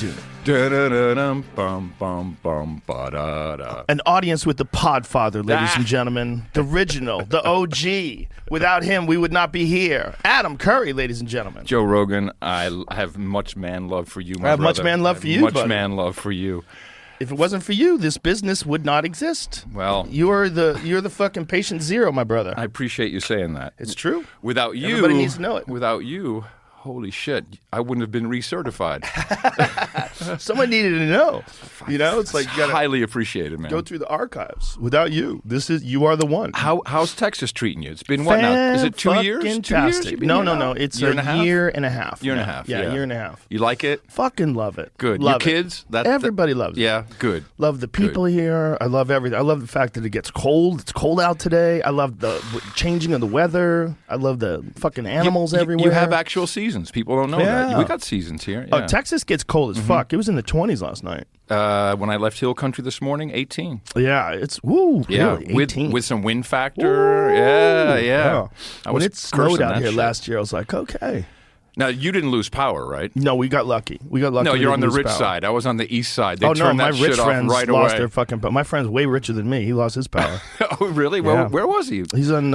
do. Da-da-da-dum-bum-bum-ba-da-da. An audience with the Podfather, ladies and gentlemen. The original, the OG. Without him, we would not be here. Adam Curry, ladies and gentlemen. Joe Rogan, I have much man love for you, my I have brother. much man love for you, Much buddy. man love for you. If it wasn't for you, this business would not exist. Well, you're the fucking patient zero, my brother. I appreciate you saying that. It's true. Without you, everybody needs to know it. Without you, holy shit, I wouldn't have been recertified. Someone needed to know. You know, it's like you gotta highly appreciated, man. go through the archives. Without you, you are the one. How's Texas treating you? It's been what now? Is it 2 years? 2 years? Fantastic. You've been No, here now? it's year a and a half? year and a half. Year and a now. half. Yeah, year and a half. You like it? Fucking love it. Good. Love Your it. kids? Everybody loves it. Yeah, good. Love the people here. I love everything. I love the fact that it gets cold. It's cold out today. I love the changing of the weather. I love the fucking animals everywhere. You have actual seasons. People don't know that. We got seasons here. Yeah. Oh, Texas gets cold as fuck. It was in the 20s last night. When I left Hill Country this morning, 18. Yeah, it's woo. Yeah, really, 18. with some wind factor. Woo. Yeah. When it snowed out here last year, I was like, okay. Now, you didn't lose power, right? No, we got lucky. No, you're on the rich power. side. I was on the east side. They oh, no, turned my that rich shit off friends right lost away. their fucking power. My friend's way richer than me. He lost his power. Oh, really? Yeah. Where was he? He's in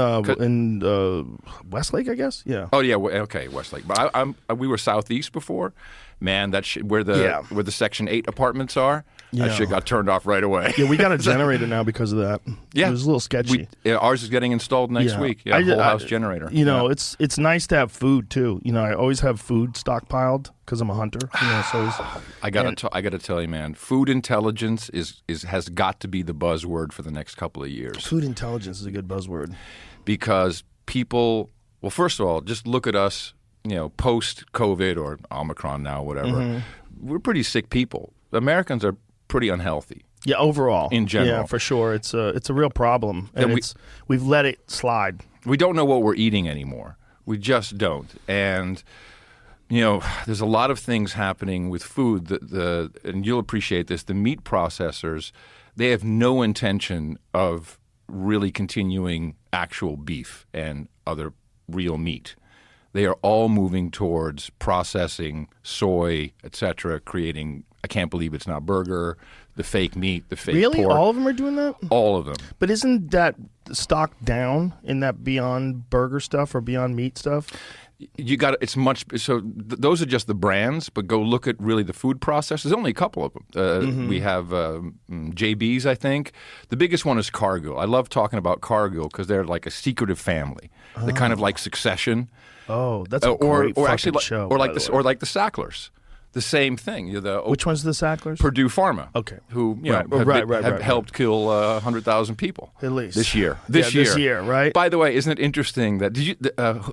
Westlake, I guess? Yeah. Oh, yeah. Okay, Westlake. But we were southeast before. Man, that shit, where the Section 8 apartments are, that shit got turned off right away. Yeah, we got a generator now because of that. Yeah. It was a little sketchy. Ours is getting installed next week. Yeah, whole house generator. You know, it's nice to have food, too. You know, I always have food stockpiled because I'm a hunter. You know, so I gotta tell you, man, food intelligence has got to be the buzzword for the next couple of years. Food intelligence is a good buzzword. Because people, well, first of all, just look at us, you know, post-COVID or Omicron now, whatever. Mm-hmm. We're pretty sick people. Americans are pretty unhealthy. Yeah, overall. In general. Yeah, for sure. It's a real problem. And we've let it slide. We don't know what we're eating anymore. We just don't. And, you know, there's a lot of things happening with food. And you'll appreciate this, the meat processors, they have no intention of really continuing actual beef and other real meat. They are all moving towards processing soy, etc., creating, I can't believe it's not burger, the fake meat, the fake Really? pork. All of them are doing that? All of them. But isn't that stock down in that Beyond Burger stuff or Beyond Meat stuff? You got it's much so. Those are just the brands, but go look at really the food process. There's only a couple of them. We have JB's, I think. The biggest one is Cargill. I love talking about Cargill because they're like a secretive family. They're kind of like Succession. Oh, that's a great fucking show. Or like the Sacklers. The same thing. Which one's the Sacklers? Purdue Pharma. Okay. Who have helped kill 100,000 people at least this year. This year, right? By the way, isn't it interesting that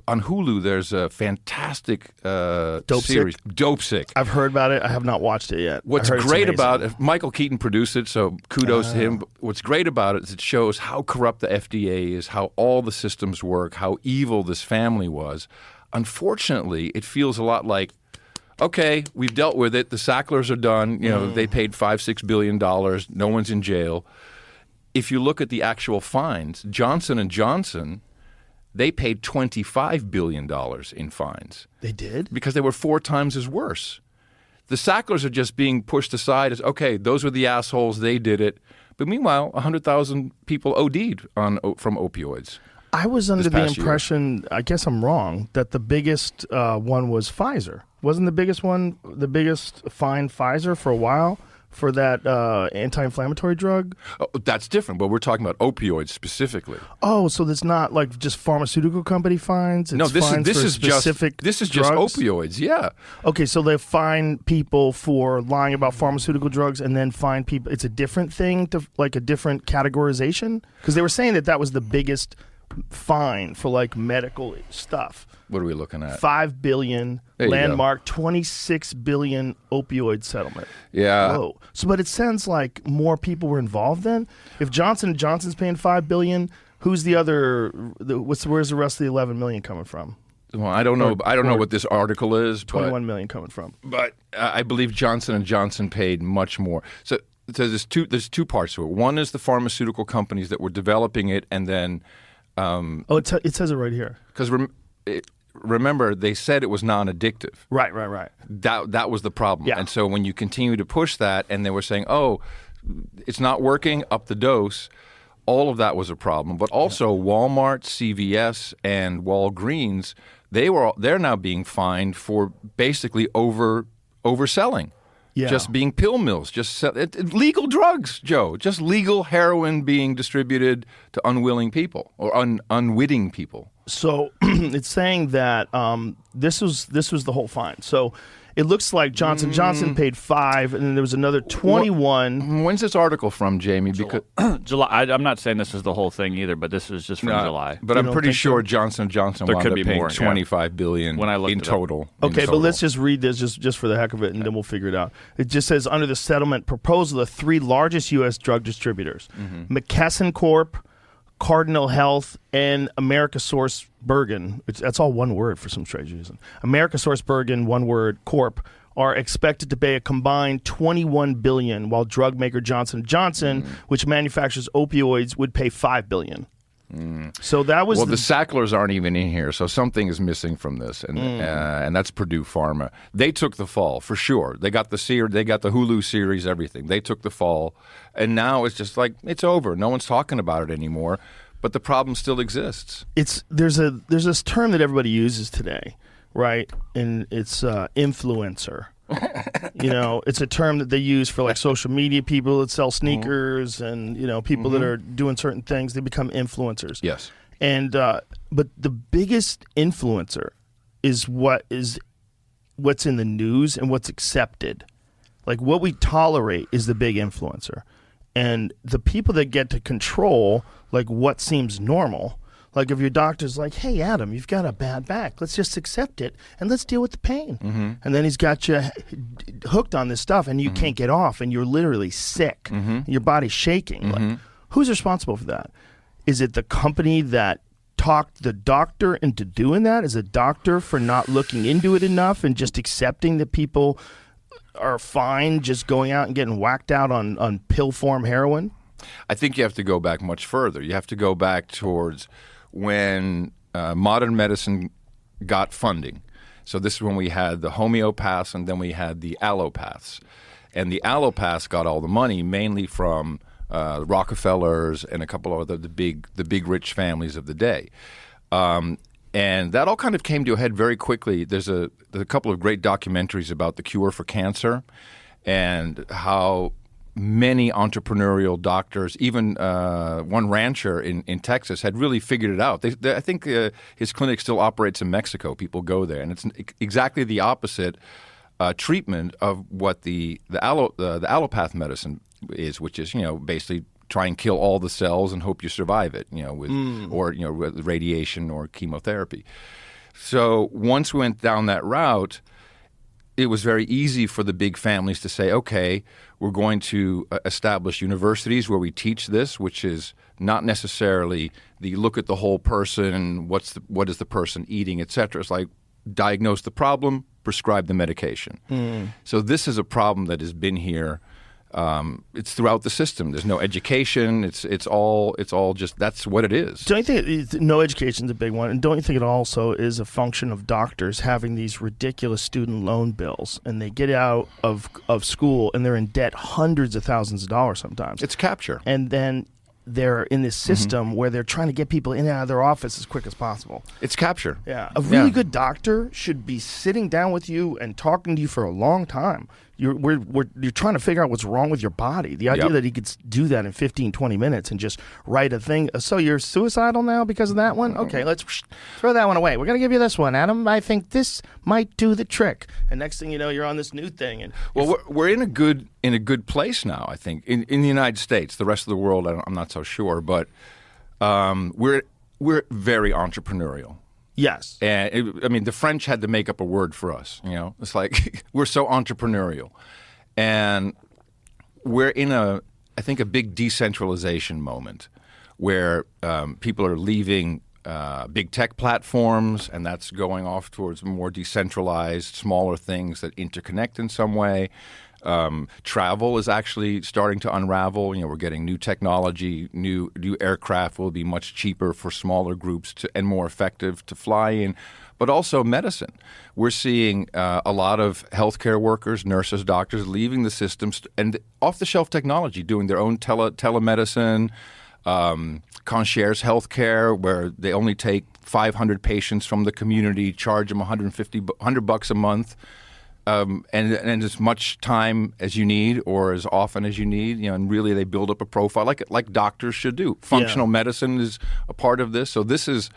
on Hulu there's a fantastic series, Dope Sick. I've heard about it. I have not watched it yet. What's great about it? Michael Keaton produced it, so kudos to him. What's great about it is it shows how corrupt the FDA is, how all the systems work, how evil this family was. Unfortunately, it feels a lot like, okay, we've dealt with it. The Sacklers are done. You know, they paid $5-6 billion. No one's in jail. If you look at the actual fines, Johnson & Johnson, they paid $25 billion in fines. They did? Because they were 4 times as worse. The Sacklers are just being pushed aside as, okay, those were the assholes. They did it. But meanwhile, 100,000 people OD'd from opioids. I was under the impression, I guess I'm wrong, that the biggest one was Pfizer. Wasn't the biggest one, the biggest fine Pfizer for a while for that anti-inflammatory drug? Oh, that's different, but we're talking about opioids specifically. Oh, so it's not like just pharmaceutical company fines? It's no, this is just drugs? Opioids, yeah. Okay, so they fine people for lying about pharmaceutical drugs and then fine people. It's a different thing, to like a different categorization? Because they were saying that was the biggest fine for like medical stuff. What are we looking at? $5 billion landmark, $26 billion opioid settlement. Yeah. Whoa. So, but it sounds like more people were involved then. If Johnson & Johnson's paying $5 billion, who's the other? Where's the rest of the $11 million coming from? Well, I don't know. I don't know what this article is. $21 million coming from. But I believe Johnson & Johnson paid much more. So there's two parts to it. One is the pharmaceutical companies that were developing it, and then. It says it right here. Because remember, they said it was non-addictive. Right. That was the problem. Yeah. And so when you continue to push that, and they were saying, "Oh, it's not working, up the dose," all of that was a problem. But also Walmart, CVS, and Walgreens, they're now being fined for basically overselling. Yeah. Just being pill mills, just legal drugs, Joe. Just legal heroin being distributed to unwilling people or unwitting people. So it's saying that this was the whole fine. So it looks like Johnson & Johnson paid 5, and then there was another 21. When's this article from, Jamie? Because July. I'm not saying this is the whole thing either, but this is just from July. But I'm pretty sure Johnson & Johnson wound up paying more, $25 billion when I looked in total. Okay, but let's just read this just for the heck of it, and then we'll figure it out. It just says, under the settlement proposal, the 3 largest U.S. drug distributors, McKesson Corp., Cardinal Health, and Americasource Bergen, that's all one word for some strange reason. Americasource Bergen, one word, Corp, are expected to pay a combined $21 billion, while drug maker Johnson & Johnson, which manufactures opioids, would pay $5 billion. So that was the Sacklers aren't even in here, so something is missing from this, and that's Purdue Pharma. They took the fall for sure. They got the Hulu series, everything. They took the fall, and now it's just like it's over. No one's talking about it anymore, but the problem still exists. There's this term that everybody uses today, right? And it's influencer. It's a term that they use for like social media people that sell sneakers and, people that are doing certain things. They become influencers. Yes. And but the biggest influencer is what's in the news and what's accepted. Like what we tolerate is the big influencer. And the people that get to control like what seems normal. Like if your doctor's like, "Hey, Adam, you've got a bad back. Let's just accept it and let's deal with the pain." And then he's got you hooked on this stuff and you can't get off and you're literally sick. And your body's shaking. Like, who's responsible for that? Is it the company that talked the doctor into doing that? Is it doctor for not looking into it enough and just accepting that people are fine just going out and getting whacked out on pill form heroin? I think you have to go back much further. You have to go back towards when modern medicine got funding. So this is when we had the homeopaths and then we had the allopaths. And the allopaths got all the money mainly from the Rockefellers and a couple of the big rich families of the day. And that all kind of came to a head very quickly. There's a couple of great documentaries about the cure for cancer and how many entrepreneurial doctors, even one rancher in Texas, had really figured it out. I think his clinic still operates in Mexico. People go there, and it's exactly the opposite treatment of what the allopath medicine is, which is basically try and kill all the cells and hope you survive it, with radiation or chemotherapy. So once we went down that route, it was very easy for the big families to say, okay, we're going to establish universities where we teach this, which is not necessarily the look at the whole person, what is the person eating, et cetera. It's like diagnose the problem, prescribe the medication. So this is a problem that has been here. It's throughout the system. There's no education. It's all just that's what it is. Don't you think no education is a big one? And don't you think it also is a function of doctors having these ridiculous student loan bills, and they get out of school and they're in debt hundreds of thousands of dollars sometimes. It's capture. And then they're in this system where they're trying to get people in and out of their office as quick as possible. It's capture. Yeah. A really good doctor should be sitting down with you and talking to you for a long time. You're trying to figure out what's wrong with your body. The idea that he could do that in 15, 20 minutes and just write a thing. So you're suicidal now because of that one? Okay, let's throw that one away. We're going to give you this one, Adam. I think this might do the trick. And next thing you know, you're on this new thing. And we're in a good place now, I think, in the United States. The rest of the world, I'm not so sure. But we're very entrepreneurial. Yes. And the French had to make up a word for us. It's like we're so entrepreneurial, and we're in a big decentralization moment where people are leaving big tech platforms, and that's going off towards more decentralized, smaller things that interconnect in some way. Travel is actually starting to unravel. We're getting new technology, new aircraft will be much cheaper for smaller groups and more effective to fly in. but also medicine. We're seeing a lot of healthcare workers, nurses, doctors leaving the systems and off-the-shelf technology, doing their own telemedicine, concierge healthcare, where they only take 500 patients from the community, charge them $100 a month, and as much time as you need or as often as you need, and really they build up a profile like doctors should do. Functional medicine is a part of this. So this is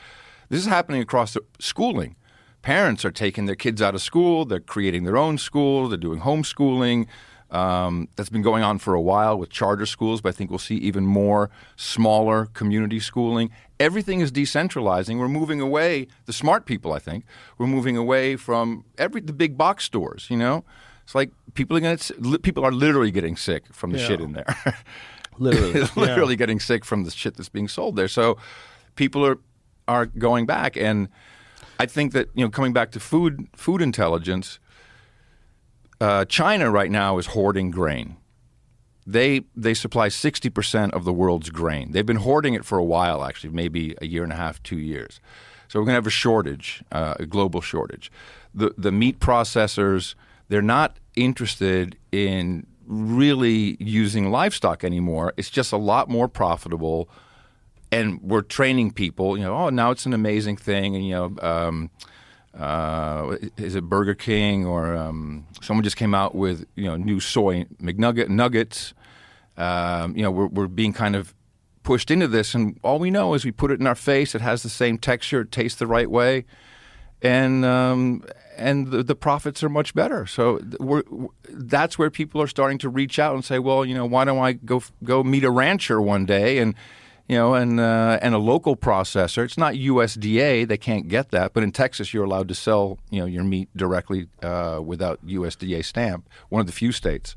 happening across the schooling. Parents are taking their kids out of school. They're creating their own school. They're doing homeschooling. That's been going on for a while with charter schools, but I think we'll see even more smaller community schooling. Everything is decentralizing. We're moving away, the smart people, I think, we're moving away from the big box stores, It's like people are literally getting sick from the shit in there. Literally getting sick from the shit that's being sold there. So people are going back. And I think that, coming back to food intelligence, China right now is hoarding grain. They supply 60% of the world's grain. They've been hoarding it for a while, actually, maybe a year and a half, 2 years. So we're going to have a shortage, a global shortage. The meat processors, they're not interested in really using livestock anymore. It's just a lot more profitable. And we're training people, now it's an amazing thing. And, is it Burger King or someone just came out with new soy nuggets? We're being kind of pushed into this, and all we know is we put it in our face. It has the same texture, it tastes the right way, and the profits are much better. So that's where people are starting to reach out and say, well, why don't I go meet a rancher one day and a local processor. It's not USDA; they can't get that. But in Texas, you're allowed to sell, your meat directly without USDA stamp. One of the few states.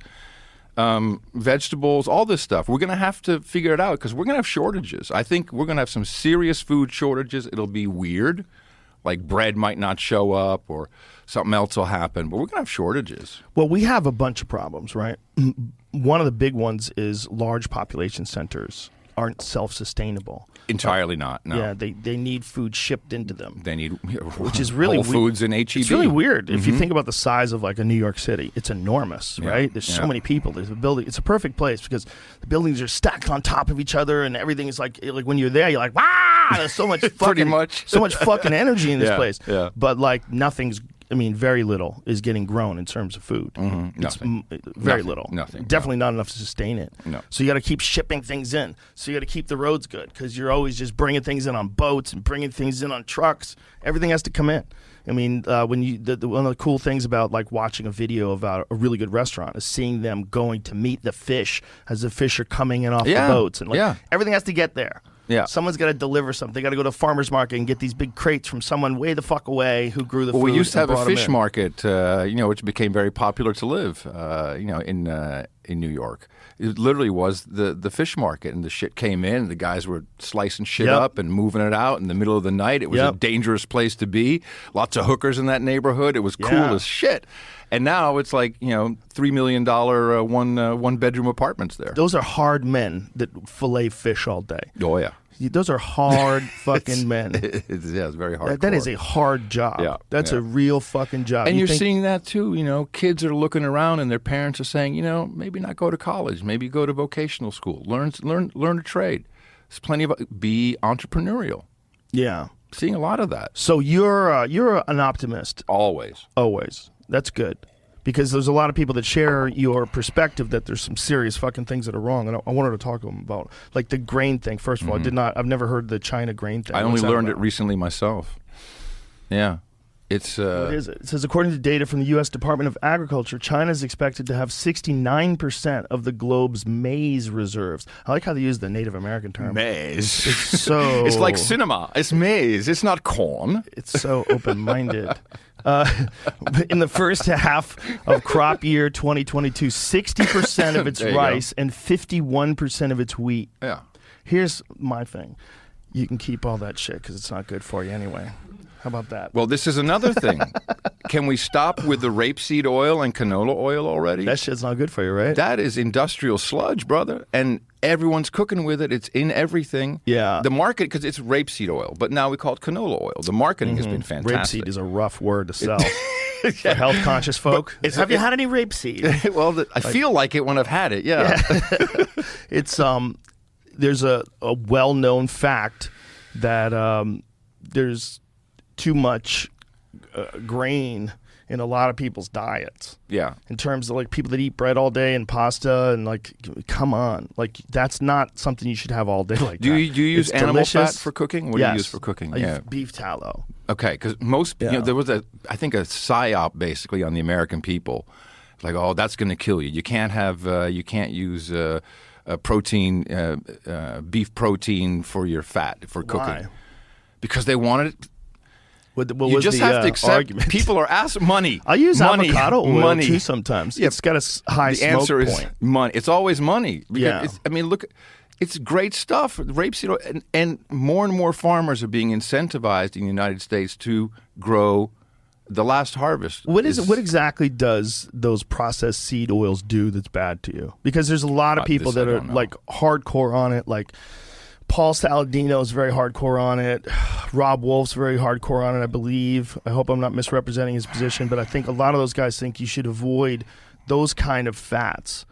Vegetables, all this stuff. We're going to have to figure it out because we're going to have shortages. I think we're going to have some serious food shortages. It'll be weird, like bread might not show up or something else will happen. But we're going to have shortages. Well, we have a bunch of problems, right? One of the big ones is large population centers aren't self-sustainable. Entirely not, no. Yeah, they need food shipped into them. They need which is really Whole Foods and H-E-B. It's really weird. If you think about the size of like a New York City, it's enormous, right? There's so many people. There's a building. It's a perfect place because the buildings are stacked on top of each other and everything is like when you're there, you're like, wow, there's so much fucking, pretty much. so much fucking energy in this place. Yeah. But like very little is getting grown in terms of food. Nothing. Very little. Nothing. Definitely not enough to sustain it. No. So you got to keep shipping things in. So you got to keep the roads good because you're always just bringing things in on boats and bringing things in on trucks. Everything has to come in. I mean, when one of the cool things about like watching a video about a really good restaurant is seeing them going to meet the fish as the fish are coming in off the boats and everything has to get there. Yeah. Someone's got to deliver something. They got to go to a farmer's market and get these big crates from someone way the fuck away who grew the food. Well, we used to have a fish in. market, which became very popular to live, in New York. It literally was the fish market, and the shit came in, and the guys were slicing shit up and moving it out in the middle of the night. It was a dangerous place to be. Lots of hookers in that neighborhood. It was cool as shit. And now it's like, $3 million one bedroom apartments there. Those are hard men that fillet fish all day. Oh, yeah. Those are hard fucking men. It's very hard. That is a hard job. Yeah, That's a real fucking job. And you're seeing that too. Kids are looking around and their parents are saying, maybe not go to college, maybe go to vocational school, learn a trade. There's plenty of be entrepreneurial. Yeah, seeing a lot of that. So you're an optimist. Always. That's good. Because there's a lot of people that share your perspective that there's some serious fucking things that are wrong, and I wanted to talk to them about like the grain thing. First of all, I've never heard the China grain thing. I only learned it recently myself. Yeah, it's. What is it? It says according to data from the U.S. Department of Agriculture, China is expected to have 69% of the globe's maize reserves. I like how they use the Native American term. Maize. It's like cinema. It's maize. It's not corn. It's so open-minded. In the first half of crop year 2022, 60% of its rice and 51% of its wheat. Yeah. Here's my thing. You can keep all that shit because it's not good for you anyway. How about that? Well, this is another thing. can we stop with the rapeseed oil and canola oil already? That shit's not good for you, right? That is industrial sludge, brother. And everyone's cooking with it. It's in everything. Yeah. The market, because it's rapeseed oil, but now we call it canola oil. The marketing has been fantastic. Rapeseed is a rough word to sell. For health-conscious folk. Have you had any rapeseed? Well, I feel like it when I've had it, yeah. It's there's a well-known fact that there's too much grain in a lot of people's diets. Yeah. In terms of like people that eat bread all day and pasta and like, come on, like that's not something you should have all day like do that. you use It's animal delicious. fat for cooking? What Yes. do you use for cooking? I use beef tallow. Okay, because most, there was I think a psyop basically on the American people. Like, oh, that's going to kill you. You can't have, you can't use protein, beef protein for your fat, for cooking. Why? Because they wanted it. What You was just the, have to accept argument? people are asking money. I use money, avocado oil money. too sometimes. Yeah, It's got a high the smoke answer point. is money. It's always money. Because Yeah. I mean, look, it's great stuff. Rapeseed oil, and more farmers are being incentivized in the United States to grow the last harvest. What exactly does those processed seed oils do that's bad to you? Because there's a lot of people this I that are don't know. like hardcore on it. Like Paul Saladino is very hardcore on it. Rob Wolf's very hardcore on it, I believe. I hope I'm not misrepresenting his position, but I think a lot of those guys think you should avoid those kind of fats.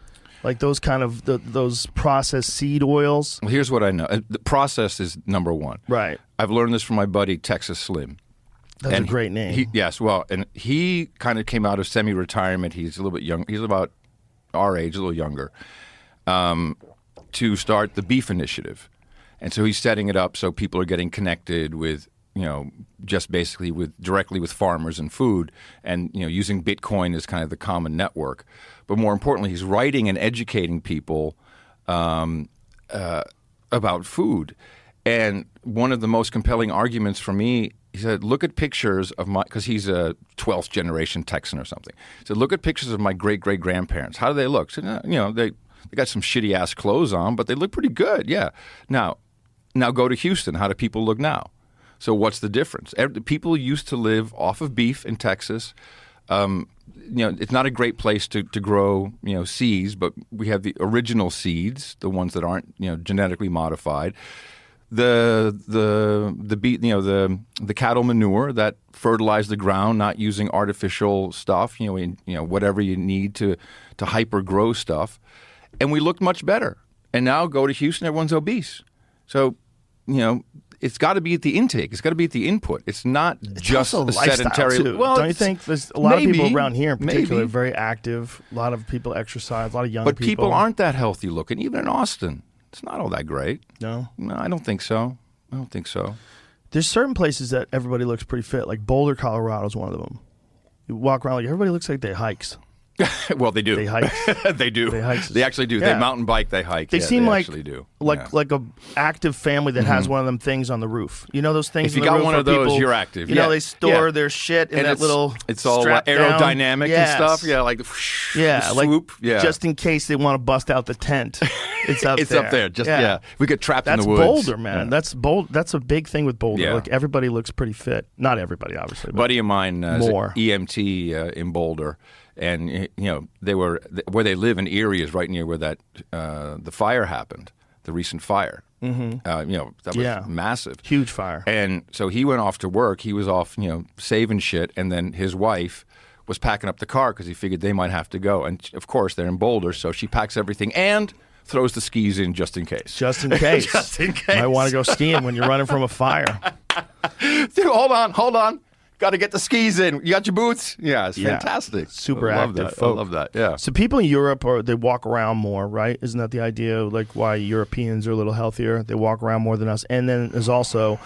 Like those kind of those processed seed oils. Well, here's what I know. The process is number one. Right. I've learned this from my buddy Texas Slim. That's a great name. Yes, well, and he kind of came out of semi-retirement. He's a little bit young. He's about our age, a little younger, to start the Beef Initiative. And so he's setting it up so people are getting connected with, just basically directly with farmers and food, and using Bitcoin as kind of the common network. But more importantly, he's writing and educating people about food. And one of the most compelling arguments for me, he said, look at pictures of because he's a 12th generation Texan or something. He said, look at pictures of my great-great-grandparents. How do they look? He said, they got some shitty-ass clothes on, but they look pretty good, yeah. Now go to Houston. How do people look now? So what's the difference? People used to live off of beef in Texas. It's not a great place to grow, seeds, but we have the original seeds, the ones that aren't, genetically modified. The cattle manure that fertilize the ground, not using artificial stuff, whatever you need to hyper grow stuff, and we looked much better. And now go to Houston, everyone's obese. So, it's got to be at the intake. It's got to be at the input. It's not just also a sedentary. too. Well, don't you think there's a lot of people around here in particular maybe. very active? A lot of people exercise. A lot of young But people. people aren't that healthy looking, even in Austin. It's not all that great. No, I don't think so. there's certain places that everybody looks pretty fit. Like Boulder, Colorado is one of them. You walk around like everybody looks like they hikes. Well, they do. They hike. They do. They hike. They actually do. Yeah. They mountain bike. They hike. They seem they like actually do. like a active family that has one of them things on the roof. You know those things. If you on the got roof one where of those, people, you're active. You know Yeah. they store Yeah. their shit in And that little. It's all strap down. aerodynamic Yes. and stuff. Yeah, like Yeah, swoop. like Yeah, just in case they want to bust out the tent. It's up it's there. up there. Just we get trapped That's in the woods. Boulder, man. Yeah. That's bold. That's a big thing with Boulder. Yeah. Like everybody looks pretty fit. Not everybody, obviously. A But buddy of mine is an more. EMT in Boulder, and they were where they live in Erie is right near where that the fire happened, the recent fire. Mm-hmm. That was massive, huge fire. And so he went off to work. He was off, saving shit, and then his wife was packing up the car because he figured they might have to go. And of course, they're in Boulder, so she packs everything and throws the skis in just in case. Just in case. Just in case. Might want to go skiing when you're running from a fire. Dude, hold on. Got to get the skis in. You got your boots? Yeah, it's fantastic. Super I love active that. folk. I love that. Yeah. So people in Europe they walk around more, right? Isn't that the idea? Like why Europeans are a little healthier? They walk around more than us. And then there's also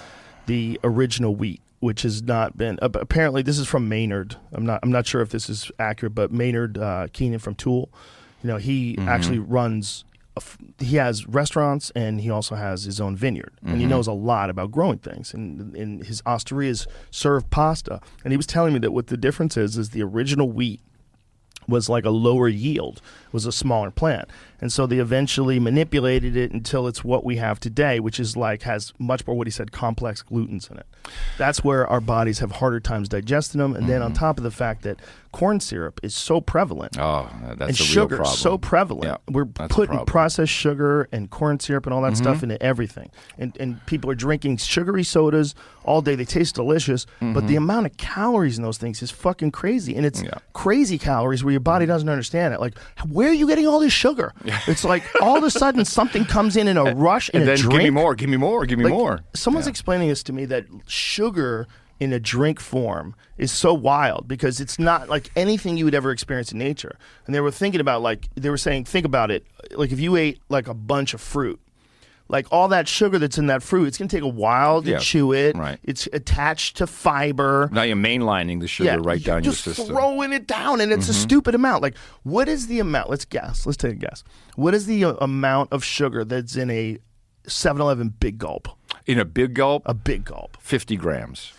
the original wheat, which has not been apparently. This is from Maynard. I'm not sure if this is accurate, but Maynard Keenan from Tool. He actually runs. He has restaurants and he also has his own vineyard, and he knows a lot about growing things. And his osterias serve pasta, and he was telling me that what the difference is the original wheat was like a lower yield, was a smaller plant. And so they eventually manipulated it until it's what we have today, which is like has much more, what he said, complex glutens in it. That's where our bodies have harder times digesting them. And then on top of the fact that corn syrup is so prevalent. Oh, that's and a sugar real problem. so prevalent. Yeah, We're that's a putting problem. processed sugar and corn syrup and all that stuff into everything. And people are drinking sugary sodas all day. They taste delicious, but the amount of calories in those things is fucking crazy. And it's crazy calories where your body doesn't understand it. Like, where are you getting all this sugar? It's like all of a sudden something comes in a rush in and a then drink. give me more, give me more, give me Like, more. Someone's explaining this to me, that sugar in a drink form is so wild because it's not like anything you would ever experience in nature. And they were thinking about, like, they were saying, think about it. Like, if you ate like a bunch of fruit, like all that sugar that's in that fruit, it's going to take a while to chew it. Right. It's attached to fiber. Now you're mainlining the sugar right down your just system. throwing it down, and it's a stupid amount. Like, what is the amount? Let's guess. Let's take a guess. What is the amount of sugar that's in a 7-Eleven Big Gulp? In a big gulp? A Big Gulp. 50 grams.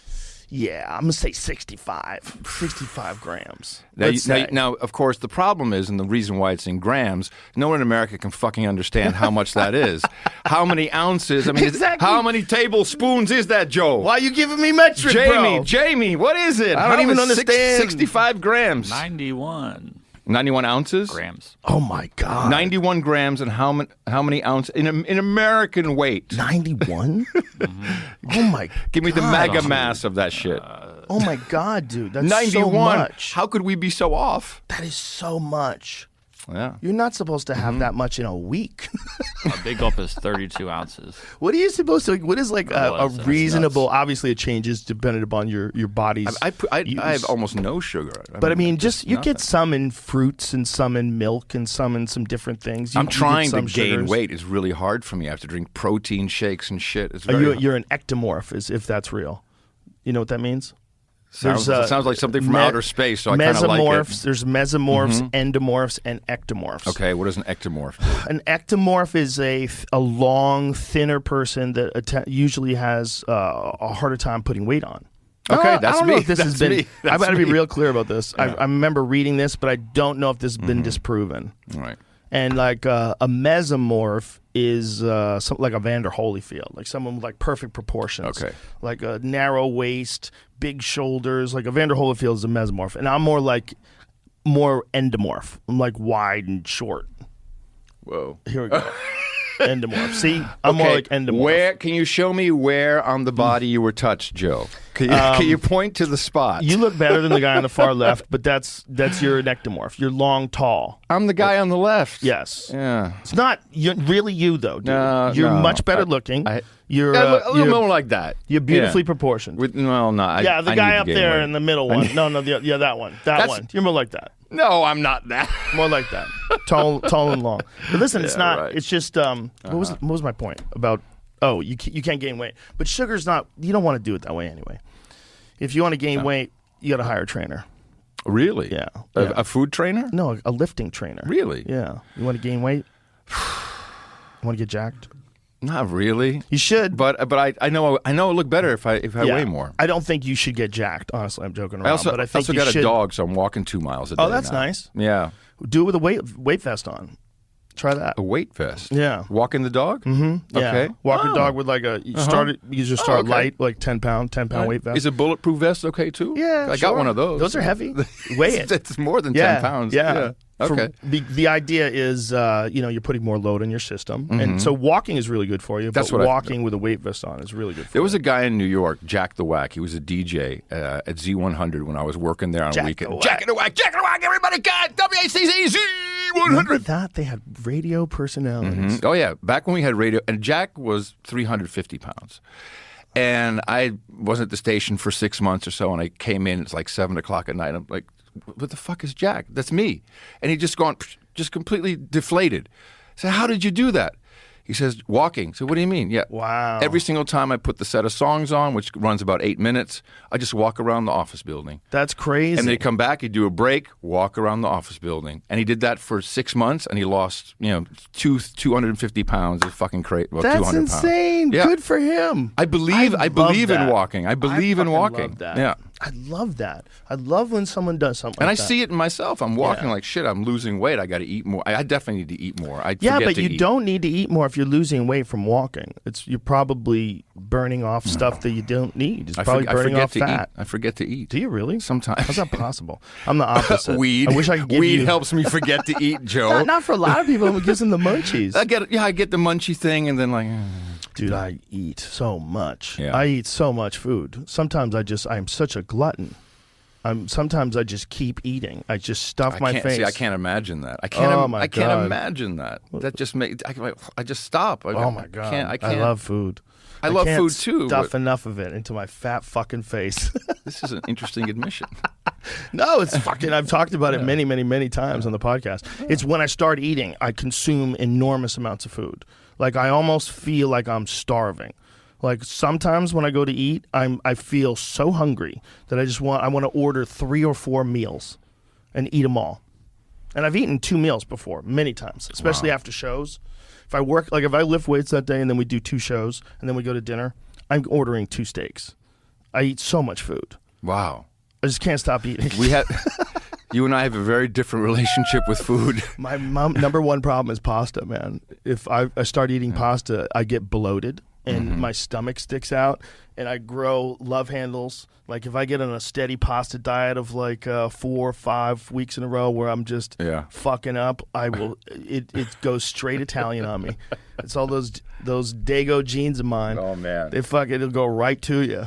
Yeah, I'm going to say 65 grams. Now, of course, the problem is, and the reason why it's in grams, no one in America can fucking understand how much that is. How many ounces? I mean, Exactly. how many tablespoons is that, Joe? Why are you giving me metric, bro? Jamie, what is it? I don't even understand. 65 grams. 91 ounces? grams. Oh, my God. 91 grams, and how many ounces in American weight? 91? Oh, my God. Give me the mega mass of that shit. Oh, my God, dude. That's 91. so much. How could we be so off? That is so much. Yeah. You're not supposed to have that much in a week. A big gulp is 32 ounces. What are you supposed to, what is like a that's reasonable, nuts. obviously it changes depending upon your body's I use. have almost no sugar. But I mean, just you nothing. get some in fruits and some in milk and some in some different things. I'm You get trying to some gain sugars. weight. It's really hard for me. I have to drink protein shakes and shit. It's very You're an ectomorph, if that's real. You know what that means? sounds like something from outer space, so I kind of like mesomorphs. it. There's mesomorphs, endomorphs, and ectomorphs. Okay, what is an ectomorph do? An ectomorph is a long, thinner person that usually has a harder time putting weight on. Okay, that's I don't me. know if this has That's been. me. I've got to be me. real clear about this. I remember reading this, but I don't know if this has been disproven. All right. And like a mesomorph is something like a Vander Holyfield, like someone with like perfect proportions. Okay. Like a narrow waist, big shoulders. Like a Vander Holyfield is a mesomorph, and I'm more endomorph. I'm like wide and short. Whoa. Here we go. Endomorph. See, I'm more like endomorph. Where can you show me where on the body you were touched, Joe? Can you point to the spot? You look better than the guy on the far left, but that's your ectomorph. You're long, tall. I'm the guy on the left. Yes. Yeah. It's not really you though, dude. No, you're no. much better looking. You're Yeah, a little you're, more like that. you're beautifully Yeah. proportioned. The the guy up there in the middle one. No, that one. That That's- one. You're more like that. No, I'm not that. More like that. Tall and long. But listen, it's not. right. It's just. What was my point about? Oh, you can't gain weight. But sugar's not. You don't want to do it that way anyway. If you want to gain weight, you got to hire a trainer. Really? Yeah. A food trainer? No, a lifting trainer. Really? Yeah. You want to gain weight? You want to get jacked? Not really. You should. But I know I look better if I Yeah. weigh more. I don't think you should get jacked. Honestly, I'm joking around. I also, but I think you got should. a dog, so I'm walking 2 miles a day. Oh, that's now. nice. Yeah. Do it with a weight vest on. Try that. A weight vest. Yeah. Walking the dog? Mm-hmm. Yeah. Okay. Walk Oh. a dog with like a. You just start okay. light, like 10 pound weight vest. Is a bulletproop vest okay too? Yeah, I sure. got one of those. Those are heavy. Weigh it. It's more than Yeah, 10 pounds. Yeah. Okay. The idea is, you're putting more load on your system, and so walking is really good for you. That's but what walking with a weight vest on is really good for There you. was a guy in New York, Jack the Whack. He was a DJ at Z100 when I was working there on Jack a weekend. the Whack. Jack the Whack, Jack the Whack, everybody got WACC Remember Z100. that? They had radio personalities. Oh, yeah. Back when we had radio, and Jack was 350 pounds. And I wasn't at the station for 6 months or so, and I came in, it's like 7 o'clock at night. I'm like, what the fuck is Jack? That's me. And he just completely deflated. I said, how did you do that? He says, walking. So what do you mean? Yeah. Wow. Every single time I put the set of songs on, which runs about 8 minutes, I just walk around the office building. That's crazy. And they come back, he'd do a break, walk around the office building. And he did that for 6 months, and he lost, 250 pounds. It's fucking crazy. Well, That's 200 pounds. insane. Yeah. Good for him. I believe love in that. walking. I believe in fucking walking. love that. Yeah. I love that. I love when someone does something And like I that. see it in myself. I'm walking Yeah. like, shit, I'm losing weight. I got to eat more. I definitely need to eat more. I Yeah, forget but to you eat. don't need to eat more if you're losing weight from walking. You're probably burning off stuff that you don't need. It's probably burning off fat. I forget to eat. Do you really? Sometimes. How's that possible? I'm the opposite. Weed. I wish I could give Weed you... helps me forget to eat, Joe. Not for a lot of people. It gives them the munchies. I get the munchie thing, and then like, Dude, I eat so much. Yeah. I eat so much food. Sometimes I'm such a glutton. Sometimes I just keep eating. I just stuff my face. See, I can't imagine that. I can't. I can't imagine that. That just I just stop. Oh my god! I can't. I love food. I love can't food too. Stuff enough of it into my fat fucking face. This is an interesting admission. No, it's fucking. I've talked about it many, many, many times on the podcast. It's when I start eating, I consume enormous amounts of food. Like I almost feel like I'm starving. Like sometimes when I go to eat, I feel so hungry that I want to order 3 or 4 meals and eat them all. And I've eaten 2 meals before, many times, especially after shows. If I lift weights that day and then we do 2 shows and then we go to dinner, I'm ordering 2 steaks. I eat so much food. Wow. I just can't stop eating. You and I have a very different relationship with food. My number one problem is pasta, man. If I start eating pasta, I get bloated. And my stomach sticks out, and I grow love handles. Like if I get on a steady pasta diet of like 4 or 5 weeks in a row where I'm just fucking up, I will. It goes straight Italian on me. It's all those Dago genes of mine. Oh man, it'll go right to you.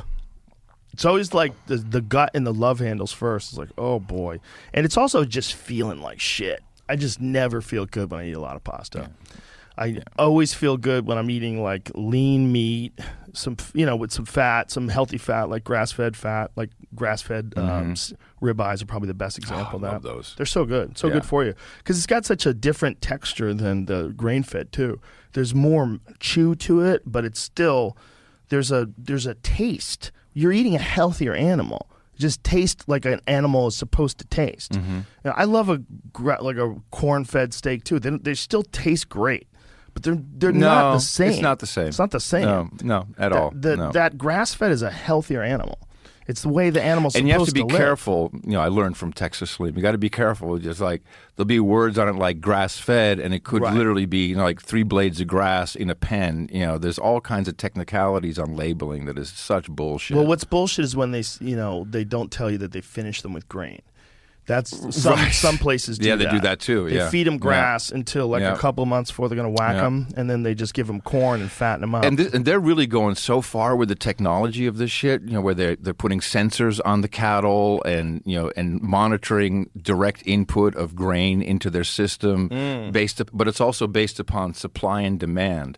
It's always like the gut and the love handles first. It's like, oh boy, and it's also just feeling like shit. I just never feel good when I eat a lot of pasta. Yeah. I always feel good when I'm eating like lean meat, with some fat, some healthy fat, like grass-fed fat, like grass-fed ribeyes are probably the best example of that. I love those. They're so good, good for you because it's got such a different texture than the grain-fed too. There's more chew to it, but it's still there's a taste. You're eating a healthier animal. It just tastes like an animal is supposed to taste. Now, I love a corn-fed steak too. They still taste great. But they're not the same. It's not the same. It's not the same. No, at all. That grass-fed is a healthier animal. It's the way the animal's supposed to live. And you have to be careful. I learned from Texas Slim. You got to be careful. Just like there'll be words on it like grass-fed, and it could literally be like 3 blades of grass in a pen. There's all kinds of technicalities on labeling that is such bullshit. Well, what's bullshit is when they don't tell you that they finish them with grain. That's some places do that. Yeah, they do that too. They feed them grass until a couple months before they're going to whack them, and then they just give them corn and fatten them up. And they're really going so far with the technology of this shit. Where they're putting sensors on the cattle and and monitoring direct input of grain into their system but it's also based upon supply and demand.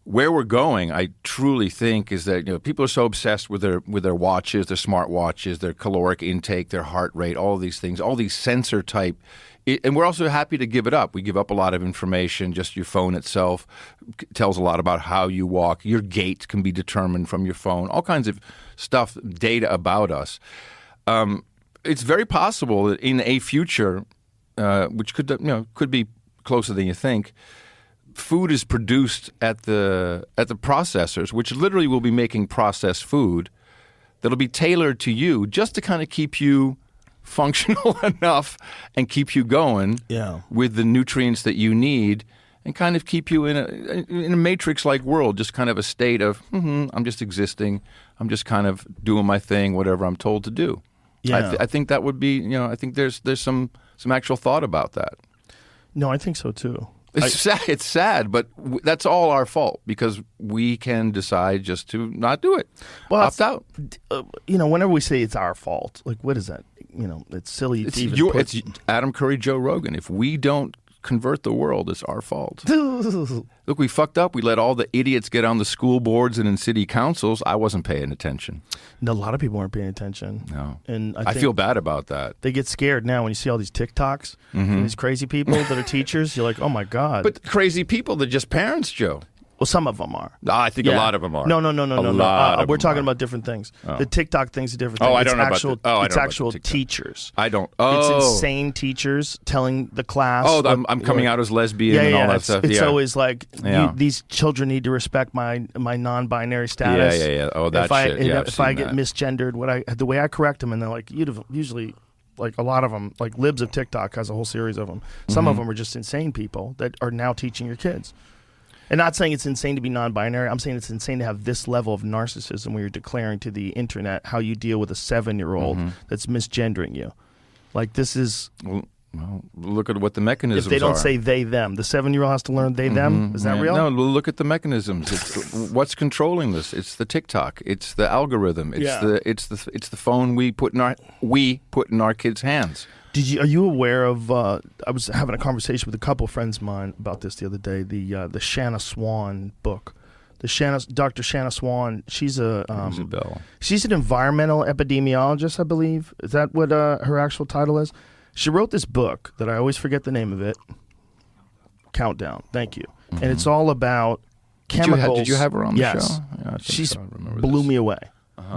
Where we're going, I truly think, is that people are so obsessed with their watches, their smart watches, their caloric intake, their heart rate, all these things, all these sensor type. And we're also happy to give it up. We give up a lot of information. Just your phone itself tells a lot about how you walk. Your gait can be determined from your phone. All kinds of stuff, data about us. It's very possible that in a future, which could be closer than you think, food is produced at the processors, which literally will be making processed food that'll be tailored to you just to kind of keep you functional enough and keep you going with the nutrients that you need and kind of keep you in a matrix-like world, just kind of a state of, I'm just existing, I'm just kind of doing my thing, whatever I'm told to do. Yeah. I think that would be, I think there's some actual thought about that. No, I think so too. It's sad, but that's all our fault because we can decide just to not do it. Well, opt out. Whenever we say it's our fault, like what is that? It's silly. It's Adam Curry, Joe Rogan. If we don't convert the world, it's our fault. Look, we fucked up. We let all the idiots get on the school boards and in city councils. I wasn't paying attention. No, a lot of people aren't paying attention. No. And I feel bad about that. They get scared now when you see all these TikToks from these crazy people that are teachers. You're like, oh my God. But crazy people, they're just parents, Joe. Well, some of them are. I think a lot of them are. No. We're talking are. about different things. The TikTok thing's a different thing. I don't know actual, about the, it's I don't actual know about the TikTok. teachers. I don't. It's insane teachers telling the class. Oh, I'm coming out as lesbian and all that stuff. It's yeah. always like these children need to respect my non-binary status. Yeah. Oh, that shit. If I get misgendered, the way I correct them, and they're like, usually. Like a lot of them, like Libs of TikTok has a whole series of them. Some of them are just insane people that are now teaching your kids. And not saying it's insane to be non-binary. I'm saying it's insane to have this level of narcissism where you're declaring to the internet how you deal with a 7-year-old that's misgendering you. Like this is... Well, look at what the mechanisms are. If they don't say they, them, the 7-year-old has to learn they, them? Is that real? No, look at the mechanisms. It's what's controlling this? It's the TikTok. It's the algorithm. It's the phone we put in our kids' hands. Are you aware of? I was having a conversation with a couple of friends of mine about this the other day. The Shanna Swan book. Dr. Shanna Swan. She's she's an environmental epidemiologist, I believe. Is that what her actual title is? She wrote this book that I always forget the name of it. Countdown. Thank you. And it's all about chemicals. Did you have her on the show? Yes. Yeah, She's blew me away.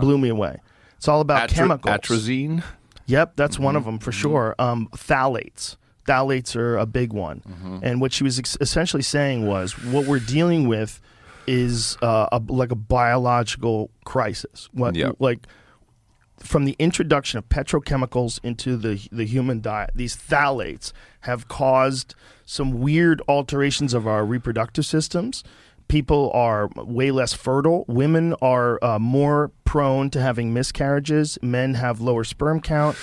Blew me away. It's all about chemicals. Atrazine? Yep, that's one of them for sure. Phthalates. Phthalates are a big one. And what she was essentially saying was what we're dealing with is like a biological crisis. Like from the introduction of petrochemicals into the human diet, these phthalates have caused some weird alterations of our reproductive systems. People are way less fertile. Women are more prone to having miscarriages. Men have lower sperm count.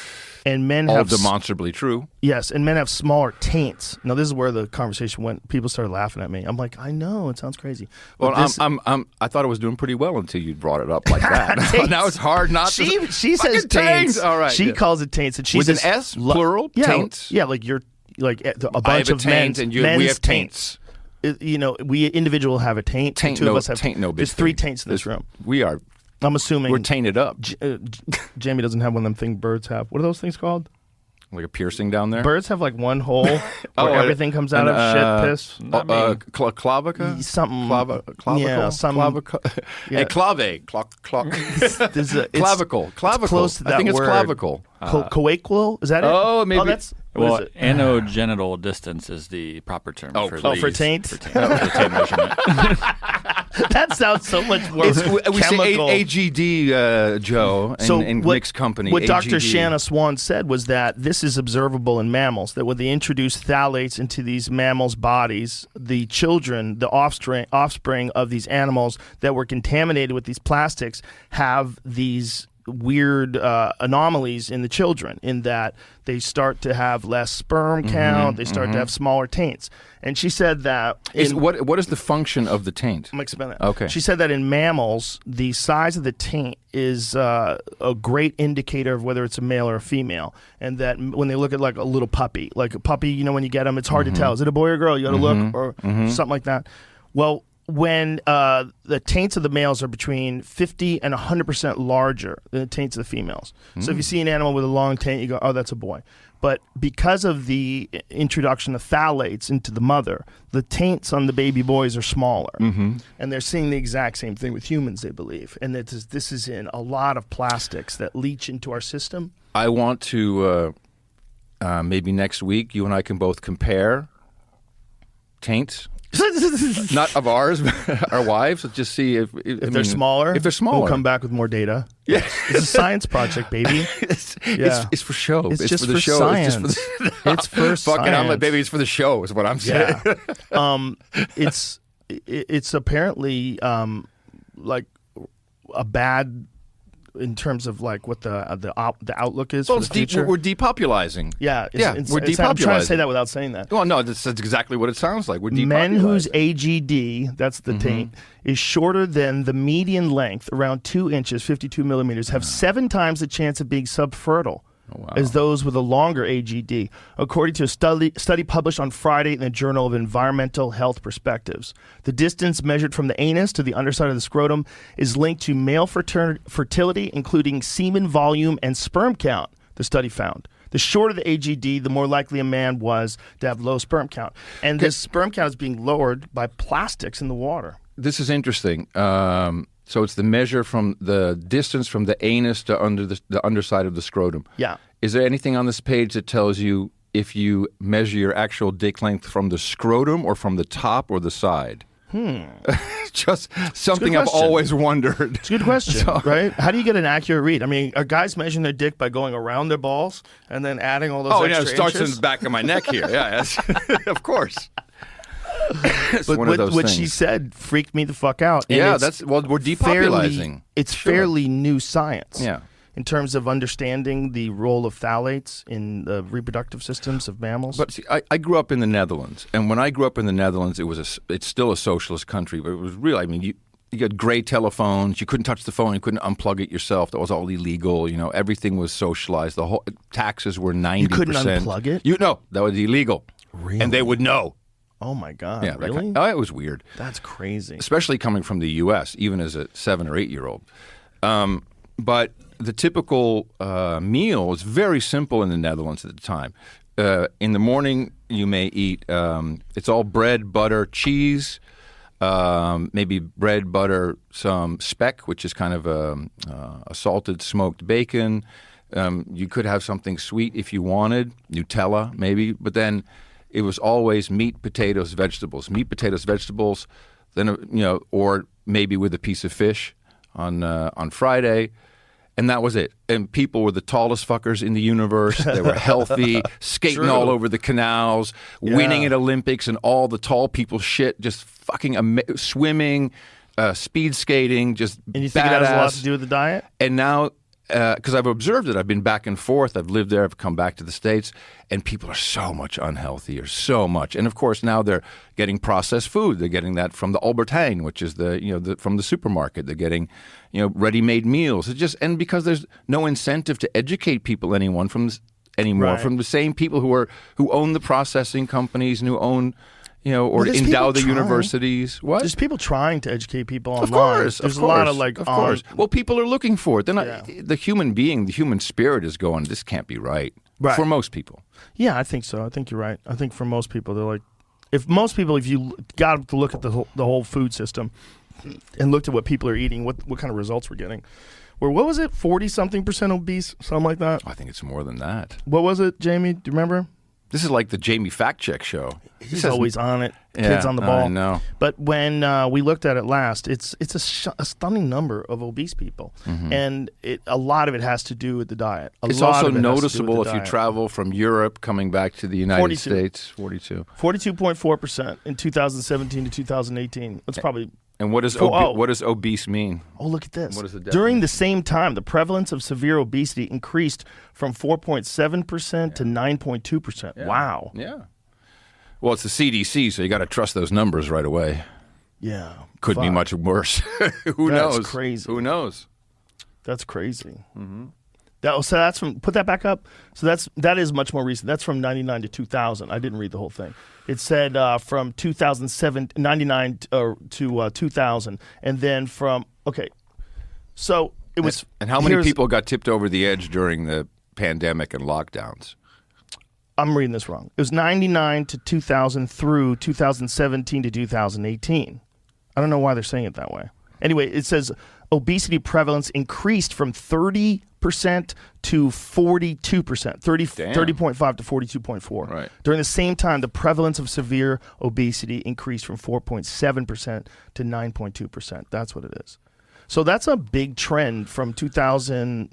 And men have demonstrably true. Yes, and men have smaller taints. Now, this is where the conversation went. People started laughing at me. I'm like, I know, it sounds crazy. Well, I thought it was doing pretty well until you brought it up like that. Now it's hard not to. She says taints. All right. She calls it taints, and she with says an S, plural, taints. Yeah, like you're like a bunch I have of taint, men. and we have taints. We individual have a taint. Two of us have taint. No, there's 3 taints in this room. We are. I'm assuming we're tainted up. Jamie doesn't have one of them things birds have. What are those things called? Like a piercing down there? Birds have like one hole where everything comes out of shit, piss. Clavica? Something. Clavicle? Yeah, something. Yeah. Clave. Clavicle. Clavicle. Close to that I think it's word. clavicle. Coaqual? Is that it? Oh, maybe. That's... Well, anogenital distance is the proper term for these. For taint? For taint measurement. That sounds so much more we chemical. say AGD, Joe, in mixed company. What AGD. Dr. Shanna Swan said was that this is observable in mammals, that when they introduce phthalates into these mammals' bodies, the children, the offspring of these animals that were contaminated with these plastics have these weird anomalies in the children, in that they start to have less sperm count, they start to have smaller taints. And she said that... What is the function of the taint? I'm explaining that. Okay. She said that in mammals, the size of the taint is a great indicator of whether it's a male or a female. And that when they look at like a little puppy, when you get them, it's hard to tell. Is it a boy or a girl? You got to look, or something like that. Well, when the taints of the males are between 50 and 100% larger than the taints of the females. So if you see an animal with a long taint, you go, oh, that's a boy. But because of the introduction of phthalates into the mother, the taints on the baby boys are smaller. And they're seeing the exact same thing with humans, they believe. And this is in a lot of plastics that leach into our system. I want to, maybe next week, you and I can both compare taints. Not of ours, but our wives. Just see if they're smaller. If they're smaller, we'll come back with more data. Yeah, it's a science project, baby. It's for show. It's just for the show. Science. It's for fucking. I'm like, baby. It's for the show. Is what I'm saying. Yeah. It's apparently like a bad. In terms of like what the outlook is for the future. We're depopulizing. Yeah, we're depopulizing. I'm trying to say that without saying that. Well, no, that's exactly what it sounds like. We're depopulizing. Men whose AGD, that's the taint, is shorter than the median length, around 2 inches, 52 millimeters, have 7 times the chance of being subfertile. Oh, wow. As those with a longer AGD, according to a study published on Friday in the Journal of Environmental Health Perspectives. The distance measured from the anus to the underside of the scrotum is linked to male fertility, including semen volume and sperm count, the study found. The shorter the AGD, the more likely a man was to have low sperm count. And this sperm count is being lowered by plastics in the water. this is interesting. So it's the measure from the distance from the anus to the underside of the scrotum. Yeah. Is there anything on this page that tells you if you measure your actual dick length from the scrotum or from the top or the side? Just something I've always wondered. It's a good question, right? How do you get an accurate read? I mean, are guys measuring their dick by going around their balls and then adding all those extra it starts inches? in the back of my neck here. Yeah, of course. It's but one of those what things. she said freaked me the fuck out. And Yeah, we're depopulizing. It's fairly new science. Yeah. In terms of understanding the role of phthalates in the reproductive systems of mammals. But see, I grew up in the Netherlands, and when I grew up in the Netherlands, it's still a socialist country, but it was really, I mean, you got gray telephones, you couldn't touch the phone, you couldn't unplug it yourself, that was all illegal, everything was socialized, the whole taxes were 90%. You couldn't unplug it? No, that was illegal. Really? And they would know. Oh my God, Yeah, really? It was weird. That's crazy. Especially coming from the U.S., even as a 7 or 8 year old. But the typical meal is very simple in the Netherlands at the time. In the morning, you may eat, it's all bread, butter, cheese, maybe bread, butter, some speck, which is kind of a salted smoked bacon. You could have something sweet if you wanted, Nutella maybe, but then it was always meat, potatoes, vegetables. Meat, potatoes, vegetables, then or maybe with a piece of fish on Friday. And that was it. And people were the tallest fuckers in the universe. They were healthy, skating all over the canals, winning at Olympics, and all the tall people shit, just fucking swimming, speed skating, just And you think badass. it has a lot to do with the diet? And now, because I've observed it, I've been back and forth. I've lived there. I've come back to the States, and people are so much unhealthier, so much. And of course, now they're getting processed food. They're getting that from the Albert Heijn, which is from the supermarket. They're getting, ready-made meals. It's just, and because there's no incentive to educate people anymore from the same people who own the processing companies and who own. Or endow the universities. What? There's people trying to educate people online. Of course. There's a lot of Of course. Well, people are looking for it. They're not, the human being, the human spirit is going, this can't be right. Right. For most people. Yeah, I think so. I think you're right. I think for most people, they're like, if you got to look at the whole food system and looked at what people are eating, what kind of results we're getting. What was it? 40-something% obese? Something like that? I think it's more than that. What was it, Jamie? Do you remember? This is like the Jamie Fact Check show. He's always on it. Kids on the ball. I know. But when we looked at it last, it's a stunning number of obese people, and a lot of it has to do with the diet. It's also noticeable if you travel from Europe coming back to the United States. 42.4% in 2017 to 2018. That's probably. And what does obese mean? Oh, look at this. What is the definition? During the same time, the prevalence of severe obesity increased from 4.7% to 9.2%. Yeah. Wow. Yeah. Well, it's the CDC, so you got to trust those numbers right away. Yeah. Could be much worse. Who knows? That's crazy. Who knows? That's crazy. So that's from, put that back up. So that is much more recent. That's from 99 to 2000. I didn't read the whole thing. It said from 99 to 2000, and then so it was. And how many people got tipped over the edge during the pandemic and lockdowns? I'm reading this wrong. It was 99 to 2000 through 2017 to 2018. I don't know why they're saying it that way. Anyway, it says obesity prevalence increased from 30% to 42%, 30.5 to 42.4. Right. During the same time, the prevalence of severe obesity increased from 4.7% to 9.2%. That's what it is. So that's a big trend from 2000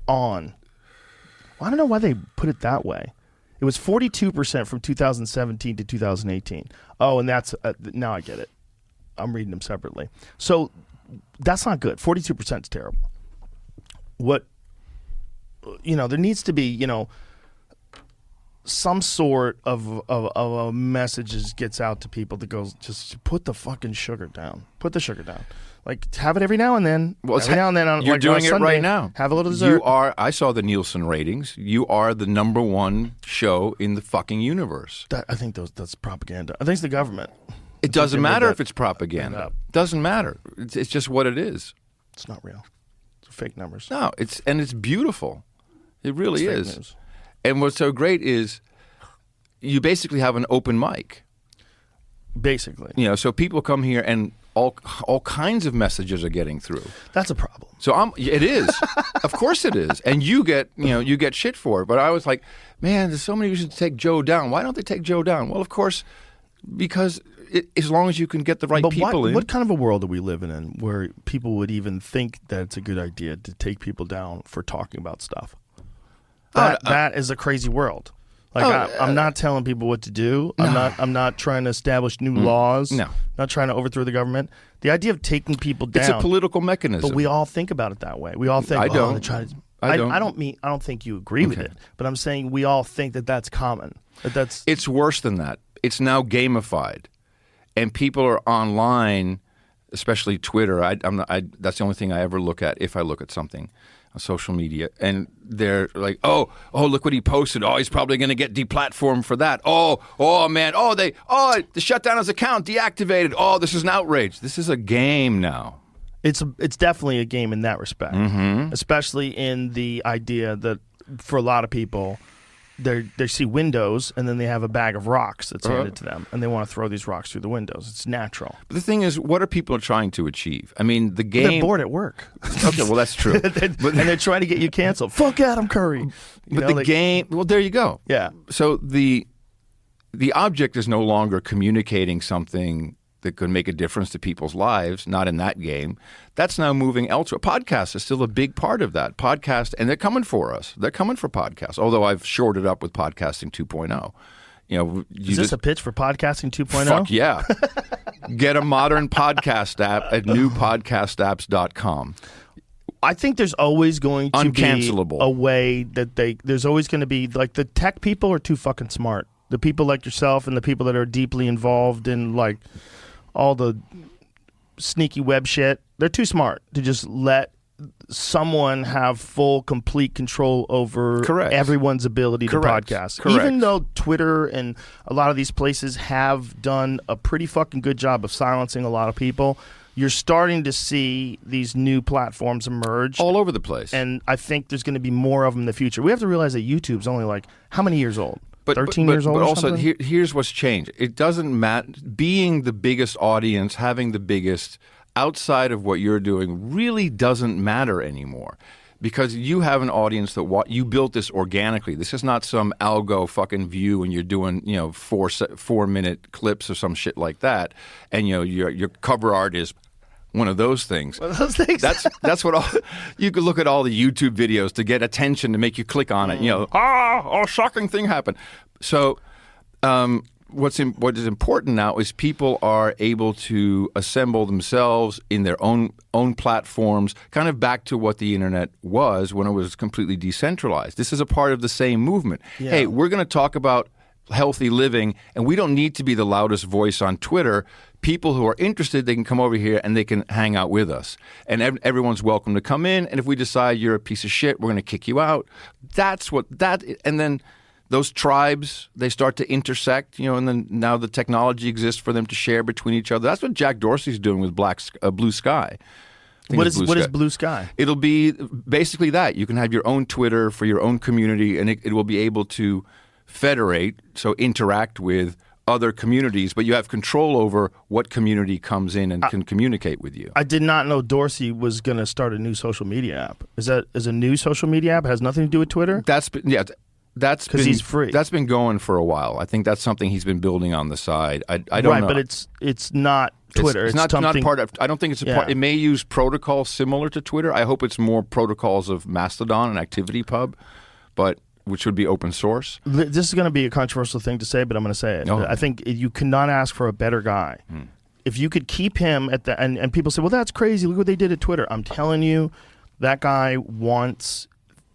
on. Well, I don't know why they put it that way. It was 42% from 2017 to 2018. Oh, and that's now I get it. I'm reading them separately. So that's not good. 42% is terrible. There needs to be, some sort of a message gets out to people that goes, just put the fucking sugar down. Put the sugar down. Like, have it every now and then. Well, every now and then. You're doing on it Sunday, right now. Have a little dessert. I saw the Nielsen ratings. You are the #1 show in the fucking universe. I think that's propaganda. I think it's the government. It doesn't matter if it's propaganda. Doesn't matter. It's just what it is. It's not real. It's fake numbers. No, it's beautiful. It really It's is. fake news. And what's so great is you basically have an open mic. Basically. So people come here, and all kinds of messages are getting through. That's a problem. So it is. Of course it is. And you get shit for it. But I was like, man, there's so many reasons to take Joe down. Why don't they take Joe down? Well, of course, because as long as you can get the right people in. What kind of a world are we living in where people would even think that it's a good idea to take people down for talking about stuff? That is a crazy world. Like I'm not telling people what to do. No. I'm not trying to establish new laws. No. Not trying to overthrow the government. The idea of taking people down. It's a political mechanism. But we all think about it that way. We all think, I don't. I don't think you agree with it, but I'm saying we all think that that's common. It's worse than that. It's now gamified, and people are online, especially Twitter. That's the only thing I ever look at if I look at something on social media, and they're like, oh, look what he posted. Oh, he's probably going to get deplatformed for that. Oh, man. They shut down his account, deactivated. Oh, this is an outrage. This is a game now. It's definitely a game in that respect, especially in the idea that for a lot of people, they see windows and then they have a bag of rocks that's handed to them, and they want to throw these rocks through the windows. It's natural. But the thing is, what are people trying to achieve? I mean, the game. They're bored at work. Okay, well that's true. And they're trying to get you canceled. Fuck Adam Curry. Game. Well, there you go. Yeah. So the object is no longer communicating something that could make a difference to people's lives, not in that game. That's now moving elsewhere. Podcast is still a big part of that. Podcast, and they're coming for us. They're coming for podcasts, although I've shored it up with Podcasting 2.0. Is this a pitch for Podcasting 2.0? Fuck yeah. Get a modern podcast app at newpodcastapps.com. I think there's always going to uncancelable. Be a way that there's always going to be, like, the tech people are too fucking smart. The people like yourself and the people that are deeply involved in, like, all the sneaky web shit, they're too smart to just let someone have full, complete control over everyone's ability to podcast. Even though Twitter and a lot of these places have done a pretty fucking good job of silencing a lot of people, you're starting to see these new platforms emerge. All over the place. And I think there's going to be more of them in the future. We have to realize that YouTube's only, like, how many years old? 13 years old. But also, something? Here's what's changed. It doesn't matter. Being the biggest audience, having the biggest outside of what you're doing, really doesn't matter anymore, because you have an audience that you built this organically. This is not some algo fucking view, and you're doing 4-minute clips or some shit like that, and your cover art is one of those things. One of those things. That's what you could look at all the YouTube videos to get attention, to make you click on it. Shocking thing happened. So what is important now is people are able to assemble themselves in their own platforms, kind of back to what the internet was when it was completely decentralized. This is a part of the same movement. Yeah. Hey, we're going to talk about healthy living, and we don't need to be the loudest voice on Twitter. People who are interested, they can come over here and they can hang out with us. And everyone's welcome to come in. And if we decide you're a piece of shit, we're going to kick you out. And then those tribes, they start to intersect, and then now the technology exists for them to share between each other. That's what Jack Dorsey's doing with Blue Sky. What is Blue Sky? It'll be basically that. You can have your own Twitter for your own community, and it will be able to federate, so interact with other communities, but you have control over what community comes in and can communicate with you. I did not know Dorsey was going to start a new social media app. Is a new social media app? It has nothing to do with Twitter? That's because he's free. That's been going for a while. I think that's something he's been building on the side. I don't know. Right, but it's not Twitter. It's not part of. I don't think it's a part. It may use protocols similar to Twitter. I hope it's more protocols of Mastodon and ActivityPub, which would be open source. This is going to be a controversial thing to say, but I'm going to say it. I think you cannot ask for a better guy. If you could keep him at the and people say, well, that's crazy. Look what they did at Twitter. I'm telling you, that guy wants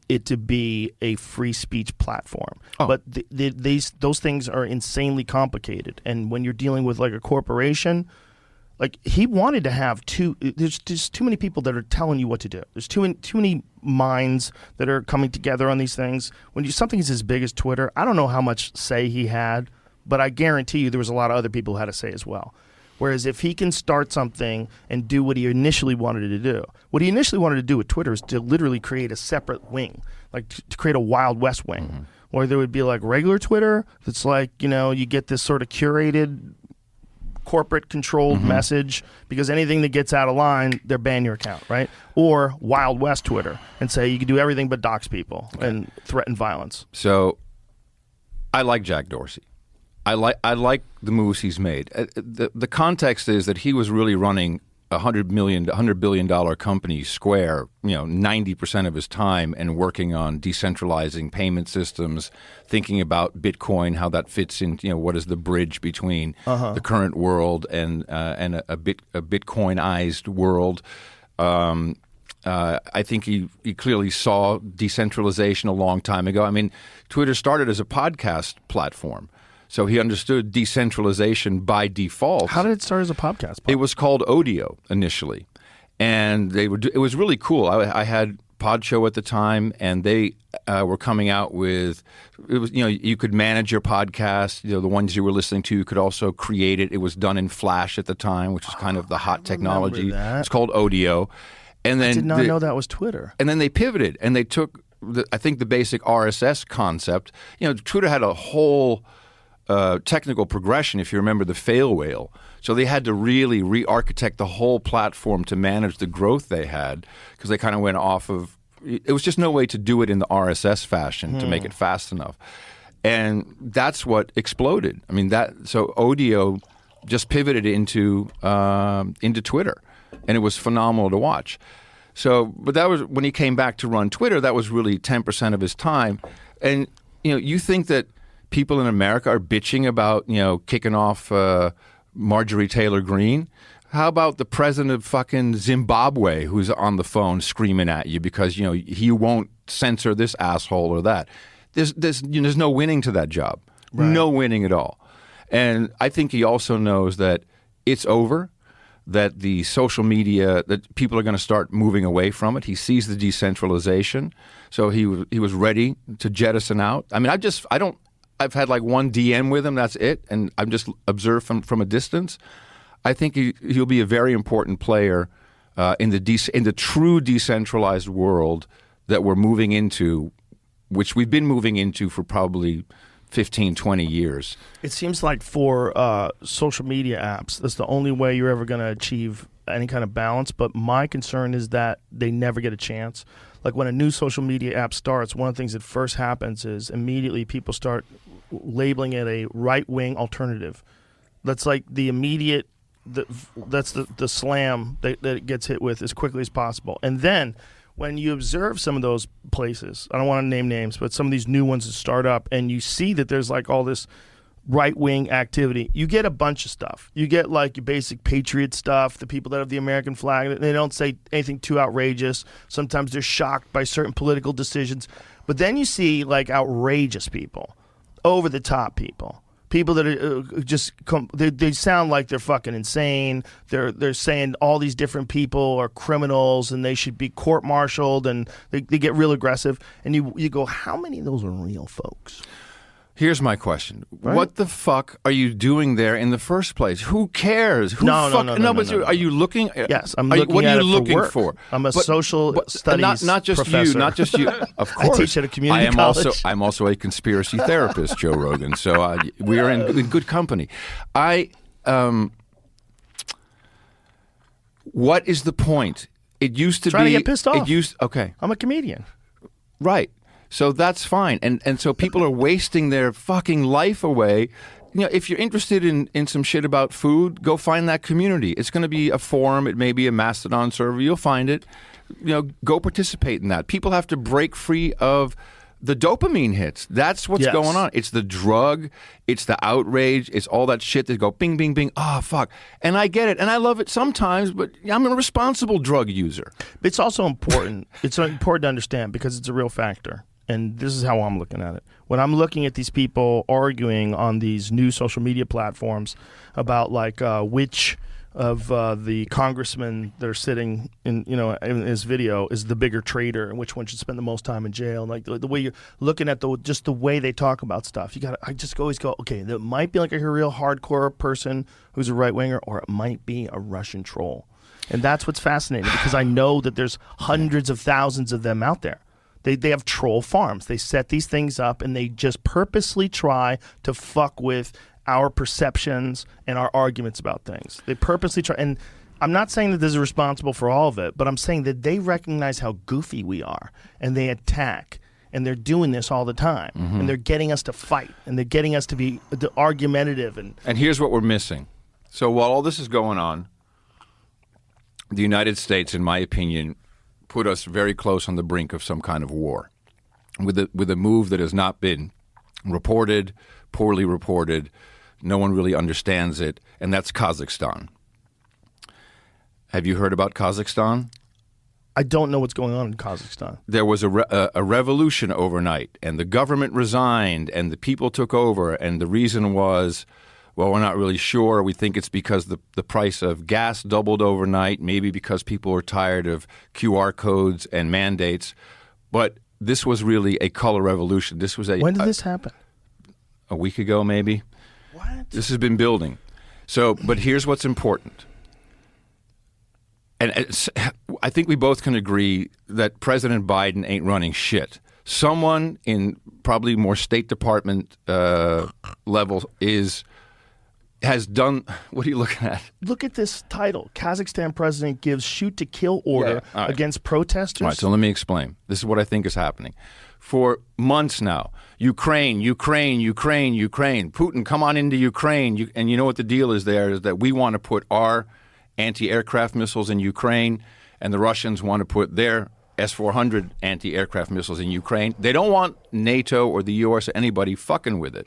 it to be a free speech platform. But those things are insanely complicated. And when you're dealing with like a corporation, like he wanted to have there's just too many people that are telling you what to do. There's too many minds that are coming together on these things. When something is as big as Twitter, I don't know how much say he had, but I guarantee you there was a lot of other people who had a say as well. Whereas if he can start something and do what he initially wanted to do, what he initially wanted to do with Twitter is to literally create a separate wing, like to create a Wild West wing, where there would be like regular Twitter that's like, you get this sort of curated corporate controlled message, because anything that gets out of line, they're ban your account, right? Or Wild West Twitter and say you can do everything but dox people and threaten violence. So I like Jack Dorsey. I like the moves he's made. The context is that he was really running $100 billion company Square, 90% of his time, and working on decentralizing payment systems, thinking about Bitcoin, how that fits in, what is the bridge between the current world and a Bitcoinized world. I think he clearly saw decentralization a long time ago. I mean, Twitter started as a podcast platform. So he understood decentralization by default. How did it start as a podcast? It was called Odeo initially, and it was really cool. I had Podshow at the time, and they were coming out with you could manage your podcast. The ones you were listening to, you could also create it. It was done in Flash at the time, which was kind of the hot technology. It's called Odeo, and then I did not know that was Twitter. And then they pivoted, and they took I think the basic RSS concept. Twitter had a whole technical progression, if you remember the fail whale. So they had to really re-architect the whole platform to manage the growth they had, because they kind of went off of – it was just no way to do it in the RSS fashion to make it fast enough. And that's what exploded. I mean, so Odeo just pivoted into Twitter, and it was phenomenal to watch. So, but that was – when he came back to run Twitter, that was really 10% of his time. And, you think that people in America are bitching about, kicking off Marjorie Taylor Greene. How about the president of fucking Zimbabwe who's on the phone screaming at you because, he won't censor this asshole or that? There's no winning to that job. Right. No winning at all. And I think he also knows that it's over, that the social media, that people are going to start moving away from it. He sees the decentralization. So he was ready to jettison out. I mean, I've had like one DM with him, that's it, and I'm just observed from a distance. I think he'll be a very important player in the true decentralized world that we're moving into, which we've been moving into for probably 15, 20 years. It seems like for social media apps, that's the only way you're ever going to achieve any kind of balance, but my concern is that they never get a chance. Like when a new social media app starts, one of the things that first happens is immediately people start labeling it a right-wing alternative. That's like the immediate, that's the slam that it gets hit with as quickly as possible. And then when you observe some of those places, I don't want to name names, but some of these new ones that start up, and you see that there's like all this right-wing activity, you get a bunch of stuff. You get like your basic patriot stuff, the people that have the American flag, they don't say anything too outrageous. Sometimes they're shocked by certain political decisions. But then you see like outrageous people, over-the-top people that are they sound like they're fucking insane. They're saying all these different people are criminals and they should be court-martialed, and they get real aggressive. And you go, how many of those are real folks? Here's my question. Right? What the fuck are you doing there in the first place? Who cares? No. Are you looking? Yes, I'm looking what at are you it looking for for? work. I'm a social studies not just professor. Not just you. Of course. I teach at a community college. I'm also a conspiracy therapist, Joe Rogan. So we are in good company. What is the point? It used to Trying to get pissed off. Okay. I'm a comedian. Right. So that's fine. And so people are wasting their fucking life away. If you're interested in some shit about food, go find that community. It's going to be a forum. It may be a Mastodon server. You'll find it. Go participate in that. People have to break free of the dopamine hits. That's what's going on. It's the drug. It's the outrage. It's all that shit that go bing, bing, bing. Oh, fuck. And I get it. And I love it sometimes, but I'm a responsible drug user. It's also important. It's important to understand because it's a real factor. And this is how I'm looking at it. When I'm looking at these people arguing on these new social media platforms about like which of the congressmen that are sitting in in this video is the bigger traitor and which one should spend the most time in jail, and like the way you're looking at just the way they talk about stuff, I just always go, okay, that might be like a real hardcore person who's a right winger, or it might be a Russian troll, and that's what's fascinating because I know that there's hundreds of thousands of them out there. They have troll farms. They set these things up and they just purposely try to fuck with our perceptions and our arguments about things. They purposely try, and I'm not saying that this is responsible for all of it, but I'm saying that they recognize how goofy we are, and they attack, and they're doing this all the time, and they're getting us to fight, and they're getting us to be argumentative. And here's what we're missing. So while all this is going on, the United States, in my opinion, put us very close on the brink of some kind of war with a move that has not been reported, poorly reported. No one really understands it, and that's Kazakhstan. Have you heard about Kazakhstan? I don't know what's going on in Kazakhstan. There was a revolution overnight, and the government resigned, and the people took over, and the reason was, well, we're not really sure. We think it's because the price of gas doubled overnight, maybe because people are tired of QR codes and mandates. But this was really a color revolution. This was When did this happen? A week ago, maybe. What? This has been building. So, but here's what's important. And I think we both can agree that President Biden ain't running shit. Someone in probably more State Department level has done. What are you looking at? Look at this title. Kazakhstan president gives shoot-to-kill order against protesters. All right, so let me explain. This is what I think is happening. For months now, Ukraine. Putin, come on into Ukraine. And you know what the deal is there is that we want to put our anti-aircraft missiles in Ukraine, and the Russians want to put their S-400 anti-aircraft missiles in Ukraine. They don't want NATO or the U.S. or anybody fucking with it.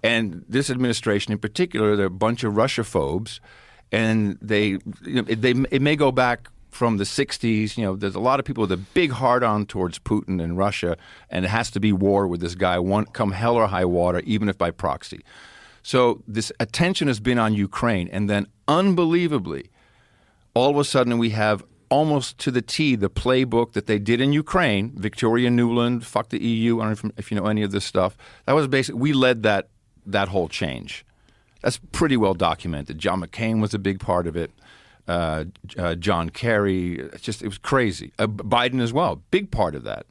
And this administration in particular, they're a bunch of Russophobes, and it may go back from the 60s. You know, there's a lot of people with a big hard-on towards Putin and Russia, and it has to be war with this guy, come hell or high water, even if by proxy. So this attention has been on Ukraine, and then unbelievably, all of a sudden we have almost to the T the playbook that they did in Ukraine. Victoria Nuland, fuck the EU. I don't know if you know any of this stuff. That was basically, we led that whole change. That's pretty well documented. John McCain was a big part of it. John Kerry, it was crazy. Biden as well, big part of that.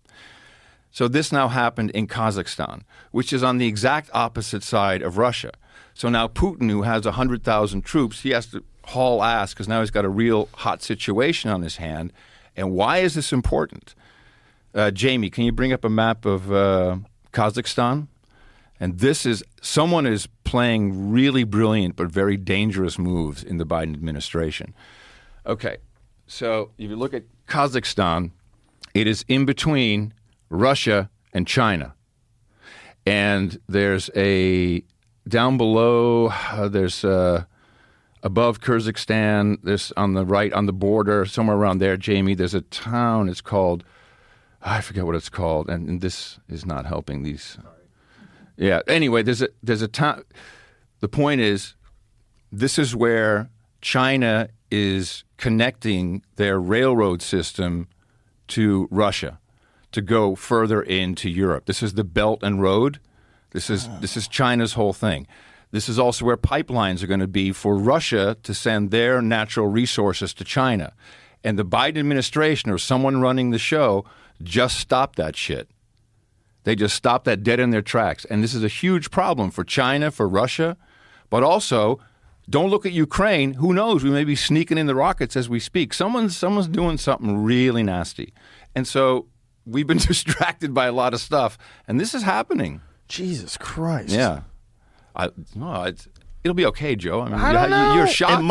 So this now happened in Kazakhstan, which is on the exact opposite side of Russia. So now Putin, who has 100,000 troops, he has to haul ass because now he's got a real hot situation on his hand. And why is this important? Jamie, can you bring up a map of Kazakhstan? And someone is playing really brilliant but very dangerous moves in the Biden administration. Okay, so if you look at Kazakhstan, it is in between Russia and China. And there's down below, there's above Kyrgyzstan, there's on the right, on the border, somewhere around there, Jamie, there's a town, it's called, I forget what it's called, and this is not helping these. Yeah, anyway, there's a town, the point is, this is where China is connecting their railroad system to Russia to go further into Europe. This is the Belt and Road. This is China's whole thing. This is also where pipelines are going to be for Russia to send their natural resources to China. And the Biden administration or someone running the show just stopped that shit. They just stopped that dead in their tracks. And this is a huge problem for China, for Russia, but also don't look at Ukraine. Who knows? We may be sneaking in the rockets as we speak. Someone's doing something really nasty. And so we've been distracted by a lot of stuff, and this is happening. Jesus Christ. Yeah. It'll be okay, Joe. I mean, I don't know. You're shocked.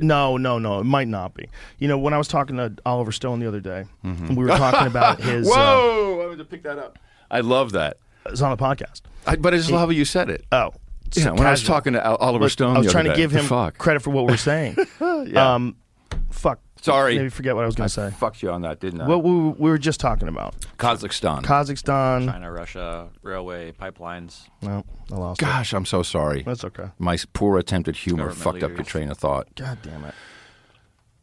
No. It might not be. You know, when I was talking to Oliver Stone the other day, and we were talking about his... Whoa! I wanted to pick that up. I love that. It was on a podcast. But I just love how you said it. Oh. Yeah, when I was talking to Oliver Stone I was the trying other to give day. him credit for what we're saying. Yeah. Fuck. Sorry. Maybe forget what I was going to say. Fucked you on that, didn't I? What we were just talking about. Kazakhstan. China, Russia, railway, pipelines. No, I lost Gosh, I'm so sorry. That's okay. My poor attempt at humor fucked up your train of thought. God damn it.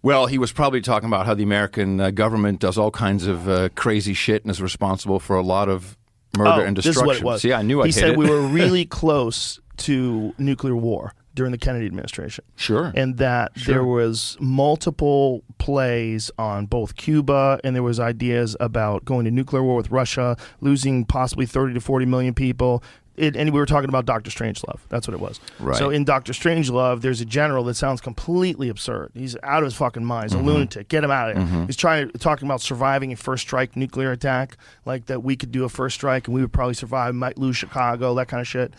Well, he was probably talking about how the American government does all kinds of crazy shit and is responsible for a lot of murder and destruction. This is what it was. See, I knew He said we were really close to nuclear war. during the Kennedy administration. Sure. And that there was multiple plays on both Cuba, and there was ideas about going to nuclear war with Russia, losing possibly 30 to 40 million people. And we were talking about Dr. Strangelove. That's what it was. Right. So in Dr. Strangelove, there's a general that sounds completely absurd. He's out of his fucking mind. He's a lunatic. Get him out of here. He's talking about surviving a first strike nuclear attack, like that we could do a first strike and we would probably survive, might lose Chicago, that kind of shit.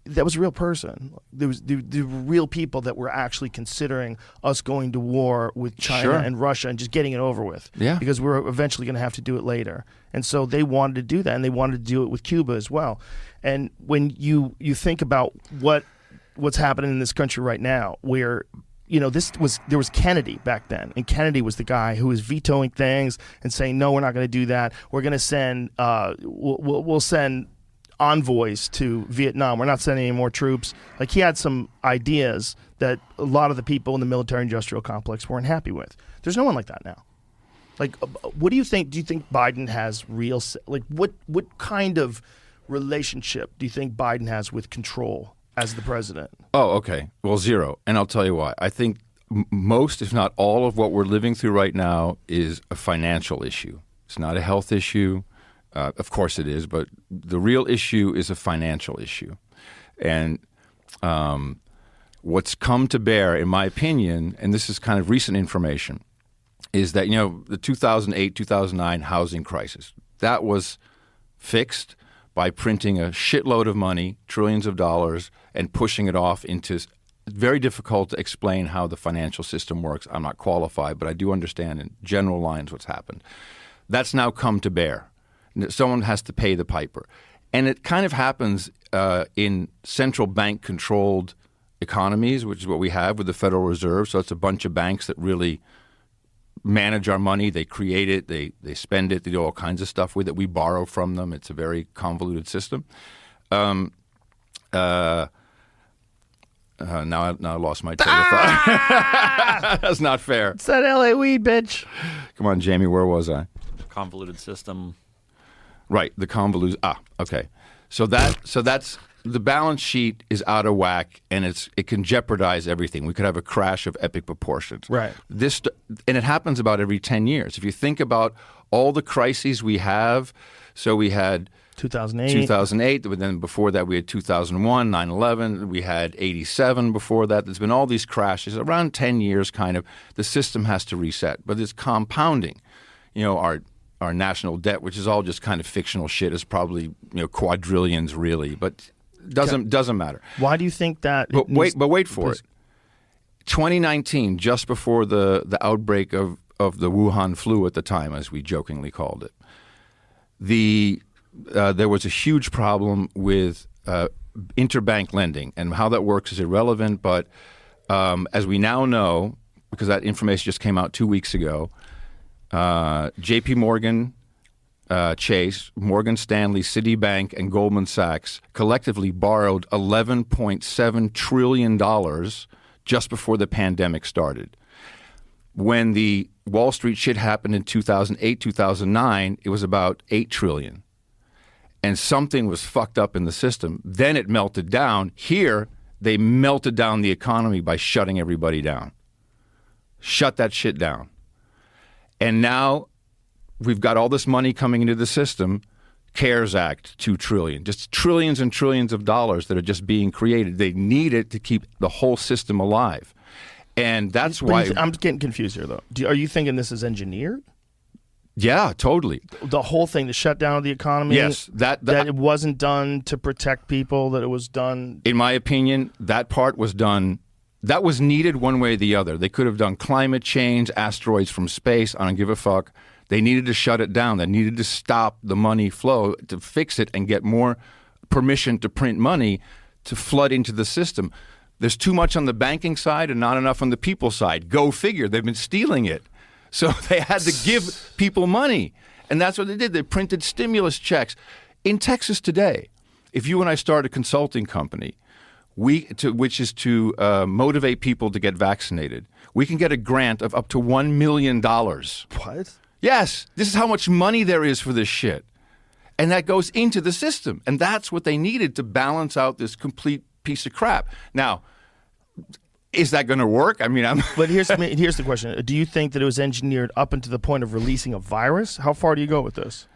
That was a real person. There were real people that were actually considering us going to war with China and Russia and just getting it over with. Yeah. Because we're eventually going to have to do it later. And so they wanted to do that, and they wanted to do it with Cuba as well. And when you think about what's happening in this country right now, where there was Kennedy back then, and Kennedy was the guy who was vetoing things and saying, no, we're not going to do that. We're going to send we'll send envoys to Vietnam. We're not sending any more troops. Like, he had some ideas that a lot of the people in the military-industrial complex weren't happy with. There's no one like that now. Like, what do you think? Do you think Biden has real, like, what kind of relationship do you think Biden has with control as the president? Oh, okay. Well, zero. And I'll tell you why. I think most, if not all, of what we're living through right now is a financial issue. It's not a health issue. Of course it is, but the real issue is a financial issue. And what's come to bear, in my opinion, and this is kind of recent information, is that, the 2008, 2009 housing crisis, that was fixed by printing a shitload of money, trillions of dollars, and pushing it off into very difficult to explain how the financial system works. I'm not qualified, but I do understand in general lines what's happened. That's now come to bear. Someone has to pay the piper. And it kind of happens in central bank-controlled economies, which is what we have with the Federal Reserve. So it's a bunch of banks that really manage our money. They create it. They spend it. They do all kinds of stuff with it. We borrow from them. It's a very convoluted system. Now I lost my train of thought. That's not fair. It's that LA weed, bitch. Come on, Jamie. Where was I? Convoluted system. Right, the convoluted. Okay. So that's the balance sheet is out of whack, and it can jeopardize everything. We could have a crash of epic proportions. Right. And it happens about every 10 years. If you think about all the crises we have, so we had 2008, but then before that we had 2001, 9/11, we had 87 before that. There's been all these crashes. Around 10 years, kind of, the system has to reset. But it's compounding. Our national debt, which is all just kind of fictional shit, is probably quadrillions really, but doesn't matter. Why do you think that? But wait for it. 2019, just before the outbreak of the Wuhan flu at the time, as we jokingly called it, there was a huge problem with interbank lending, and how that works is irrelevant. But as we now know, because that information just came out 2 weeks ago. J.P. Morgan, Chase, Morgan Stanley, Citibank, and Goldman Sachs collectively borrowed $11.7 trillion just before the pandemic started. When the Wall Street shit happened in 2008, 2009, it was about $8 trillion. And something was fucked up in the system. Then it melted down. Here, they melted down the economy by shutting everybody down. Shut that shit down. And now we've got all this money coming into the system. CARES Act, $2 trillion, just trillions and trillions of dollars that are just being created. They need it to keep the whole system alive. And that's why... I'm getting confused here, though. Are you thinking this is engineered? Yeah, totally. The whole thing, the shutdown of the economy? Yes. That it wasn't done to protect people, that it was done... In my opinion, that part was done... That was needed one way or the other. They could have done climate change, asteroids from space. I don't give a fuck. They needed to shut it down. They needed to stop the money flow to fix it and get more permission to print money to flood into the system. There's too much on the banking side and not enough on the people side. Go figure. They've been stealing it. So they had to give people money. And that's what they did. They printed stimulus checks. In Texas today, if you and I start a consulting company, which is to motivate people to get vaccinated, we can get a grant of up to $1 million. What? Yes. This is how much money there is for this shit. And that goes into the system. And that's what they needed to balance out this complete piece of crap. Now, is that going to work? I mean, But here's the question. Do you think that it was engineered up into the point of releasing a virus? How far do you go with this?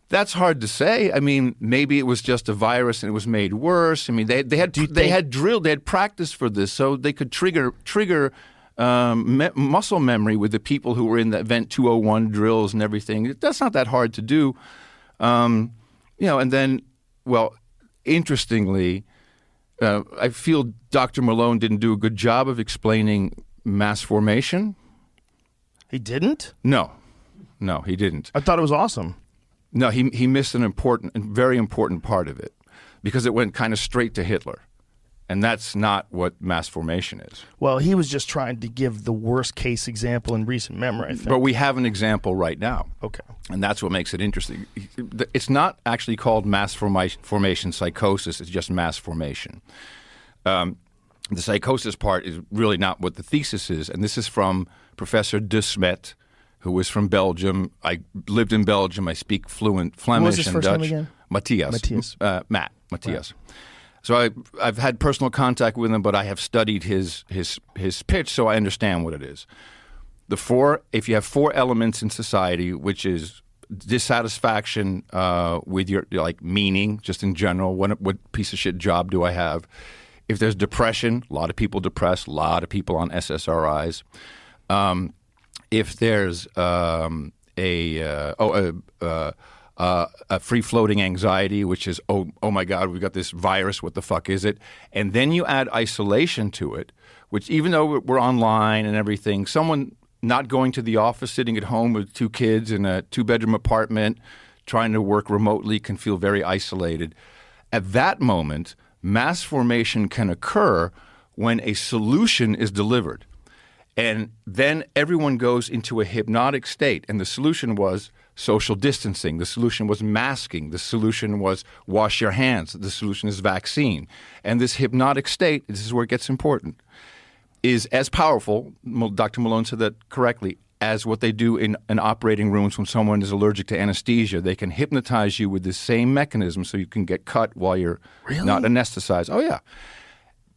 That's hard to say. I mean, maybe it was just a virus and it was made worse. I mean, they had practice for this, so they could trigger muscle memory with the people who were in the Event 201 drills and everything. That's not that hard to do. And then, well, interestingly, I feel Dr. Malone didn't do a good job of explaining mass formation. He didn't? No, he didn't. I thought it was awesome. No, he missed an very important part of it because it went kind of straight to Hitler. And that's not what mass formation is. Well, he was just trying to give the worst case example in recent memory, I think. But we have an example right now. Okay. And that's what makes it interesting. It's not actually called mass formation psychosis. It's just mass formation. The psychosis part is really not what the thesis is. And this is from Professor De Smet, who was from Belgium. I lived in Belgium. I speak fluent Flemish What was his and first Dutch. name again? Matthias. Matthias. Right. So I've had personal contact with him, but I have studied his pitch, so I understand what it is. If you have 4 elements in society, which is dissatisfaction with your meaning, just in general, what piece of shit job do I have? If there's depression, a lot of people depressed, a lot of people on SSRIs. If there's a free-floating anxiety, which is, oh my God, we got this virus, what the fuck is it? And then you add isolation to it, which even though we're online and everything, someone not going to the office, sitting at home with 2 kids in a 2-bedroom apartment, trying to work remotely can feel very isolated. At that moment, mass formation can occur when a solution is delivered. And then everyone goes into a hypnotic state. And the solution was social distancing. The solution was masking. The solution was wash your hands. The solution is vaccine. And this hypnotic state, this is where it gets important, is as powerful, Dr. Malone said that correctly, as what they do in operating rooms when someone is allergic to anesthesia. They can hypnotize you with the same mechanism so you can get cut while you're not anesthetized. Oh, yeah.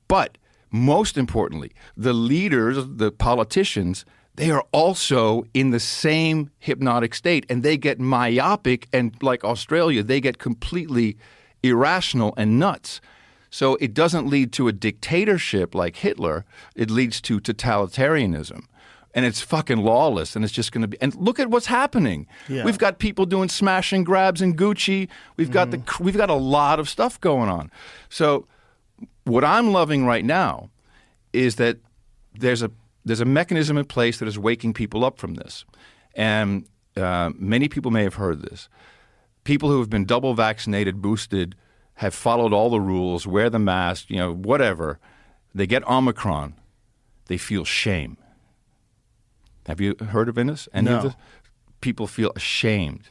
But most importantly, the leaders, the politicians, they are also in the same hypnotic state, and they get myopic, and like Australia, they get completely irrational and nuts. So it doesn't lead to a dictatorship like Hitler. It leads to totalitarianism. And it's fucking lawless, and it's just going to be. And look at what's happening. Yeah. We've got people doing smash and grabs in Gucci. We've got a lot of stuff going on. So what I'm loving right now is that there's a mechanism in place that is waking people up from this. And many people may have heard this. People who have been double vaccinated, boosted, have followed all the rules, wear the mask, whatever. They get Omicron. They feel shame. Have you heard of this? Any of this? People feel ashamed.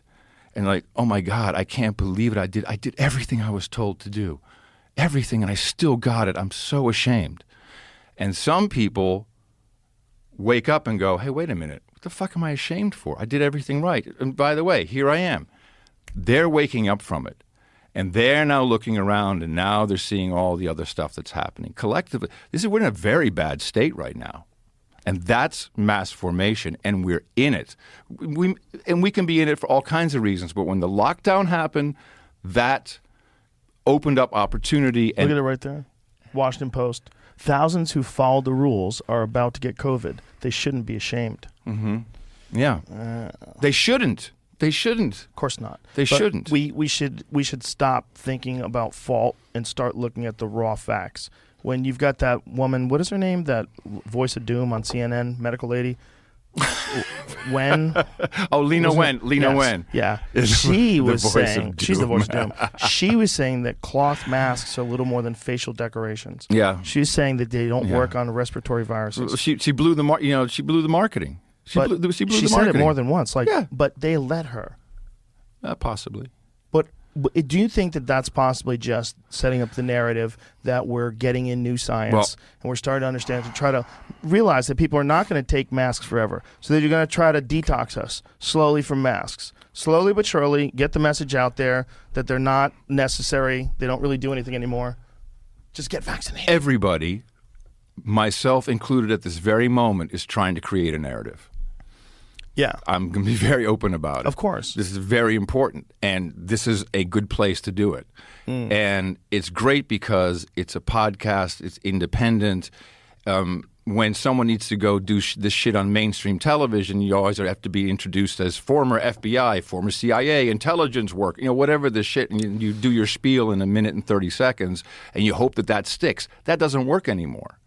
And like, oh my God, I can't believe it. I did everything I was told to do. Everything, and I still got it. I'm so ashamed. And some people wake up and go, hey, wait a minute. What the fuck am I ashamed for? I did everything right. And by the way, here I am. They're waking up from it. And they're now looking around, and now they're seeing all the other stuff that's happening. Collectively, we're in a very bad state right now. And that's mass formation, and we're in it. We can be in it for all kinds of reasons, but when the lockdown happened, that opened up opportunity. And look at it right there. Washington Post. Thousands who followed the rules are about to get COVID. They shouldn't be ashamed. Mm-hmm. Yeah. They shouldn't. They shouldn't. Of course not. They shouldn't. We should stop thinking about fault and start looking at the raw facts. When you've got that woman, what is her name? That voice of doom on CNN, medical lady. Wen. Oh, Lena Wen. Lena Wen. Yeah. She was saying, she's the voice of doom. She was saying that cloth masks are little more than facial decorations. Yeah. She's saying that they don't work on respiratory viruses. She blew the she blew the marketing. She blew the marketing. Said it more than once. But they let her. Possibly. But do you think that that's possibly just setting up the narrative that we're getting in new science and we're starting to understand, to try to realize that people are not going to take masks forever, so that you're going to try to detox us slowly from masks, slowly but surely, get the message out there that they're not necessary, they don't really do anything anymore. Just get vaccinated. Everybody, myself included at this very moment, is trying to create a narrative. Yeah. I'm going to be very open about it. Of course. This is very important, and this is a good place to do it. And it's great because it's a podcast, it's independent. When someone needs to go do this shit on mainstream television, you always have to be introduced as former FBI, former CIA, intelligence work, whatever the shit, and you do your spiel in a minute and 30 seconds, and you hope that sticks. That doesn't work anymore.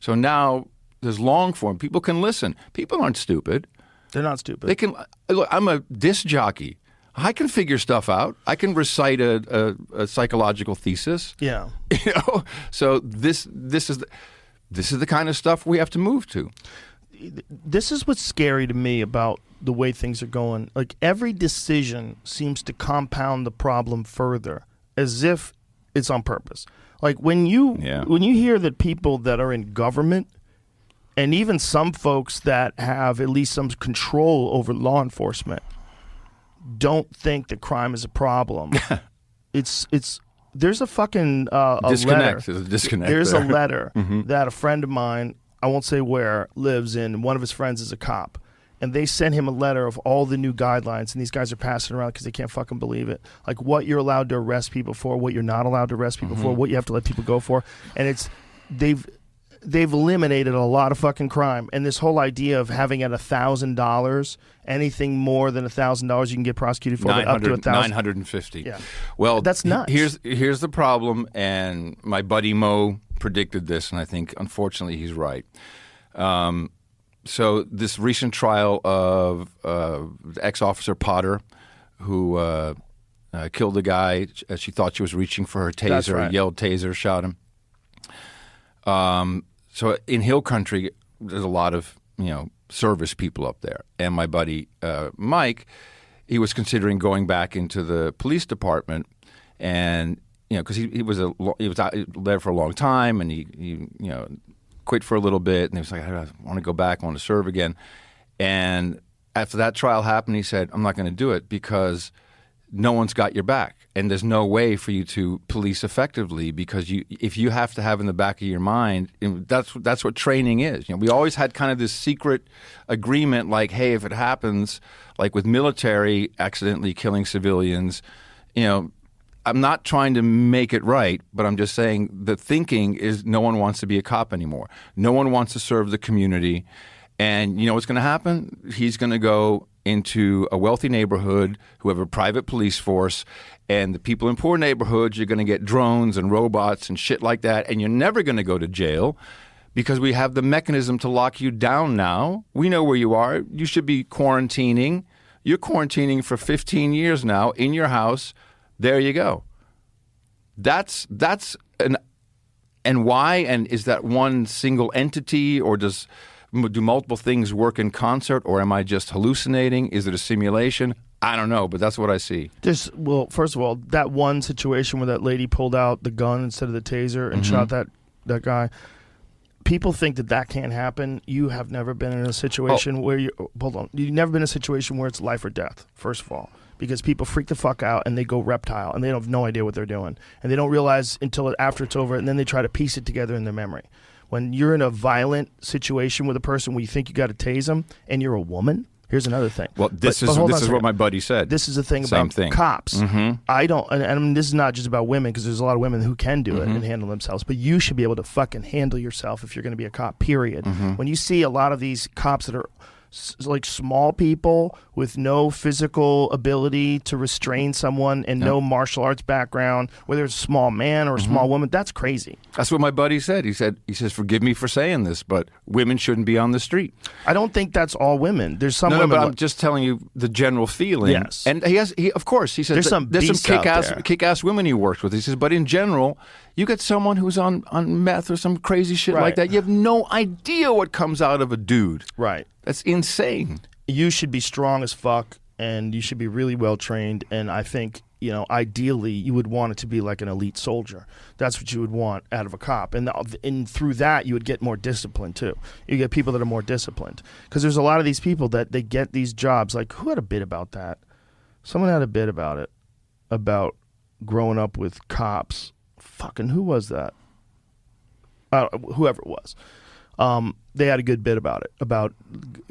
So now there's long form. People can listen. People aren't stupid. They're not stupid. They can. Look, I'm a disc jockey. I can figure stuff out. I can recite a psychological thesis. Yeah. So this is the kind of stuff we have to move to. This is what's scary to me about the way things are going. Like, every decision seems to compound the problem further, as if it's on purpose. Like, when you hear that people that are in government, and even some folks that have at least some control over law enforcement, don't think that crime is a problem. There's a fucking disconnect. letter. There's a disconnect. There's there. a letter that a friend of mine, I won't say where, lives in. One of his friends is a cop. And they sent him a letter of all the new guidelines, and these guys are passing around because they can't fucking believe it. Like, what you're allowed to arrest people for, what you're not allowed to arrest people for, what you have to let people go for. And they've eliminated a lot of fucking crime. And this whole idea of having at $1,000, anything more than $1,000 you can get prosecuted for, up to $1,000. 950. Yeah. Well, that's nuts. Here's the problem, and my buddy Mo predicted this, and I think unfortunately he's right. So this recent trial of ex-officer Potter, who killed a guy. She thought she was reaching for her taser. That's right. Yelled taser, shot him. So in Hill Country, there's a lot of service people up there, and my buddy Mike, he was considering going back into the police department, and because he was there for a long time, and he quit for a little bit, and he was like, I want to go back, I want to serve again. And after that trial happened, he said, I'm not going to do it because no one's got your back, and there's no way for you to police effectively, because if you have to have in the back of your mind, that's what training is. We always had kind of this secret agreement, like, hey, if it happens, like with military accidentally killing civilians, I'm not trying to make it right, but I'm just saying the thinking is no one wants to be a cop anymore. No one wants to serve the community. And you know what's going to happen? He's going to go into a wealthy neighborhood who have a private police force, and the people in poor neighborhoods, you're going to get drones and robots and shit like that, and you're never going to go to jail because we have the mechanism to lock you down now. We know where you are. You should be quarantining. You're quarantining for 15 years now in your house. There you go. That's and why? And is that one single entity, or do multiple things work in concert, or am I just hallucinating? Is it a simulation? I don't know, but that's what I see. Well, first of all, that one situation where that lady pulled out the gun instead of the taser and shot that guy. People think that can't happen. You have never been in a situation where you've never been in a situation where it's life or death, first of all, because people freak the fuck out and they go reptile and they have no idea what they're doing. And they don't realize until after it's over, and then they try to piece it together in their memory. When you're in a violent situation with a person where you think you got to tase them and you're a woman, here's another thing. Well, this is what my buddy said. This is the thing about cops. I don't, and I mean, this is not just about women, because there's a lot of women who can do it and handle themselves, but you should be able to fucking handle yourself if you're going to be a cop, period. When you see a lot of these cops that are like small people with no physical ability to restrain someone and no martial arts background, whether it's a small man or a small woman, that's crazy. That's what my buddy said. He says, forgive me for saying this, but women shouldn't be on the street. I don't think that's all women. There's some women. No, but I'm just telling you the general feeling. Yes. And he of course, he says there's some kick-ass women he works with. He says, but in general, you get someone who's on meth or some crazy shit like that, you have no idea what comes out of a dude. Right. That's insane. You should be strong as fuck, and you should be really well trained. And I think, ideally, you would want it to be like an elite soldier. That's what you would want out of a cop. And through that, you would get more discipline, too. You get people that are more disciplined. Because there's a lot of these people that they get these jobs. Like, who had a bit about that? Someone had a bit about it, about growing up with cops. Fucking who was that? Whoever it was. They had a good bit about it, about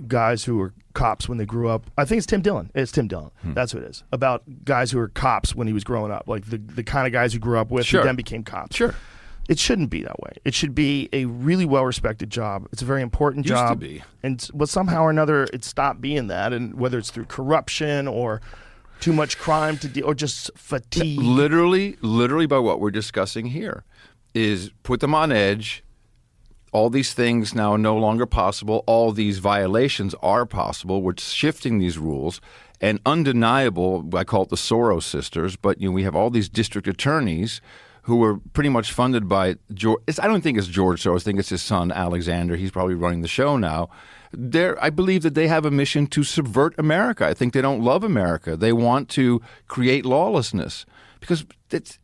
guys who were cops when they grew up. I think it's Tim Dillon. It's Tim Dillon. That's who it is. About guys who were cops when he was growing up, like the kind of guys who grew up with who then became cops. Sure. It shouldn't be that way. It should be a really well-respected job. It's a very important job. Used to be. But somehow or another, it stopped being that, and whether it's through corruption or too much crime to deal, or just fatigue. Literally by what we're discussing here is put them on edge. All these things now are no longer possible. All these violations are possible. We're shifting these rules. And undeniable, I call it the Soros sisters, but we have all these district attorneys who were pretty much funded by George. I don't think it's George Soros. I think it's his son, Alexander. He's probably running the show now. I believe that they have a mission to subvert America. I think they don't love America. They want to create lawlessness because it's.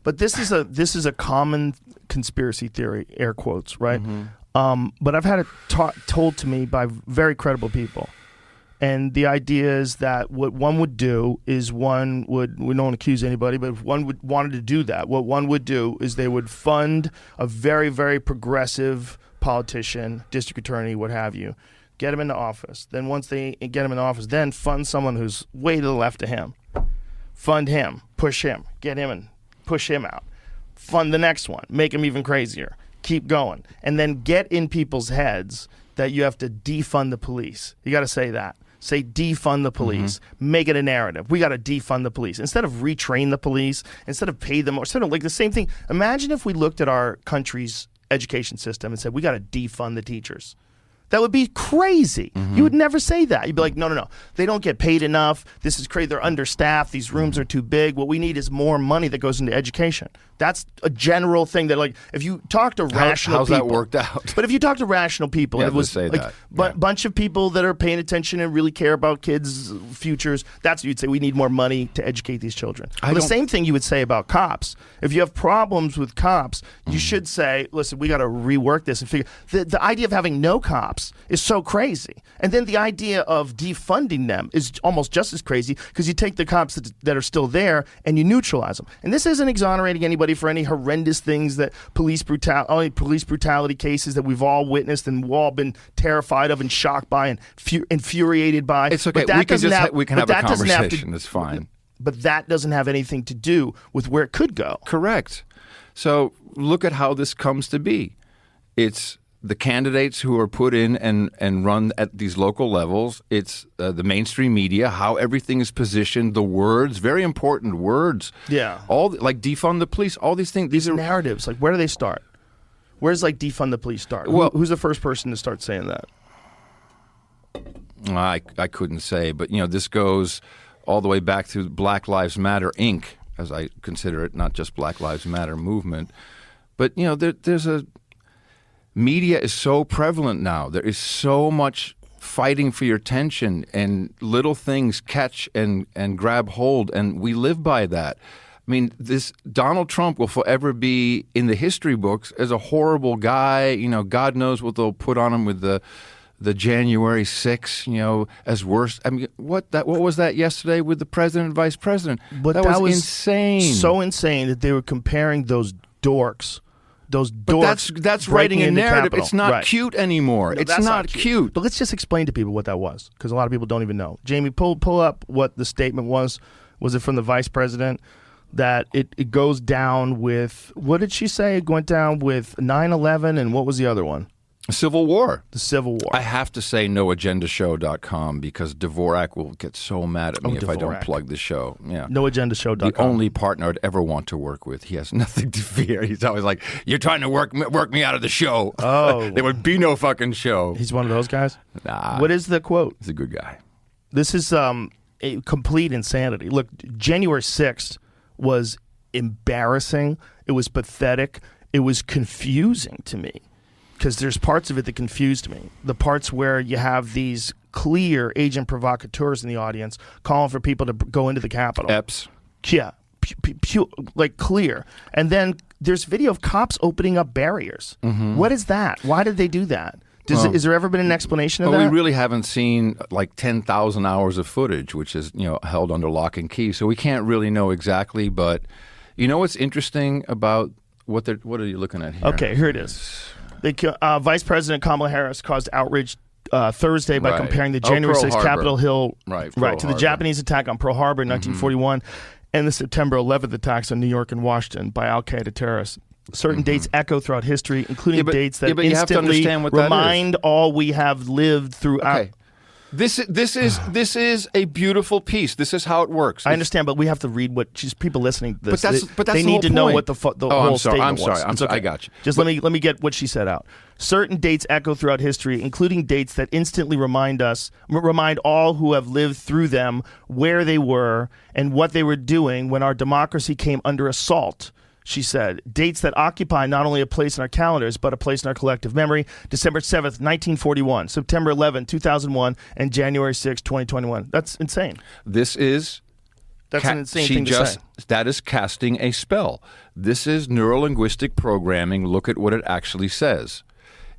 But this is a common conspiracy theory, air quotes, right? But I've had it told to me by very credible people. And the idea is that what one would do is we don't accuse anybody, but if one wanted to do that, what one would do is they would fund a very, very progressive politician, district attorney, what have you, get him into office. Then once they get him in office, then fund someone who's way to the left of him. Fund him, push him, get him and push him out. Fund the next one, make him even crazier. Keep going. And then get in people's heads that you have to defund the police. You got to say that. Say defund the police. Make it a narrative. We got to defund the police. Instead of retrain the police, instead of pay them, or instead of like the same thing. Imagine if we looked at our country's education system and said, we got to defund the teachers. That would be crazy. You would never say that. You'd be like, no. They don't get paid enough. This is crazy. They're understaffed. These rooms are too big. What we need is more money that goes into education. That's a general thing that, like, if you talk to rational how's people. that worked out? But if you talk to rational people, Yeah, it was say like that. bunch of people that are paying attention and really care about kids' futures. That's what you'd say. We need more money to educate these children. The same thing you would say about cops. If you have problems with cops, you should say, listen, we got to rework this and figure. The idea of having no cops is so crazy. And then the idea of defunding them is almost just as crazy because you take the cops that are still there and you neutralize them. And this isn't exonerating anybody for any horrendous things that police brutality cases that we've all witnessed and we've all been terrified of and shocked by and infuriated by. It's okay. We can have a conversation. It's fine. But that doesn't have anything to do with where it could go. Correct. So look at how this comes to be. It's the candidates who are put in and run at these local levels. It's the mainstream media, how everything is positioned, the words, very important words. Yeah. Like defund the police, all these things. These are narratives. Like, where do they start? Where's like defund the police start? Well, who's the first person to start saying that? I couldn't say, but this goes all the way back to Black Lives Matter Inc., as I consider it, not just Black Lives Matter movement. But there's a media is so prevalent now. There is so much fighting for your attention, and little things catch and grab hold, and we live by that. I mean, this Donald Trump will forever be in the history books as a horrible guy. God knows what they'll put on him with the January 6th, as worse. I mean, what was that yesterday with the president and vice president? But that was insane. So insane that they were comparing those dorks. But that's writing a narrative. It's not cute anymore. No, it's not cute. But let's just explain to people what that was, because a lot of people don't even know. Jamie, pull up what the statement was. Was it from the vice president? That it goes down with, what did she say? It went down with 9/11, and what was the other one? Civil War. The Civil War. I have to say noagendashow.com because Dvorak will get so mad at me if I don't plug the show. Yeah. Noagendashow.com. The only partner I'd ever want to work with. He has nothing to fear. He's always like, you're trying to work me out of the show. Oh. There would be no fucking show. He's one of those guys? Nah. What is the quote? He's a good guy. This is a complete insanity. Look, January 6th was embarrassing. It was pathetic. It was confusing to me. Because there's parts of it that confused me. The parts where you have these clear agent provocateurs in the audience calling for people to go into the Capitol. Epps. Yeah. Like clear. And then there's video of cops opening up barriers. What is that? Why did they do that? Is there ever been an explanation of that? We really haven't seen like 10,000 hours of footage, which is held under lock and key. So we can't really know exactly. But what's interesting about what are you looking at here? Okay, here it is. Vice President Kamala Harris caused outrage Thursday by comparing the January 6th Capitol Hill to the Japanese attack on Pearl Harbor in 1941 and the September 11th attacks on New York and Washington by al-Qaeda terrorists. Certain dates echo throughout history, including dates that instantly remind all we have lived throughout. Okay. This is a beautiful piece. This is how it works. I understand, but we have to read what people listening to this. But that's they need to know what the whole statement was. I'm sorry. I got you. Just let me get what she said out. Certain dates echo throughout history, including dates that instantly remind all who have lived through them where they were and what they were doing when our democracy came under assault. She said, dates that occupy not only a place in our calendars, but a place in our collective memory. December 7th, 1941, September 11th, 2001, and January 6th, 2021. That's insane. That's an insane thing to say. That is casting a spell. This is neurolinguistic programming. Look at what it actually says.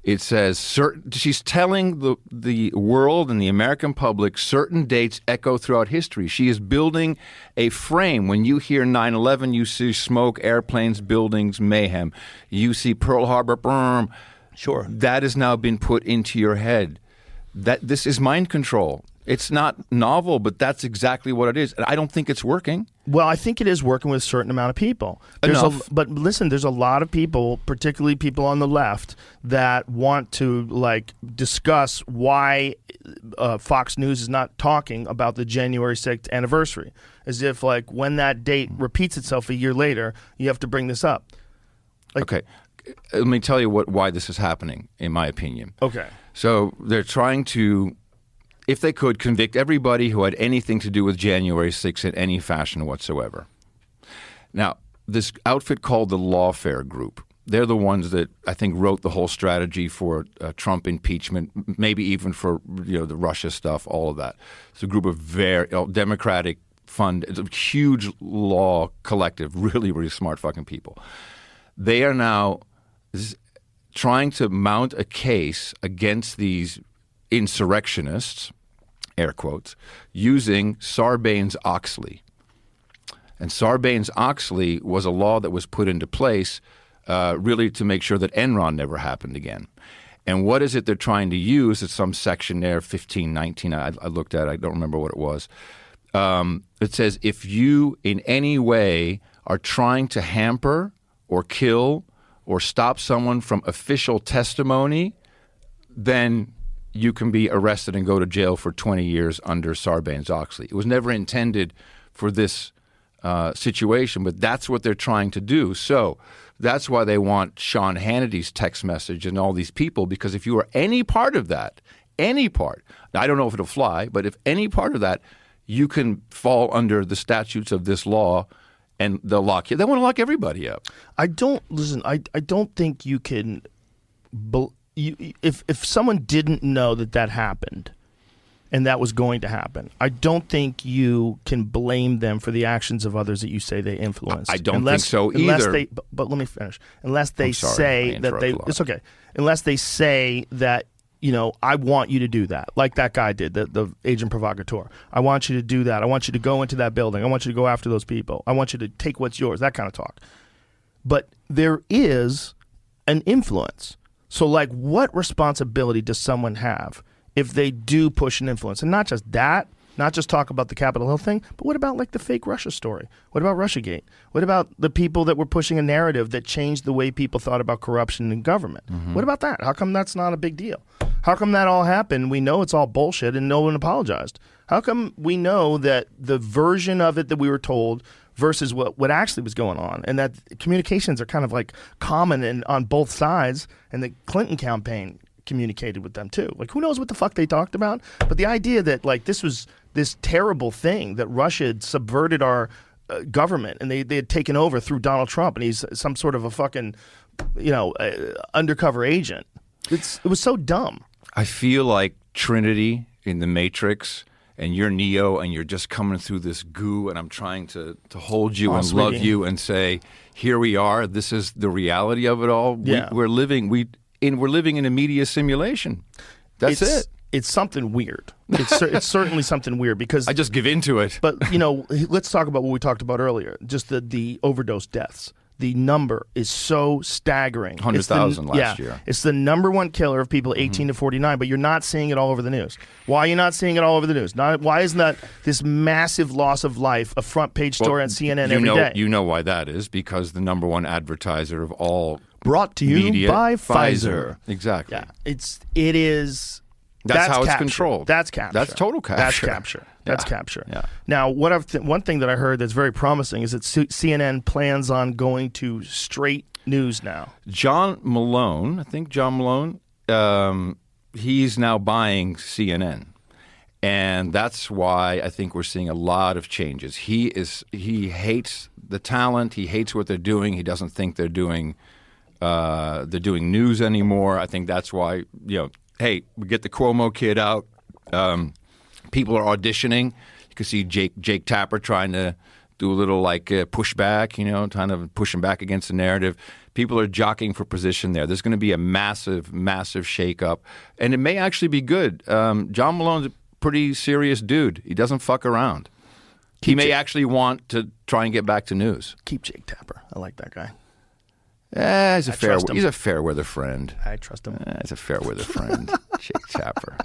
It says she's telling the world and the American public certain dates echo throughout history. She is building a frame. When you hear 9/11, you see smoke, airplanes, buildings, mayhem. You see Pearl Harbor, boom. Sure. That has now been put into your head. This is mind control. It's not novel, but that's exactly what it is. And I don't think it's working. Well, I think it is working with a certain amount of people. But listen, there's a lot of people, particularly people on the left, that want to discuss why Fox News is not talking about the January 6th anniversary, as if when that date repeats itself a year later, you have to bring this up. Okay, let me tell you why this is happening, in my opinion. Okay. So they're trying to, if they could, convict everybody who had anything to do with January 6th in any fashion whatsoever. Now, this outfit called the Lawfare Group, they're the ones that I think wrote the whole strategy for Trump impeachment, maybe even for the Russia stuff, all of that. It's a group of very Democratic it's a huge law collective, really, really smart fucking people. They are now trying to mount a case against these insurrectionists, air quotes, using Sarbanes-Oxley. And Sarbanes-Oxley was a law that was put into place really to make sure that Enron never happened again. And what is it they're trying to use? It's some section there, 1519, I looked at it, I don't remember what it was. It says, if you in any way are trying to hamper or kill or stop someone from official testimony, then you can be arrested and go to jail for 20 years under Sarbanes-Oxley. It was never intended for this situation, but that's what they're trying to do. So that's why they want Sean Hannity's text message and all these people, because if you are any part of that, any part, now, I don't know if it'll fly, but if any part of that, you can fall under the statutes of this law and they'll lock you. They want to lock everybody up. I don't think you can if someone didn't know that happened and that was going to happen, I don't think you can blame them for the actions of others that you say they influenced. I don't think so either. But let me finish. Unless they say that it's okay. Unless they say that, I want you to do that, like that guy did, the agent provocateur. I want you to do that. I want you to go into that building. I want you to go after those people. I want you to take what's yours, that kind of talk. But there is an influence. So, what responsibility does someone have if they do push an influence? And not just that, not just talk about the Capitol Hill thing, but what about, the fake Russia story? What about Russiagate? What about the people that were pushing a narrative that changed the way people thought about corruption in government? Mm-hmm. What about that? How come that's not a big deal? How come that all happened? We know it's all bullshit and no one apologized. How come we know that the version of it that we were told versus what actually was going on, and that communications are kind of common and on both sides, and the Clinton campaign communicated with them too. Who knows what the fuck they talked about? But the idea that this was this terrible thing, that Russia had subverted our government and they had taken over through Donald Trump and he's some sort of a fucking undercover agent. It was so dumb. I feel like Trinity in the Matrix, and you're Neo, and you're just coming through this goo, and I'm trying to hold you and love you and say, here we are. This is the reality of it all. Yeah. We're living in a media simulation. That's it. It's something weird. It's certainly something weird because I just give into it. But let's talk about what we talked about earlier. Just the overdose deaths. the number is so staggering. 100,000 last year. It's the number one killer of people 18 to 49, but you're not seeing it all over the news. Why are you not seeing it all over the news? Why isn't that this massive loss of life a front page story on CNN every day? You know why that is, because the number one advertiser of all brought to you media, by Pfizer. Exactly. Yeah, it is. That's how it's capture. controlled. That's capture. That's total capture. That's capture. That's capture. Yeah. Now, one thing that I heard that's very promising is that CNN plans on going to straight news now. John Malone, he's now buying CNN. And that's why I think we're seeing a lot of changes. He hates the talent. He hates what they're doing. He doesn't think they're doing news anymore. I think that's why, hey, we get the Cuomo kid out. People are auditioning. You can see Jake Tapper trying to do a little pushback, kind of pushing back against the narrative. People are jockeying for position there. There's going to be a massive, massive shakeup, and it may actually be good. John Malone's a pretty serious dude. He doesn't fuck around. He may actually want to try and get back to news. Keep Jake Tapper. I like that guy. He's a fair weather friend. I trust him. He's a fair weather friend. Jake Tapper.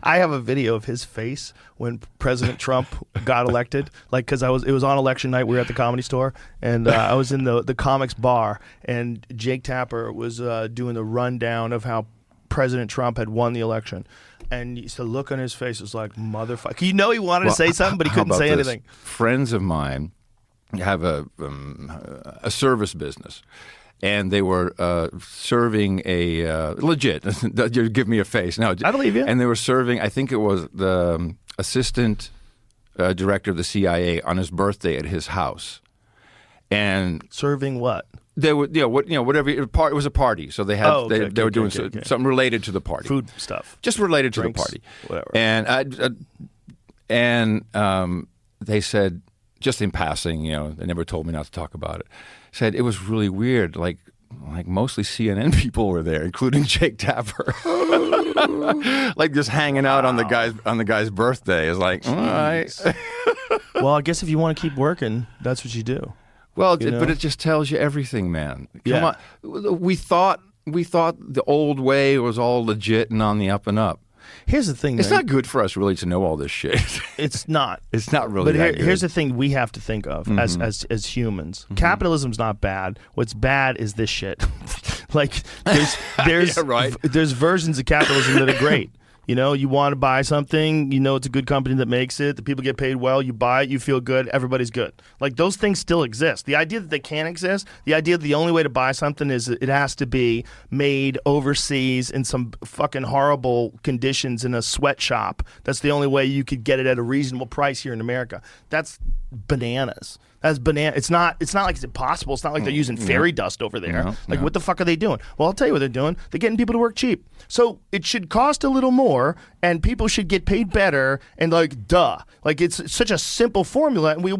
I have a video of his face when President Trump got elected. Because it was on election night. We were at the Comedy Store, and I was in the comics bar, and Jake Tapper was doing the rundown of how President Trump had won the election. And the look on his face was like, motherfucker. He wanted to say something, but he couldn't say anything. Friends of mine have a service business. And they were serving a legit. You give me a face. No, I believe you. And they were serving. I think it was the assistant director of the CIA on his birthday at his house. And serving what? They were, whatever. It was a party, so they had. They were doing something related to the party. Food stuff. Just related to Drinks, the party. Whatever. And they said, just in passing, they never told me not to talk about it. Said it was really weird, like mostly CNN people were there, including Jake Tapper, like just hanging out on the guy's birthday. Is like, all right. Well, I guess if you want to keep working, that's what you do. Well, but it just tells you everything, man. Come on, we thought the old way was all legit and on the up and up. Here's the thing. It's not good for us really to know all this shit. It's not. It's not really. But here's the thing we have to think of as humans. Capitalism's not bad. What's bad is this shit. There's versions of capitalism that are great. You want to buy something, it's a good company that makes it, the people get paid well, you buy it, you feel good, everybody's good. Those things still exist. The idea that they can't exist, the idea that the only way to buy something is it has to be made overseas in some fucking horrible conditions in a sweatshop. That's the only way you could get it at a reasonable price here in America. That's bananas. That's banana. It's not like it's impossible. It's not like they're using fairy dust over there. What the fuck are they doing? Well, I'll tell you what they're doing. They're getting people to work cheap. So it should cost a little more, and people should get paid better. And duh. It's such a simple formula, and we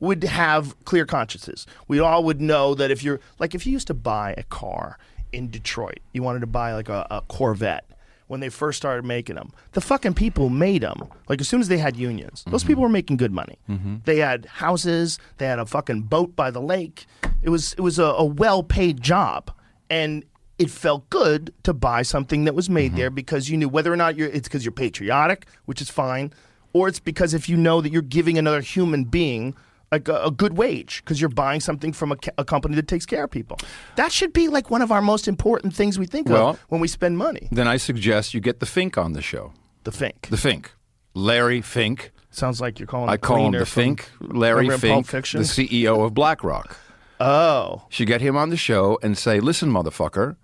would have clear consciences. We all would know that if you used to buy a car in Detroit, you wanted to buy a Corvette. When they first started making them, the fucking people made them. As soon as they had unions, those people were making good money. They had houses. They had a fucking boat by the lake. It was a well-paid job, and it felt good to buy something that was made there because you knew whether or not it's because you're patriotic, which is fine, or it's because if you know that you're giving another human being a good wage because you're buying something from a company that takes care of people. That should be one of our most important things we think of when we spend money. Then I suggest you get the Fink on the show. The Fink. The Fink. Larry Fink. Sounds like you're calling I call him the Fink. Larry Fink, the CEO of BlackRock. Oh. Should get him on the show and say, listen, motherfucker,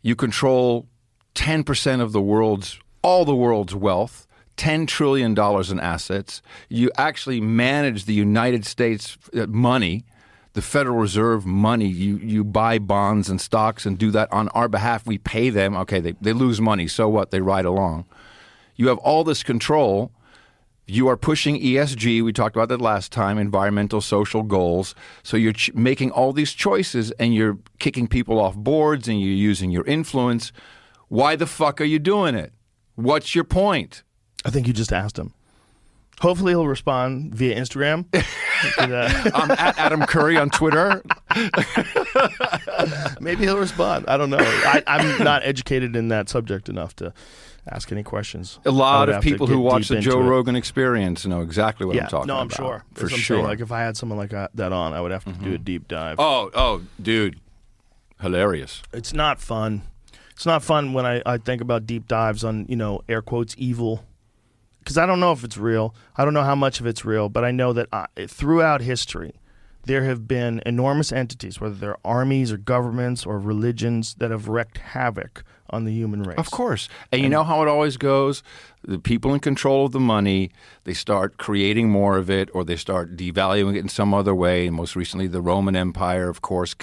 you control 10% of all the world's wealth. $10 trillion in assets. You actually manage the United States money, the Federal Reserve money. You buy bonds and stocks and do that on our behalf. We pay them. Okay, they lose money. So what? They ride along. You have all this control. You are pushing ESG. We talked about that last time, environmental, social goals. So you're making all these choices and you're kicking people off boards and you're using your influence. Why the fuck are you doing it? What's your point? I think you just asked him. Hopefully he'll respond via Instagram. I'm at Adam Curry on Twitter. Maybe he'll respond. I don't know. I'm not educated in that subject enough to ask any questions. A lot of people who watch the Joe it. Rogan Experience know exactly what I'm talking no, I'm about. sure. For That's what I'm sure. saying. Like if I had someone like that on, I would have to do a deep dive. Oh, dude. Hilarious. It's not fun. It's not fun when I think about deep dives on, air quotes, evil. Because I don't know if it's real. I don't know how much of it's real, but I know that throughout history, there have been enormous entities, whether they're armies or governments or religions, that have wreaked havoc on the human race. Of course. And you know how it always goes? The people in control of the money, they start creating more of it, or they start devaluing it in some other way. And most recently, the Roman Empire, of course,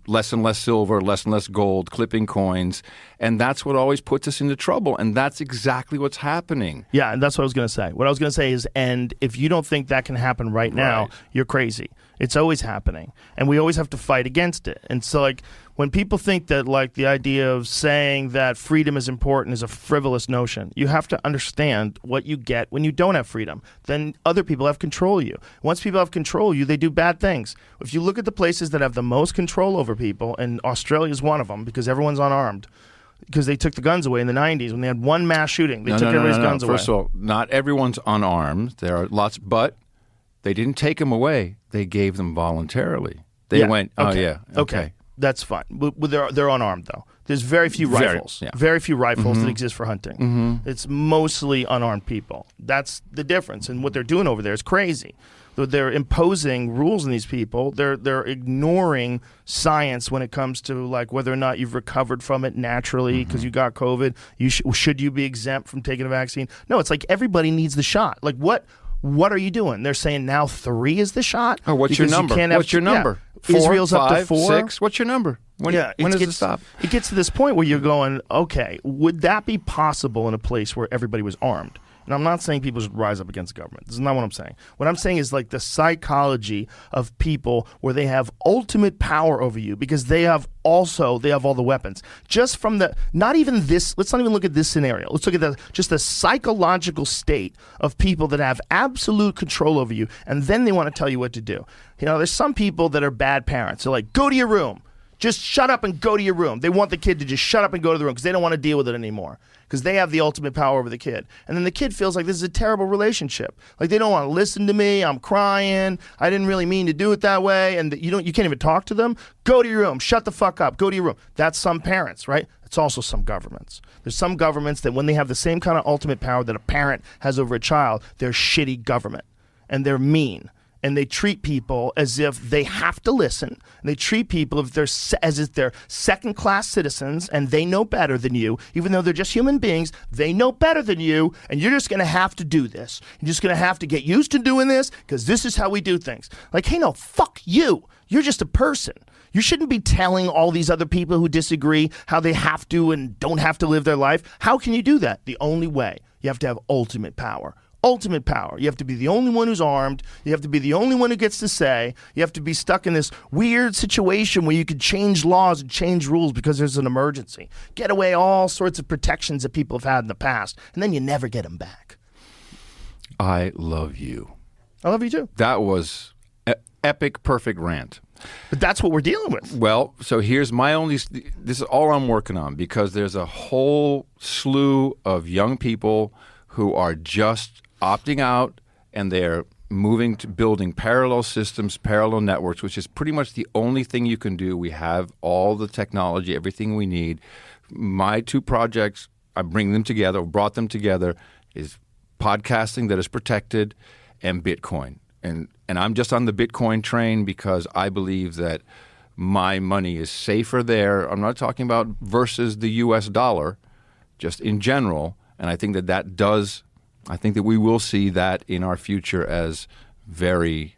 less and less silver, less and less gold, clipping coins. And that's what always puts us into trouble. And that's exactly what's happening. Yeah, and that's what I was going to say. What I was going to say is, and if you don't think that can happen right now, you're crazy. It's always happening. And we always have to fight against it. And so, when people think that, the idea of saying that freedom is important is a frivolous notion, you have to understand what you get when you don't have freedom. Then other people have control of you. Once people have control of you, they do bad things. If you look at the places that have the most control over people, and Australia is one of them because everyone's unarmed, because they took the guns away in the 90s when they had one mass shooting. They took everybody's guns away. First of all, not everyone's unarmed. There are lots, but they didn't take them away. They gave them voluntarily. They went, okay. That's fine. They're unarmed, though. There's very few rifles. Very few rifles that exist for hunting. It's mostly unarmed people. That's the difference. And what they're doing over there is crazy. They're imposing rules on these people. They're ignoring science when it comes to whether or not you've recovered from it naturally because you got COVID. Should you be exempt from taking a vaccine? No, it's everybody needs the shot. What are you doing? They're saying now 3 is the shot. Oh, what's your number? What's your number? 4, Israel's 5, up to 4. 6. What's your number? When does it stop? It gets to this point where you're going, okay, would that be possible in a place where everybody was armed? And I'm not saying people should rise up against the government. This is not what I'm saying. What I'm saying is the psychology of people where they have ultimate power over you because they have all the weapons. Just from let's not even look at this scenario. Let's look at just the psychological state of people that have absolute control over you, and then they want to tell you what to do. There's some people that are bad parents. They're like, go to your room. Just shut up and go to your room. They want the kid to just shut up and go to the room because they don't want to deal with it anymore because they have the ultimate power over the kid. And then the kid feels like this is a terrible relationship. They don't want to listen to me. I'm crying. I didn't really mean to do it that way. And you can't even talk to them. Go to your room. Shut the fuck up. Go to your room. That's some parents, right? It's also some governments. There's some governments that when they have the same kind of ultimate power that a parent has over a child, they're shitty government. And they're mean. And they treat people as if they have to listen. And they treat people as if they're second-class citizens and they know better than you. Even though they're just human beings, they know better than you, and you're just going to have to do this. You're just going to have to get used to doing this because this is how we do things. Hey, no, fuck you. You're just a person. You shouldn't be telling all these other people who disagree how they have to and don't have to live their life. How can you do that? The only way. You have to have ultimate power. Ultimate power. You have to be the only one who's armed. You have to be the only one who gets to say. You have to be stuck in this weird situation where you could change laws and change rules because there's an emergency. Get away all sorts of protections that people have had in the past, and then you never get them back. I love you. I love you too. That was epic, perfect rant. But that's what we're dealing with. Well, so here's this is all I'm working on because there's a whole slew of young people who are just opting out, and they're moving to building parallel systems, parallel networks, which is pretty much the only thing you can do. We have all the technology, everything we need. My 2 projects, I bring them together, brought them together, is podcasting that is protected and Bitcoin. And I'm just on the Bitcoin train because I believe that my money is safer there. I'm not talking about versus the U.S. dollar, just in general. And I think I think that we will see that in our future as very,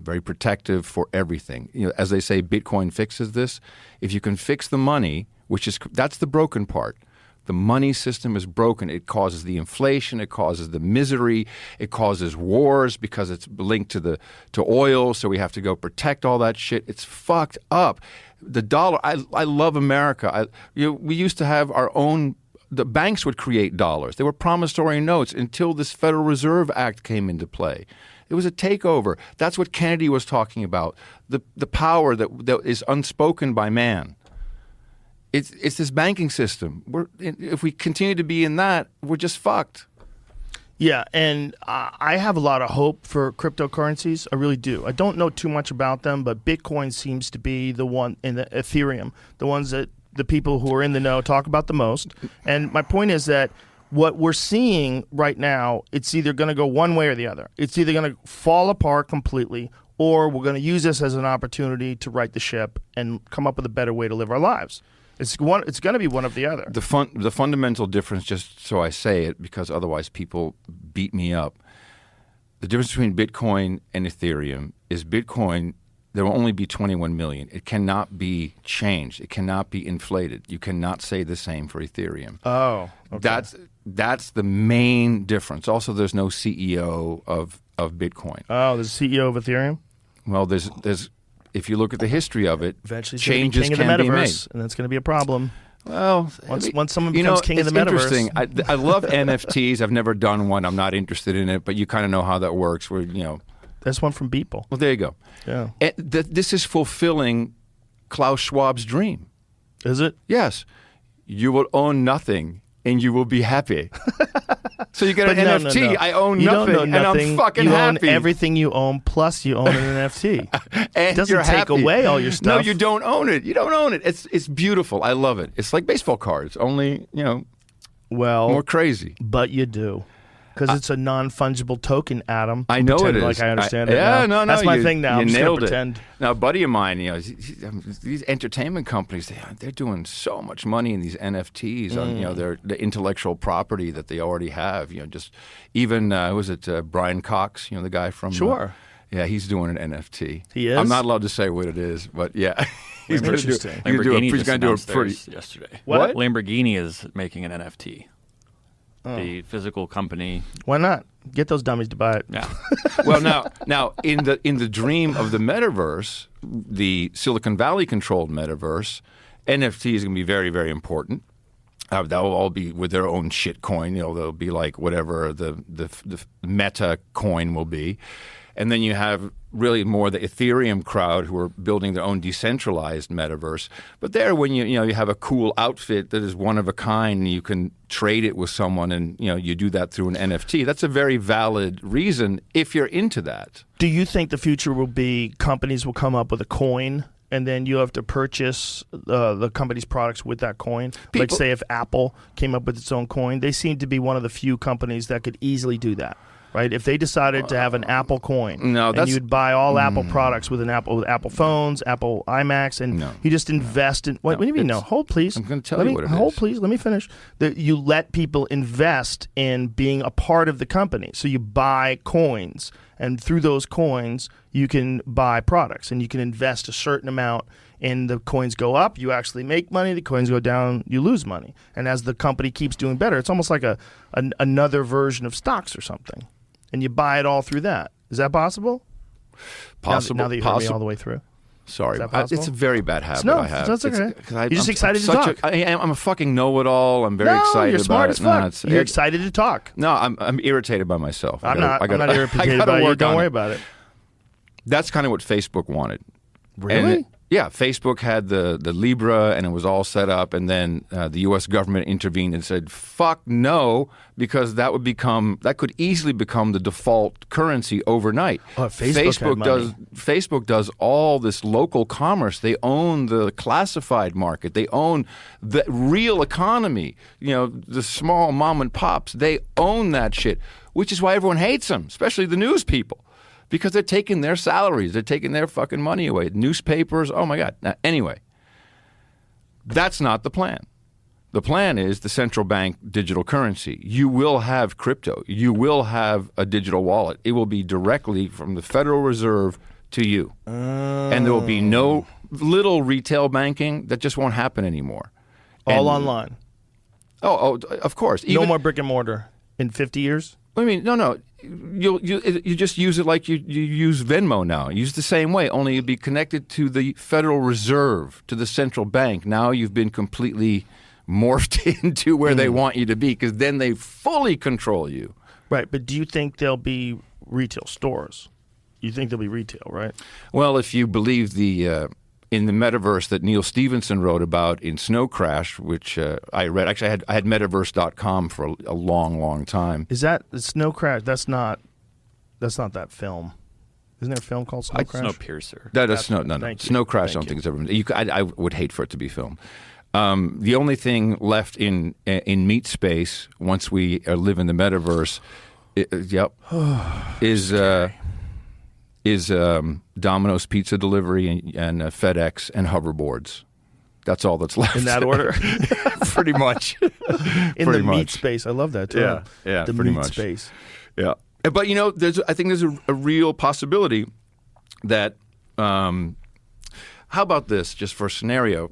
very protective for everything. As they say, Bitcoin fixes this. If you can fix the money, that's the broken part. The money system is broken. It causes the inflation. It causes the misery. It causes wars because it's linked to oil. So we have to go protect all that shit. It's fucked up. The dollar. I love America. We used to have our own. The banks would create dollars. They were promissory notes until this Federal Reserve Act came into play. It was a takeover. That's what Kennedy was talking about. The power that is unspoken by man. It's this banking system. If we continue to be in that, we're just fucked. Yeah, and I have a lot of hope for cryptocurrencies. I really do. I don't know too much about them, but Bitcoin seems to be the one, in the Ethereum, the ones that the people who are in the know talk about the most. And my point is that what we're seeing right now, it's either going to go one way or the other. It's either going to fall apart completely, or we're going to use this as an opportunity to right the ship and come up with a better way to live our lives. It's going to be one of the other. The fundamental difference, just so I say it, because otherwise people beat me up, the difference between Bitcoin and Ethereum is Bitcoin, there will only be 21 million. It cannot be changed. It cannot be inflated. You cannot say the same for Ethereum. Oh, okay. That's the main difference. Also, there's no CEO of Bitcoin. Oh, there's a CEO of Ethereum? Well, there's if you look at the history of it, eventually changes king can of the be made. metaverse, and that's going to be a problem. Well, once someone becomes king of the metaverse. It's interesting. I love NFTs. I've never done one. I'm not interested in it, but you kind of know how that works. Where There's one from Beeple. Well, there you go. Yeah. This is fulfilling Klaus Schwab's dream. Is it? Yes. You will own nothing, and you will be happy. So you get an NFT. No. I own nothing, and I'm fucking happy. You own everything you own, plus you own an NFT. It doesn't take away all your stuff. No, you don't own it. You don't own it. It's beautiful. I love it. It's like baseball cards, only, more crazy. But you do. Because it's a non-fungible token, Adam. I know it is. Like I understand it now. No. That's my thing now. You I'm just nailed gonna pretend. Now, a buddy of mine, these entertainment companies, they're doing so much money in these NFTs on, the intellectual property that they already have. Just even, who was it, Brian Cox, the guy from... Sure. Yeah, he's doing an NFT. He is? I'm not allowed to say what it is, but yeah. He's interesting. Lamborghini just announced theirs yesterday. What? Lamborghini is making an NFT. The physical company. Why not? Get those dummies to buy it. Yeah. Well, now in the dream of the metaverse, the Silicon Valley controlled metaverse, NFT is going to be very, very important. That will all be with their own shit coin. They'll be like whatever the meta coin will be. And then you have really more the Ethereum crowd who are building their own decentralized metaverse. But there, when you have a cool outfit that is one of a kind, and you can trade it with someone, and you do that through an NFT. That's a very valid reason if you're into that. Do you think the future will be companies will come up with a coin, and then you have to purchase the company's products with that coin? Like, say, if Apple came up with its own coin, they seem to be one of the few companies that could easily do that. Right, if they decided to have an Apple coin, and you'd buy all Apple products with Apple phones, Apple iMacs, and you just invest in. What do you mean? No, hold please. I'm going to tell you what it is. Hold please. Let me finish. You let people invest in being a part of the company. So you buy coins, and through those coins, you can buy products, and you can invest a certain amount. And the coins go up, you actually make money. The coins go down, you lose money. And as the company keeps doing better, it's almost like another version of stocks or something. And you buy it all through that. Is that possible? Possible. Now that you heard me all the way through. Sorry, it's a very bad habit I have. That's okay. You're just excited to talk. I'm a fucking know-it-all. I'm very excited about it. You're smart as fuck. You're excited to talk. No, I'm irritated by myself. I'm not irritated by you. Don't worry about it. That's kind of what Facebook wanted. Really? Yeah, Facebook had the Libra, and it was all set up, and then the U.S. government intervened and said, "Fuck no," because that could easily become the default currency overnight. Oh, Facebook does all this local commerce. They own the classified market. They own the real economy. The small mom and pops. They own that shit, which is why everyone hates them, especially the news people. Because they're taking their salaries. They're taking their fucking money away. Newspapers, oh my God. Now, anyway, that's not the plan. The plan is the central bank digital currency. You will have crypto. You will have a digital wallet. It will be directly from the Federal Reserve to you. And there will be no little retail banking. That just won't happen anymore. All online. Oh, of course. No more brick and mortar in 50 years? I mean, no. You just use it like you use Venmo now. Use the same way, only you'd be connected to the Federal Reserve, to the central bank. Now you've been completely morphed into where they want you to be, because then they fully control you. Right, but do you think there'll be retail stores. You think there'll be retail, right? Well, if you believe the in the metaverse that Neil Stephenson wrote about in Snow Crash, which I read. Actually, I had metaverse.com for a long, long time. Is that Snow Crash? That's not that film. Isn't there a film called Snow Crash? Snowpiercer. That is no. Snow Crash. I don't think it's ever been. I would hate for it to be filmed. The only thing left in meat space once we live in the metaverse, is Domino's pizza delivery and FedEx and hoverboards. That's all that's left. In that order? Pretty much. In the meat space. I love that term. Yeah, the pretty meat much. space. Yeah. But, I think there's a real possibility that, how about this, just for a scenario,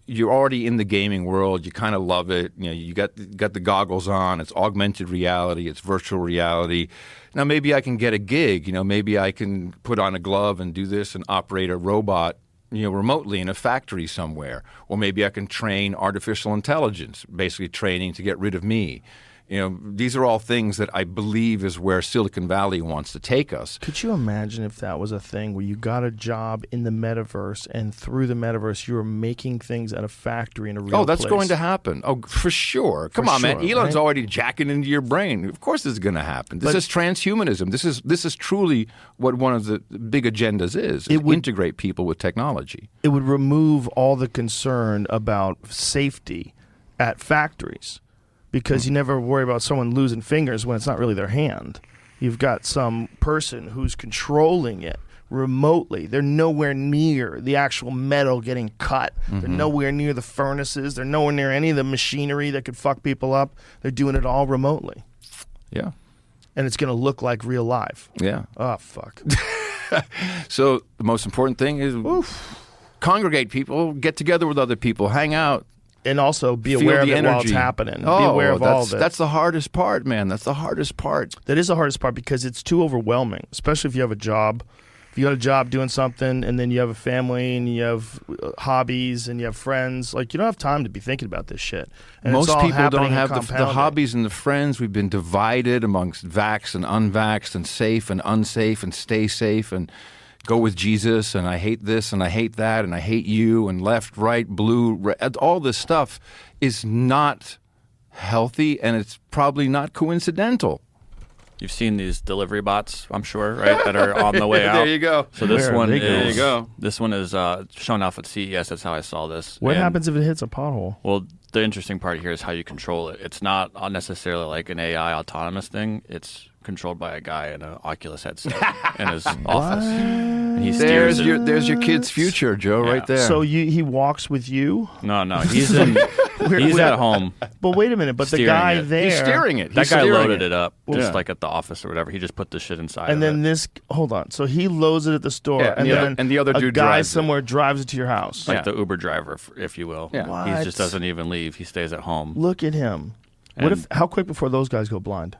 you're already in the gaming world. You kind of love it. You got the goggles on. It's augmented reality. It's virtual reality. Now, maybe I can get a gig. Maybe I can put on a glove and do this and operate a robot, remotely in a factory somewhere. Or maybe I can train artificial intelligence, basically training to get rid of me. These are all things that I believe is where Silicon Valley wants to take us. Could you imagine if that was a thing where you got a job in the metaverse and through the metaverse you were making things at a factory in a real place? Oh, that's going to happen. Oh, for sure. Come on, man. Elon's already jacking into your brain. Of course this is going to happen. This is transhumanism. This is truly what one of the big agendas is. It would integrate people with technology. It would remove all the concern about safety at factories. Because you never worry about someone losing fingers when it's not really their hand. You've got some person who's controlling it remotely. They're nowhere near the actual metal getting cut. They're nowhere near the furnaces. They're nowhere near any of the machinery that could fuck people up. They're doing it all remotely. Yeah. And it's going to look like real life. Yeah. Oh, fuck. So the most important thing is congregate people, get together with other people, hang out. And also be aware of it while it's happening. Be aware of all of it. That's the hardest part, man. That's the hardest part. That is the hardest part because it's too overwhelming, especially if you have a job. If you got a job doing something and then you have a family and you have hobbies and you have friends, you don't have time to be thinking about this shit. And most people don't have the hobbies and the friends. We've been divided amongst vaxxed and unvaxxed and safe and unsafe and stay safe and go with Jesus, and I hate this, and I hate that, and I hate you, and left, right, blue, red. All this stuff is not healthy, and it's probably not coincidental. You've seen these delivery bots, I'm sure, right, that are on the way out. There you go. So this one there you go. This one is shown off at CES. That's how I saw this. What happens if it hits a pothole? Well, the interesting part here is how you control it. It's not necessarily like an AI autonomous thing. It's controlled by a guy in an Oculus headset in his office. And he steers there's your kid's future, Joe, right there. So he walks with you? No, he's he's at home. But wait a minute, but the guy there... He's steering it. That guy loaded it up, just like at the office or whatever. He just put the shit inside and of then it. Hold on. So he loads it at the store, and the other dude guy drives somewhere drives it to your house. Like the Uber driver, if you will. Yeah. He just doesn't even leave. He stays at home. Look at him. How quick before those guys go blind?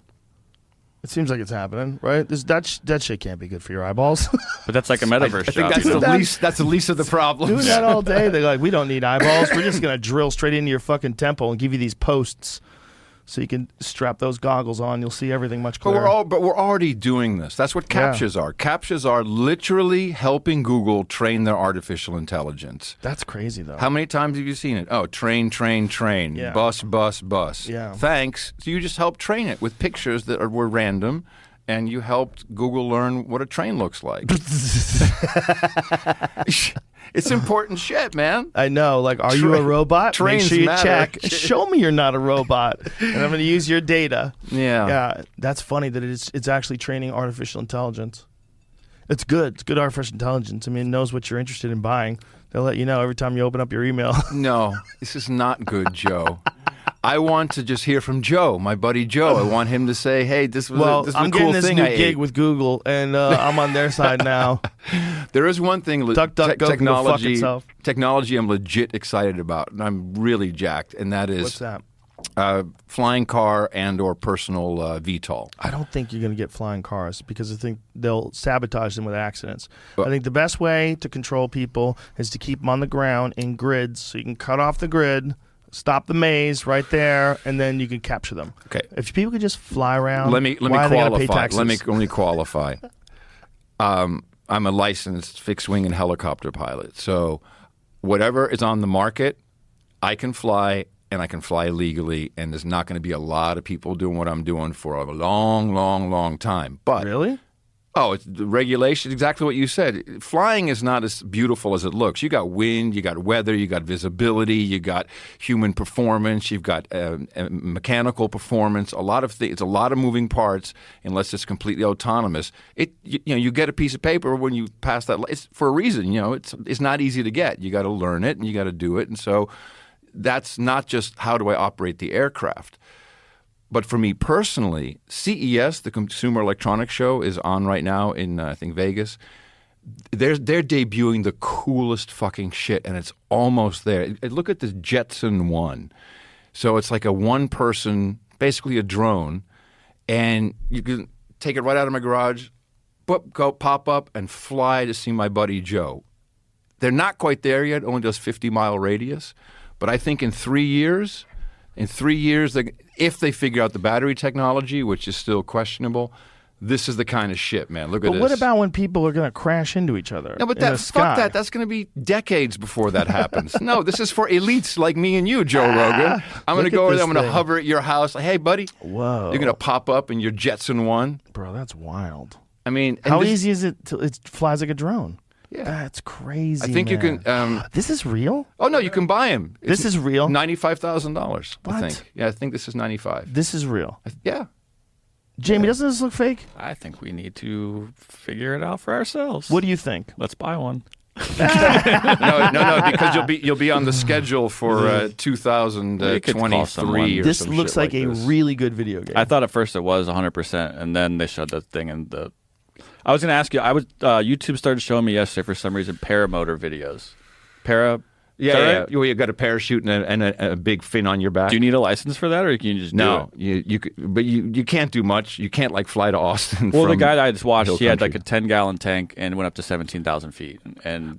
It seems like it's happening, right? That shit can't be good for your eyeballs. But that's like a metaverse job. I think that's the least of the problems. Doing that all day, they're like, we don't need eyeballs. We're just gonna drill straight into your fucking temple and give you these posts, so you can strap those goggles on. You'll see everything much clearer. But we're already doing this. That's what CAPTCHAs are. CAPTCHAs are literally helping Google train their artificial intelligence. That's crazy, though. How many times have you seen it? Oh, train. Yeah. Bus. Yeah. Thanks. So you just helped train it with pictures that were random, and you helped Google learn what a train looks like. It's important shit, man. I know. Are you a robot? Make sure you matter. check. Show me you're not a robot, and I'm going to use your data. Yeah. Yeah. That's funny that it's actually training artificial intelligence. It's good. It's good artificial intelligence. I mean, it knows what you're interested in buying. They'll let you know every time you open up your email. No, this is not good, Joe. I want to just hear from Joe, my buddy Joe. I want him to say, "Hey, this was a cool thing I ate." I'm getting this new gig with Google, and I'm on their side now. There is one thing, technology I'm legit excited about, and I'm really jacked, and that is... What's that? Flying car and or personal VTOL. I don't think you're going to get flying cars because I think they'll sabotage them with accidents. I think the best way to control people is to keep them on the ground in grids, so you can cut off the grid, Stop the maze right there, and then you can capture them. Okay. If people could just fly around, Let me why are they gonna pay qualify. taxes? Let me qualify. I'm a licensed fixed-wing and helicopter pilot. So whatever is on the market, I can fly, and I can fly legally, and there's not going to be a lot of people doing what I'm doing for a long, long, long time. But Really? Oh, it's the regulation, exactly what you said. Flying is not as beautiful as it looks. You got wind, you got weather, you got visibility, you got human performance, you've got mechanical performance, a lot of things. It's a lot of moving parts unless it's completely autonomous. You get a piece of paper when you pass that. It's for a reason, it's not easy to get. You got to learn it and you got to do it. And so that's not just how do I operate the aircraft. But for me personally, CES, the Consumer Electronics Show, is on right now in, I think, Vegas. They're debuting the coolest fucking shit, and it's almost there. Look at this Jetson 1. So it's like a one-person, basically a drone, and you can take it right out of my garage, go pop up, and fly to see my buddy Joe. They're not quite there yet, only does 50-mile radius. But I think in 3 years... if they figure out the battery technology, which is still questionable, this is the kind of shit, man. Look at this. But what about when people are going to crash into each other? No, but fuck that. That's going to be decades before that happens. No, this is for elites like me and you, Joe Rogan. I'm going to go over there. I'm going to hover at your house. Like, hey, buddy. Whoa. You're going to pop up in your Jetson 1. Bro, that's wild. I mean, how easy is it to? It flies like a drone. Yeah. That's crazy. I think man. you can. This is real? Oh no, you can buy them. This is real. $95,000. What? I think. Yeah, I think this is 95. This is real. Yeah. Jamie, doesn't this look fake? I think we need to figure it out for ourselves. What do you think? Let's buy one. No, because you'll be on the schedule for 2023 or this some looks shit like a this. really good video game. I thought at first it was 100%, and then they showed the thing in the. I was going to ask you. YouTube started showing me yesterday for some reason paramotor videos. Yeah. You got a parachute and a big fin on your back. Do you need a license for that, or can you just do it? But you can't do much. You can't like fly to Austin. Well, the guy that I just watched, Hill he had Country. like a 10-gallon tank and went up to 17,000 feet. And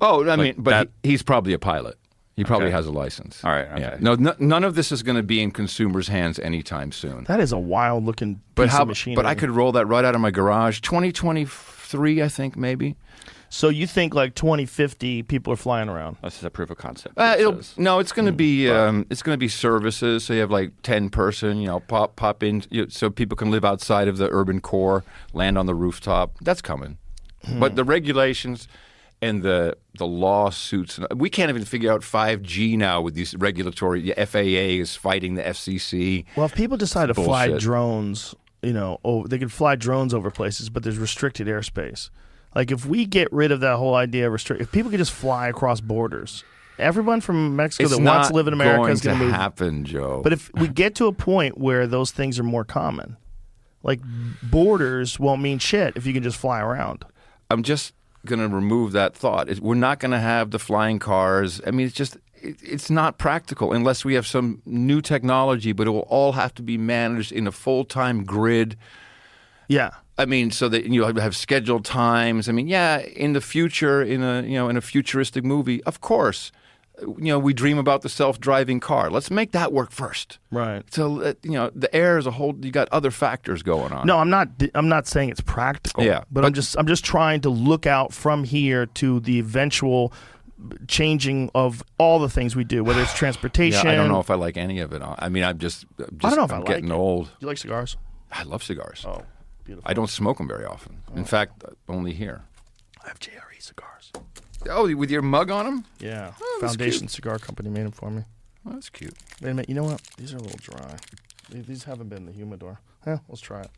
he's probably a pilot. He probably has a license. All right. Okay. Yeah. No, none of this is going to be in consumers' hands anytime soon. That is a wild looking piece of machinery. But I could roll that right out of my garage. 2023, I think, maybe. So you think like 2050 people are flying around? This is a proof of concept. It's going to be it's going to be services. So you have like 10-person, pop in, so people can live outside of the urban core, land on the rooftop. That's coming. But the regulations and the lawsuits, we can't even figure out 5G now with these regulatory. The FAA is fighting the FCC. Well, if people decide to fly Bullshit. drones, they can fly drones over places, but there's restricted airspace. Like if we get rid of that whole idea of if people could just fly across borders, everyone from Mexico that wants to live in America is going to move. happen, Joe. But if we get to a point where those things are more common, like borders won't mean shit if you can just fly around. I'm just going to remove that thought. We're not going to have the flying cars. I mean, it's not practical unless we have some new technology, but it will all have to be managed in a full-time grid. Yeah. I mean, so that you have scheduled times. I mean, yeah, in the future, in a futuristic movie, of course, we dream about the self-driving car. Let's make that work first. Right. So the air is a whole. You got other factors going on. No, I'm not saying it's practical. Yeah, but I'm just trying to look out from here to the eventual changing of all the things we do, whether it's transportation. Yeah, I don't know if I like any of it. I mean, I'm just I don't know if I'm I getting like it. old. Do you like cigars? I love cigars. Oh, beautiful. I don't smoke them very often. In fact, only here. I have JRE cigars. Oh, with your mug on them? Yeah. Oh, that's Foundation cute. Cigar Company made them for me. Oh, that's cute. Wait a minute. You know what? These are a little dry. These haven't been in the humidor. Let's try it.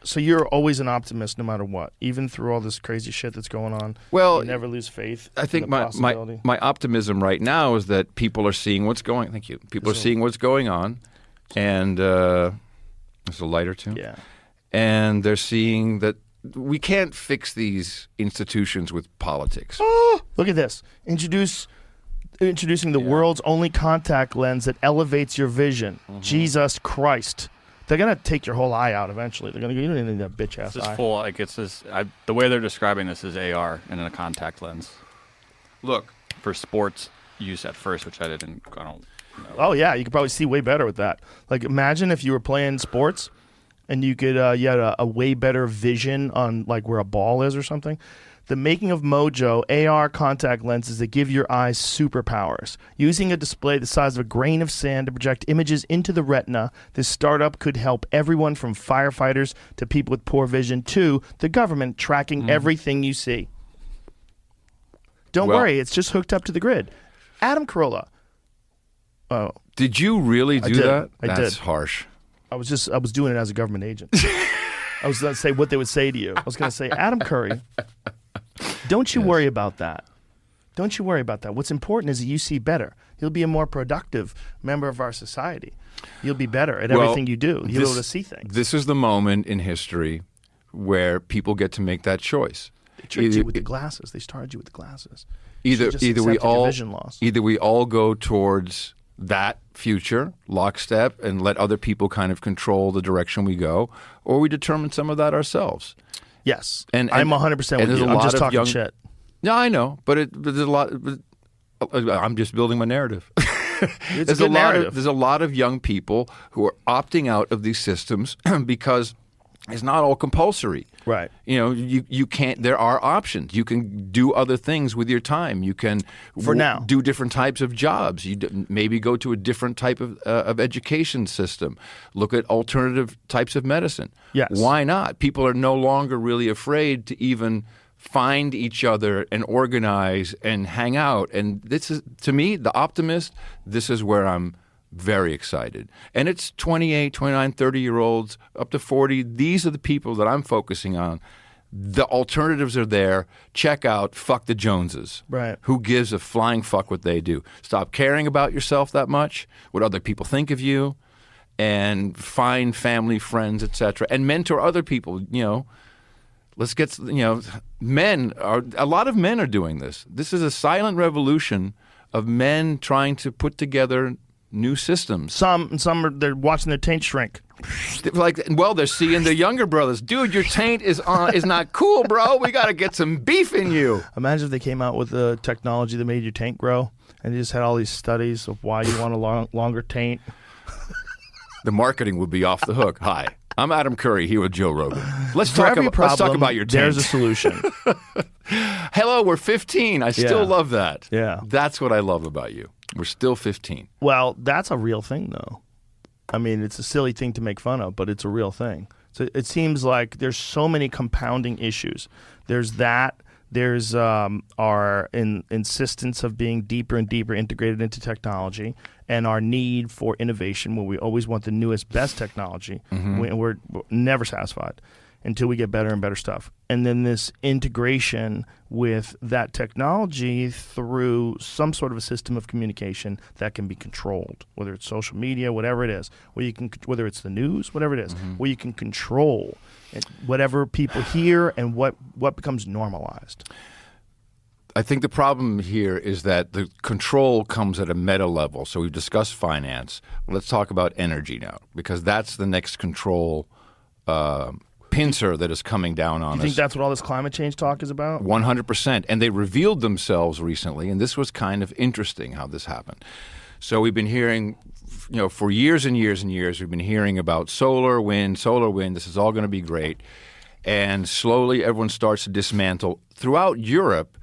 So you're always an optimist no matter what, even through all this crazy shit that's going on. Well, you never lose faith. I think in the possibility. my optimism right now is that people are seeing what's going. Thank you. People are seeing what's going on, and there's a light or two. Yeah. And they're seeing that we can't fix these institutions with politics. Oh, look at this. Introducing the world's only contact lens that elevates your vision. Jesus Christ. They're going to take your whole eye out eventually. They're going to you don't need that bitch ass This is eye. the way they're describing this is AR and in a contact lens. Look, for sports use at first, which I don't know. Oh yeah, you could probably see way better with that. Like imagine if you were playing sports and you could you had a way better vision on like where a ball is or something. The making of Mojo AR contact lenses that give your eyes superpowers. Using a display the size of a grain of sand to project images into the retina, this startup could help everyone from firefighters to people with poor vision to the government tracking everything you see. Don't worry, it's just hooked up to the grid. Adam Carolla. Oh, Did you really do that? I did. That's harsh. I was doing it as a government agent. I was going to say what they would say to you. I was going to say, Adam Curry, don't you worry about that. Don't you worry about that. What's important is that you see better. You'll be a more productive member of our society. You'll be better at everything you do. You'll be able to see things. This is the moment in history where people get to make that choice. They tricked you with the glasses. They started you with the glasses. Either we all vision loss. Either we all go towards that future, lockstep, and let other people kind of control the direction we go, or we determine some of that ourselves. Yes, and I'm 100% with you. I'm just talking shit. No, I know, but there's a lot. I'm just building my narrative. It's a good narrative. There's a lot of young people who are opting out of these systems because it's not all compulsory. Right. You know, you can't. There are options. You can do other things with your time. You can now do different types of jobs. You maybe go to a different type of education system. Look at alternative types of medicine. Yes. Why not? People are no longer really afraid to even find each other and organize and hang out. And this is, to me, the optimist. This is where I'm very excited. And it's 28, 29, 30-year-olds, up to 40. These are the people that I'm focusing on. The alternatives are there. Check out fuck the Joneses. Right. Who gives a flying fuck what they do? Stop caring about yourself that much, what other people think of you, and find family, friends, etc. And mentor other people, you know. Let's get, you know, a lot of men are doing this. This is a silent revolution of men trying to put together new systems. Some they're watching their taint shrink. Like, well, they're seeing their younger brothers. Dude, your taint is not cool, bro. We got to get some beef in you. Imagine if they came out with a technology that made your taint grow, and they just had all these studies of why you want a longer taint. The marketing would be off the hook. Hi, I'm Adam Curry here with Joe Rogan. Let's For talk every problem, let's talk about your taint. There's a solution. Hello, we're 15. I still love that. Yeah. That's what I love about you. We're still 15. Well, that's a real thing, though. I mean, it's a silly thing to make fun of, but it's a real thing. So it seems like there's so many compounding issues. There's that. There's our insistence of being deeper and deeper integrated into technology, and our need for innovation, where we always want the newest, best technology. We're never satisfied until we get better and better stuff. And then this integration with that technology through some sort of a system of communication that can be controlled, whether it's social media, whatever it is, whether it's the news, whatever it is, where you can control whatever people hear and what becomes normalized. I think the problem here is that the control comes at a meta level. So we've discussed finance. Let's talk about energy now, because that's the next control pincer that is coming down on us. You think that's what all this climate change talk is about? 100%. And they revealed themselves recently, and this was kind of interesting how this happened. So we've been hearing, you know, for years and years and years, we've been hearing about solar, wind, this is all going to be great. And slowly everyone starts to dismantle. Throughout Europe,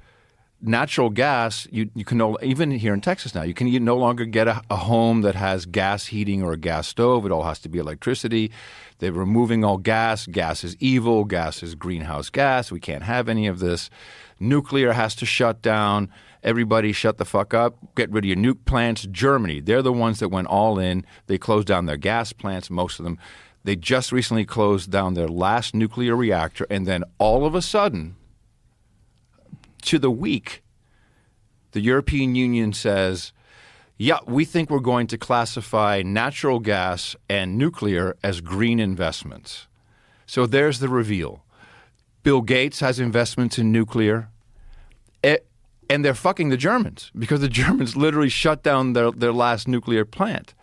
natural gas, you can even here in Texas now, you no longer get a home that has gas heating or a gas stove. It all has to be electricity. They're removing all gas. Gas is evil. Gas is greenhouse gas. We can't have any of this. Nuclear has to shut down. Everybody shut the fuck up. Get rid of your nuke plants. Germany, they're the ones that went all in. They closed down their gas plants, most of them. They just recently closed down their last nuclear reactor, and then all of a sudden, to the week, the European Union says, yeah, we think we're going to classify natural gas and nuclear as green investments. So there's the reveal. Bill Gates has investments in nuclear, and they're fucking the Germans, because the Germans literally shut down their last nuclear plant.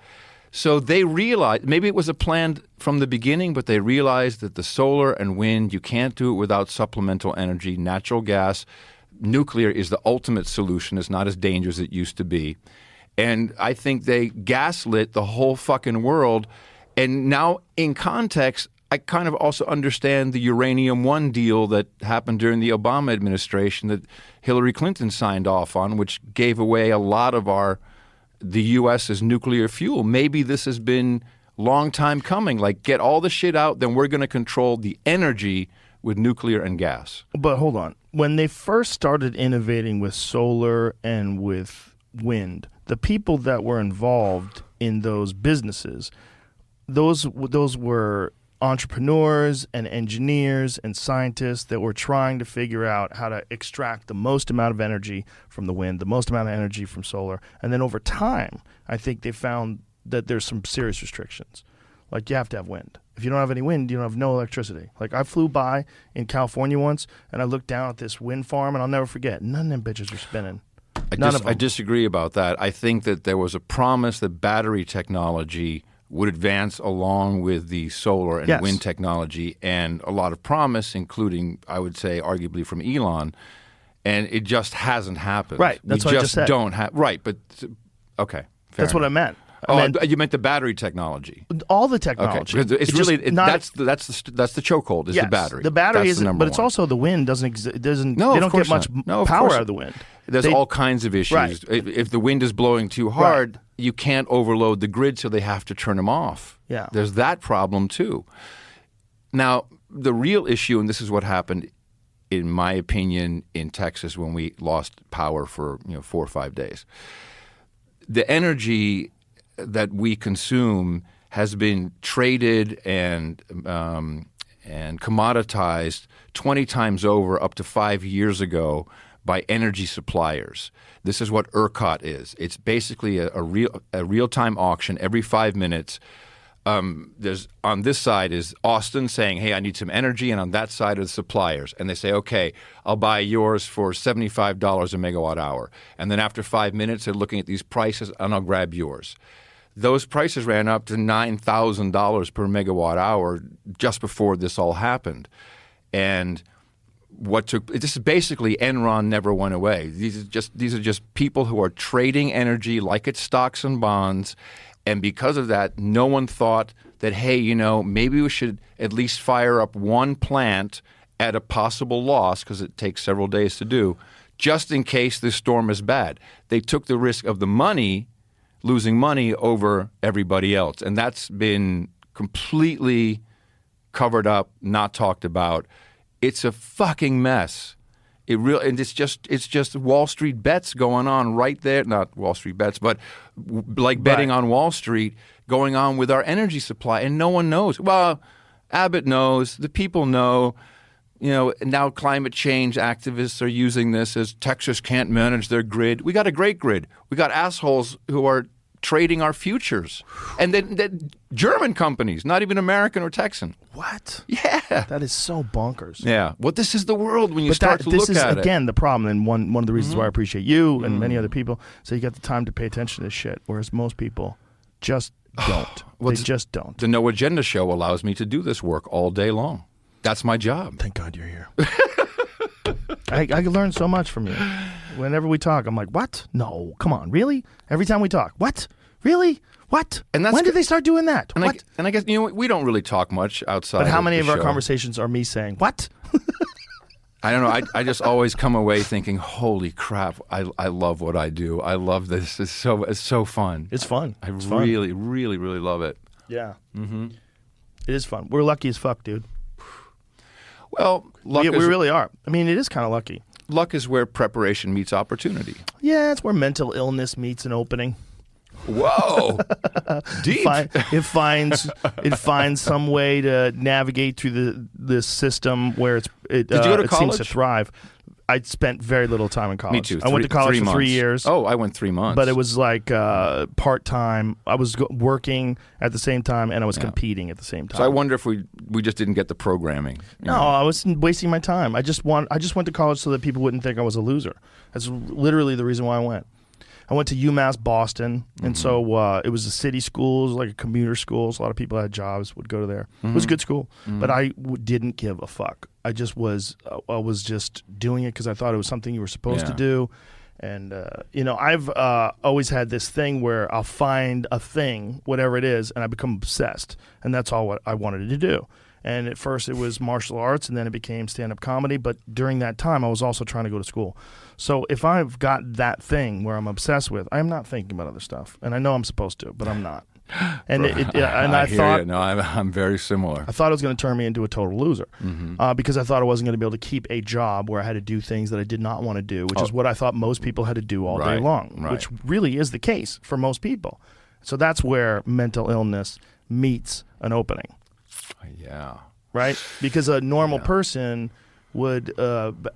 So they realized, maybe it was a plan from the beginning, but they realized that the solar and wind, you can't do it without supplemental energy. Natural gas, nuclear is the ultimate solution. It's not as dangerous as it used to be. And I think they gaslit the whole fucking world. And now, in context, I kind of also understand the Uranium One deal that happened during the Obama administration that Hillary Clinton signed off on, which gave away a lot of the U.S.'s nuclear fuel. Maybe this has been long time coming. Like, get all the shit out, then we're going to control the energy with nuclear and gas. But hold on. When they first started innovating with solar and with wind, the people that were involved in those businesses, those were entrepreneurs and engineers and scientists that were trying to figure out how to extract the most amount of energy from the wind, the most amount of energy from solar. And then over time, I think they found that there's some serious restrictions. Like, you have to have wind. If you don't have any wind, you don't have no electricity. Like, I flew by in California once, and I looked down at this wind farm, and I'll never forget, none of them bitches were spinning. I disagree about that. I think that there was a promise that battery technology would advance along with the solar and wind technology, and a lot of promise, including, I would say, arguably from Elon, and it just hasn't happened. Right, that's what I just said. Don't have. Right, but okay, that's what I meant. You meant the battery technology. All the technology. Okay, it's really that's the chokehold is the battery. The battery is, but it's also the wind doesn't. They don't get much power out of the wind. There's all kinds of issues. Right. If the wind is blowing too hard, you can't overload the grid, so they have to turn them off. Yeah. There's that problem too. Now, the real issue, and this is what happened, in my opinion, in Texas when we lost power for 4 or 5 days. The energy that we consume has been traded and commoditized 20 times over up to 5 years ago by energy suppliers. This is what ERCOT is. It's basically a real-time auction every 5 minutes. There's on this side is Austin saying, hey, I need some energy, and on that side are the suppliers. And they say, okay, I'll buy yours for $75 a megawatt hour. And then after 5 minutes, they're looking at these prices, and I'll grab yours. Those prices ran up to $9,000 per megawatt hour just before this all happened. And this is basically Enron never went away. These are just people who are trading energy like it's stocks and bonds. And because of that, no one thought that, hey, maybe we should at least fire up one plant at a possible loss, because it takes several days to do, just in case this storm is bad. They took the risk of the money, losing money over everybody else. And that's been completely covered up, not talked about. It's a fucking mess. And it's just Wall Street bets going on right there. Not Wall Street bets, but like betting on Wall Street going on with our energy supply, and no one knows. Well, Abbott knows. The people know. Now climate change activists are using this as Texas can't manage their grid. We got a great grid. We got assholes who are trading our futures. And then German companies, not even American or Texan. What? Yeah. That is so bonkers. Yeah. Well, this is the world when you start to look at it. This is, again, the problem, and one of the reasons why I appreciate you and many other people. So you got the time to pay attention to this shit, whereas most people just don't. They just don't. The No Agenda show allows me to do this work all day long. That's my job. Thank God you're here. I learn so much from you. Whenever we talk, I'm like, what? No, come on, really? Every time we talk, what? Really? What? And when did they start doing that? And what? I guess we don't really talk much outside. But how many of our show. Conversations are me saying what? I don't know. I just always come away thinking, holy crap! I love what I do. I love this. It's so fun. It's fun. I really, really, really love it. Yeah. Mm-hmm. It is fun. We're lucky as fuck, dude. Well, we really are. I mean, it is kind of lucky. Luck is where preparation meets opportunity. Yeah, it's where mental illness meets an opening. Whoa, deep. It finds some way to navigate through the system where it Did you go to college? Seems to thrive. I spent very little time in college. Me too. I went to college for 3 years. Oh, I went 3 months. But it was like part-time. I was working at the same time, and I was competing at the same time. So I wonder if we just didn't get the programming. No, I was wasting my time. I just went to college so that people wouldn't think I was a loser. That's literally the reason why I went. I went to UMass Boston, and so it was a city school, it was like a commuter school. So a lot of people that had jobs would go to there. It was a good school, but I didn't give a fuck. I was just doing it because I thought it was something you were supposed to do. And, I've always had this thing where I'll find a thing, whatever it is, and I become obsessed. And that's all what I wanted to do. And at first it was martial arts, and then it became stand-up comedy. But during that time, I was also trying to go to school. So if I've got that thing where I'm obsessed with, I'm not thinking about other stuff. And I know I'm supposed to, but I'm not. And I thought, no, I'm very similar. I thought it was going to turn me into a total loser because I thought I wasn't going to be able to keep a job where I had to do things that I did not want to do, which is what I thought most people had to do all day long, which really is the case for most people. So that's where mental illness meets an opening. Yeah. Right? Because a normal person would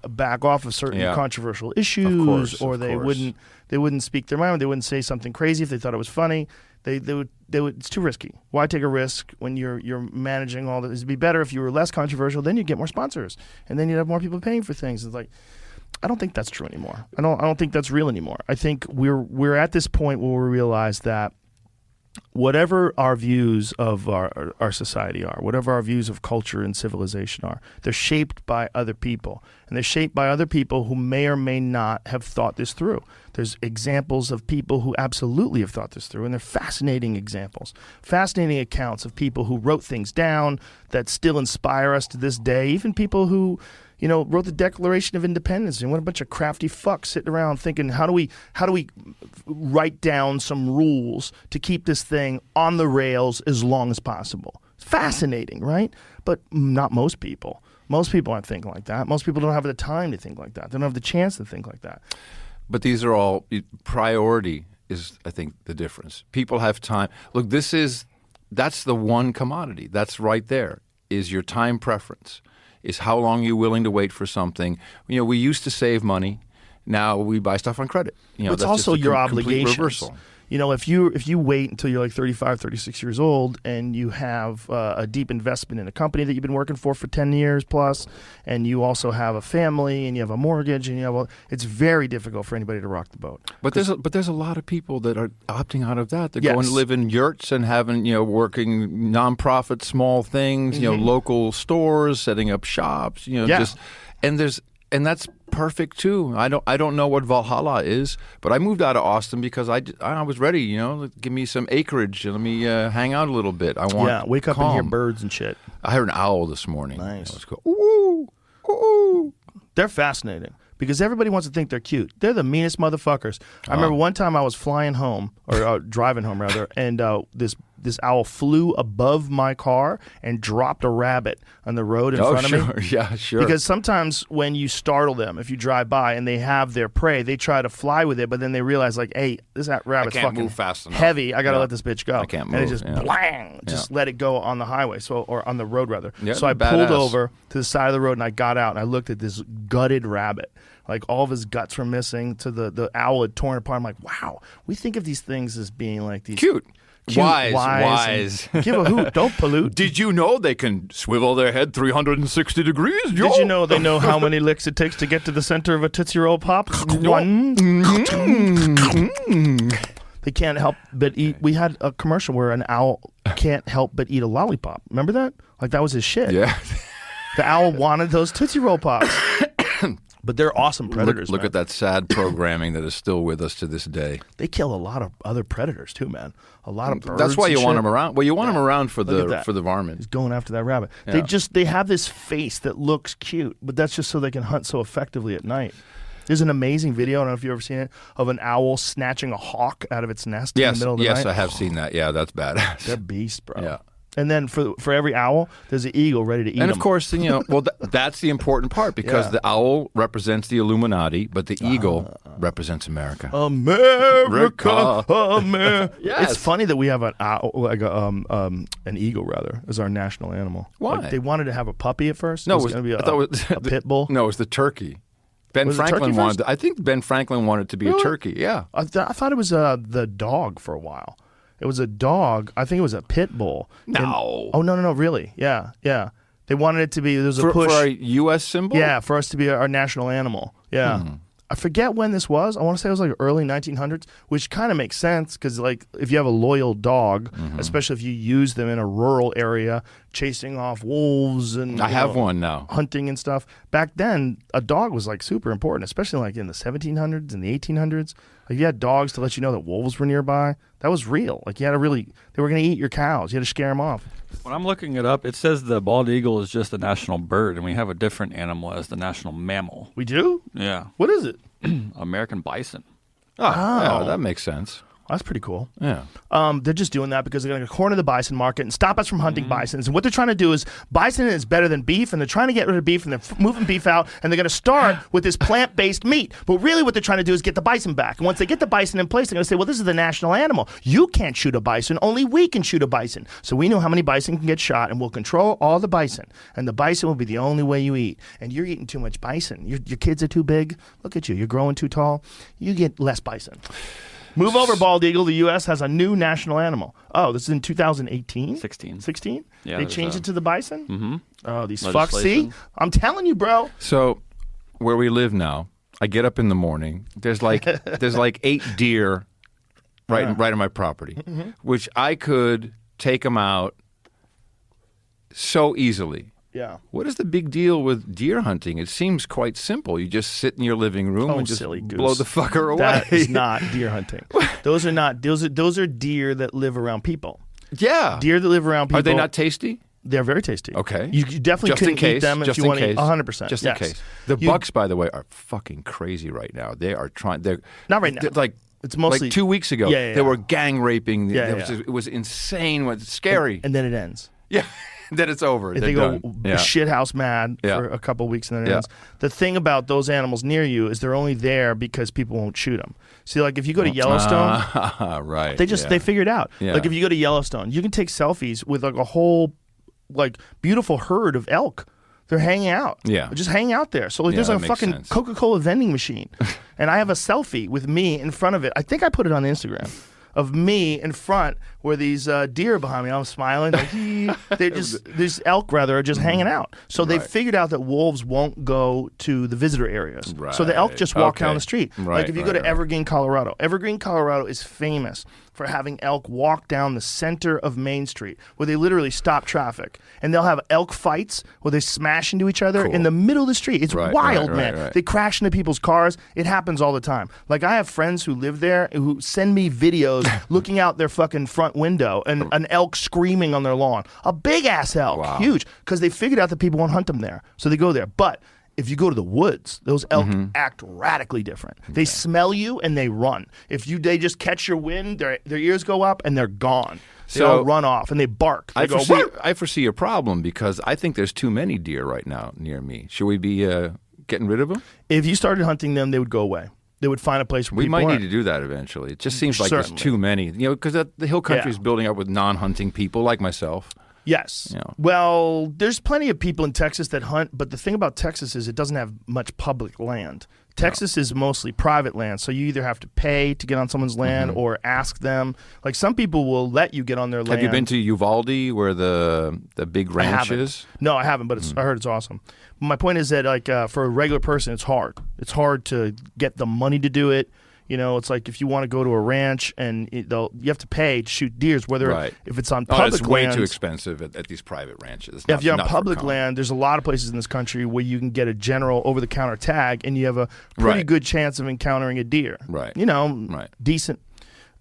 back off of certain controversial issues, or they wouldn't speak their mind. They wouldn't say something crazy if they thought it was funny. They would. It's too risky. Why take a risk when you're managing all this? It'd be better if you were less controversial. Then you'd get more sponsors, and then you'd have more people paying for things. It's like, I don't think that's true anymore. I don't think that's real anymore. I think we're at this point where we realize that whatever our views of our society are, whatever our views of culture and civilization are, they're shaped by other people. And they're shaped by other people who may or may not have thought this through. There's examples of people who absolutely have thought this through, and they're fascinating examples, fascinating accounts of people who wrote things down that still inspire us to this day, even people who wrote the Declaration of Independence, and what a bunch of crafty fucks sitting around thinking, how do we write down some rules to keep this thing on the rails as long as possible? It's fascinating, right? But not most people. Most people aren't thinking like that. Most people don't have the time to think like that. They don't have the chance to think like that. But these are all priority is, I think, the difference. People have time. Look, that's the one commodity. That's right there, is your time preference. Is how long you're willing to wait for something. We used to save money. Now we buy stuff on credit. It's that's also just your complete obligations. Reversal. If you wait until you're like 35, 36 years old, and you have a deep investment in a company that you've been working for 10 years plus, and you also have a family, and you have a mortgage, and it's very difficult for anybody to rock the boat. But there's a lot of people that are opting out of that. They're going to live in yurts and having working nonprofit small things, local stores, setting up shops, and that's perfect too. I don't know what Valhalla is, but I moved out of Austin because I was ready. Give me some acreage and let me hang out a little bit. I want wake up calm. and hear birds and shit. I heard an owl this morning. Nice. Let's go. Ooh, ooh. They're fascinating because everybody wants to think they're cute. They're the meanest motherfuckers. I remember one time I was flying home or driving home rather, and this owl flew above my car and dropped a rabbit on the road in front of me. Yeah, sure. Because sometimes when you startle them, if you drive by and they have their prey, they try to fly with it, but then they realize like, hey, this rabbit's fucking move fast enough. heavy. I got to let this bitch go. I can't move. And it just blang, just let it go on the highway, or on the road rather. Yeah, so I badass. pulled over to the side of the road and I got out and I looked at this gutted rabbit. Like all of his guts were missing. To the owl had torn apart. I'm like, wow, we think of these things as being like these Cute. Wise. Give a hoot. Don't pollute. Did you know they can swivel their head 360 degrees? Did you know they know how many licks it takes to get to the center of a Tootsie Roll Pop? One. They can't help but eat. We had a commercial where an owl can't help but eat a lollipop. Remember that? Like that was his shit. Yeah. The owl wanted those Tootsie Roll Pops. But they're awesome predators. Look at that sad programming that is still with us to this day. They kill a lot of other predators too, man. A lot of birds. That's why you want them around. Well, you want them around for the varmint. He's going after that rabbit. Yeah. They have this face that looks cute, but that's just so they can hunt so effectively at night. There's an amazing video, I don't know if you've ever seen it, of an owl snatching a hawk out of its nest in the middle of the night. Yes, I have seen that. Yeah, that's badass. They're beasts, bro. Yeah. And then for every owl, there's an eagle ready to eat And them. of course, that's the important part because the owl represents the Illuminati, but the eagle represents America. America. Yes. It's funny that we have an owl, like an eagle rather, as our national animal. Why? Like, they wanted to have a puppy at first. No, it was going to be a pit bull. No, it was the turkey. Ben Was it Franklin turkey wanted. first? I think Ben Franklin wanted to be a turkey. Yeah. I thought it was the dog for a while. It was a dog. I think it was a pit bull. No. No, really. Yeah. They wanted it to be, there was a push. For our U.S. symbol? Yeah, for us to be our national animal. Yeah. I forget when this was. I want to say it was like early 1900s, which kind of makes sense because like if you have a loyal dog, especially if you use them in a rural area, chasing off wolves and I have one now. hunting and stuff. Back then, a dog was like super important, especially like in the 1700s and the 1800s. Like you had dogs to let you know that wolves were nearby. That was real. Like you had to really, they were going to eat your cows. You had to scare them off. When I'm looking it up, it says the bald eagle is just the national bird, and we have a different animal as the national mammal. We do? Yeah. What is it? American bison. Oh, yeah, that makes sense. That's pretty cool. Yeah. They're just doing that because they're going to corner the bison market and stop us from hunting bisons. And what they're trying to do is bison is better than beef, and they're trying to get rid of beef, and they're moving beef out, and they're going to start with this plant-based meat. But really what they're trying to do is get the bison back. And once they get the bison in place, they're going to say, well, this is the national animal. You can't shoot a bison. Only we can shoot a bison. So we know how many bison can get shot, and we'll control all the bison. And the bison will be the only way you eat. And you're eating too much bison. Your kids are too big. Look at you. You're growing too tall. You get less bison. Move over, bald eagle. The U.S. has a new national animal. Oh, this is in 2018? 16. 16? Yeah, they changed it to the bison? Mm-hmm. Oh, these fucks. See? I'm telling you, bro. So, where we live now, I get up in the morning. There's like 8 deer right on my property, which I could take them out so easily. Yeah. What is the big deal with deer hunting? It seems quite simple. You just sit in your living room and just silly goose. blow the fucker away. That is not deer hunting. Those are deer that live around people. Yeah. Deer that live around people. Are they not tasty? They're very tasty. Okay. You definitely Just in couldn't case, eat them if just you in want to eat case. 100%. Just yes. in case. The bucks, by the way, are fucking crazy right now. They are trying. They're Not right now. Like It's mostly like 2 weeks ago. Yeah, yeah, They yeah. were gang raping. Yeah, It was insane. It was scary. and then it ends. Yeah. Then it's over. If They're they go done. Yeah. shithouse mad Yeah. for a couple of weeks and then it Yeah. ends. The thing about those animals near you is they're only there because people won't shoot them. See, like if you go to Yellowstone, right. they figure it out. Yeah. Like if you go to Yellowstone, you can take selfies with like a whole like beautiful herd of elk. They're hanging out. Yeah. Just hanging out there. So like Yeah, there's that a makes fucking sense. Coca-Cola vending machine. And I have a selfie with me in front of it. I think I put it on Instagram. Of me in front where these deer behind me. I'm smiling. Like, these elk rather are just hanging out. So they figured out that wolves won't go to the visitor areas. So the elk just walk down the street. Like if you go to Evergreen, Colorado. Evergreen, Colorado is famous for having elk walk down the center of Main Street where they literally stop traffic. And they'll have elk fights where they smash into each other in the middle of the street. It's wild, man. They crash into people's cars. It happens all the time. Like I have friends who live there who send me videos looking out their fucking front window and an elk screaming on their lawn. A big ass elk, huge, because they figured out that people won't hunt them there. So they go there. But if you go to the woods, those elk act radically different. They smell you and they run. They just catch your wind, their ears go up and they're gone. They all run off and they bark. They I foresee a problem because I think there's too many deer right now near me. Should we be getting rid of them? If you started hunting them, they would go away. They would find a place where we people might aren't. need to do that eventually. It just seems like Certainly. there's too many. You know, because the hill country is building up with non-hunting people like myself. Yes. You know. Well, there's plenty of people in Texas that hunt, but the thing about Texas is it doesn't have much public land. Texas is mostly private land, so you either have to pay to get on someone's land or ask them. Like some people will let you get on their land. Have you been to Uvalde where the big ranch is? No, I haven't, but I heard it's awesome. My point is that like for a regular person, it's hard. It's hard to get the money to do it. You know, it's like if you want to go to a ranch and you have to pay to shoot deers, whether if it's on public it's way land, too expensive at these private ranches. If you're on public land, there's a lot of places in this country where you can get a general over-the-counter tag and you have a pretty good chance of encountering a deer. Right. You know, decent.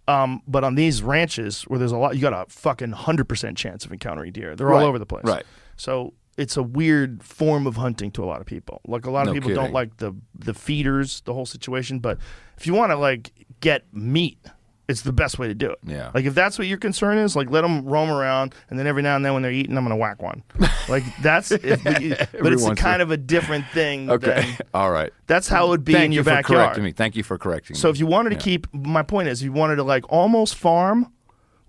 But on these ranches where there's a lot, you got a fucking 100% chance of encountering deer. They're all over the place. Right. So it's a weird form of hunting to a lot of people. Like a lot of people don't like the feeders, the whole situation. But if you want to like get meat, it's the best way to do it. Yeah. Like if that's what your concern is, like let them roam around, and then every now and then when they're eating, I'm gonna whack one. Like that's, but it's kind of a different thing. Okay. All right. That's how it would be in your backyard. Thank you for correcting me. Thank you for correcting me. So if you wanted to keep, my point is, if you wanted to like almost farm.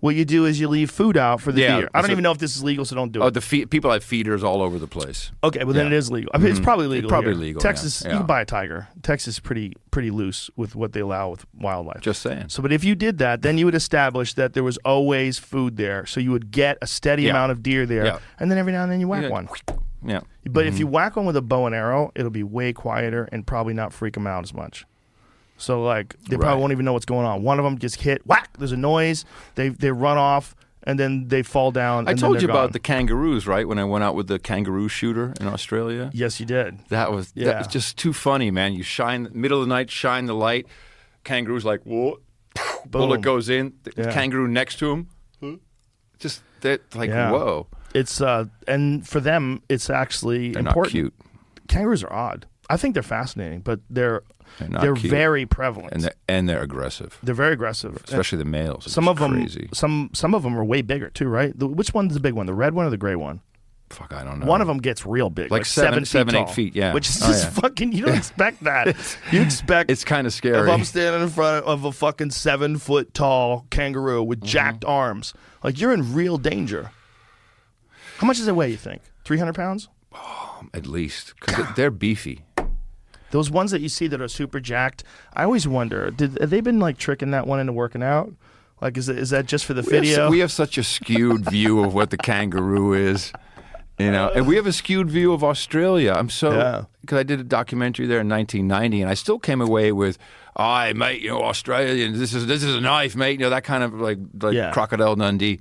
What you do is you leave food out for the deer. I don't even know if this is legal, so don't do it. People have feeders all over the place. Okay, well then it is legal. I mean, it's probably legal. It's probably here. legal. Texas, yeah. you can buy a tiger. Texas is pretty loose with what they allow with wildlife. Just saying. So, but if you did that, then you would establish that there was always food there. So you would get a steady amount of deer there, and then every now and then you whack one. Yeah. But if you whack one with a bow and arrow, it'll be way quieter and probably not freak them out as much. So like they probably won't even know what's going on. One of them gets hit, whack. There's a noise. They run off. And then they fall down. I and told you gone. about the kangaroos, right? When I went out with the kangaroo shooter in Australia. Yes, you did. That was just too funny, man. You shine middle of the night, shine the light. Kangaroo's like, whoa, bullet goes in. The kangaroo next to him, just like, whoa. It's and for them, it's actually they're important. Not cute. Kangaroos are odd. I think they're fascinating, but they're cute. very prevalent and they're aggressive. They're very aggressive, especially the males. Some of them, crazy. some of them are way bigger too, right? Which one's the big one? The red one or the gray one? Fuck, I don't know. One of them gets real big, like 7 feet tall, 8 feet, yeah. Which is just fucking. You don't expect that. You expect it's kind of scary. If I'm standing in front of a fucking 7 foot tall kangaroo with jacked arms, like you're in real danger. How much does it weigh? You think 300 pounds? At least, because they're beefy. Those ones that you see that are super jacked, I always wonder, have they been like tricking that one into working out? Like, is that just for the video? We have such a skewed view of what the kangaroo is, and we have a skewed view of Australia. Because I did a documentary there in 1990, and I still came away with, "Aye, mate, Australia, this is a knife, mate," that kind of like Crocodile Dundee,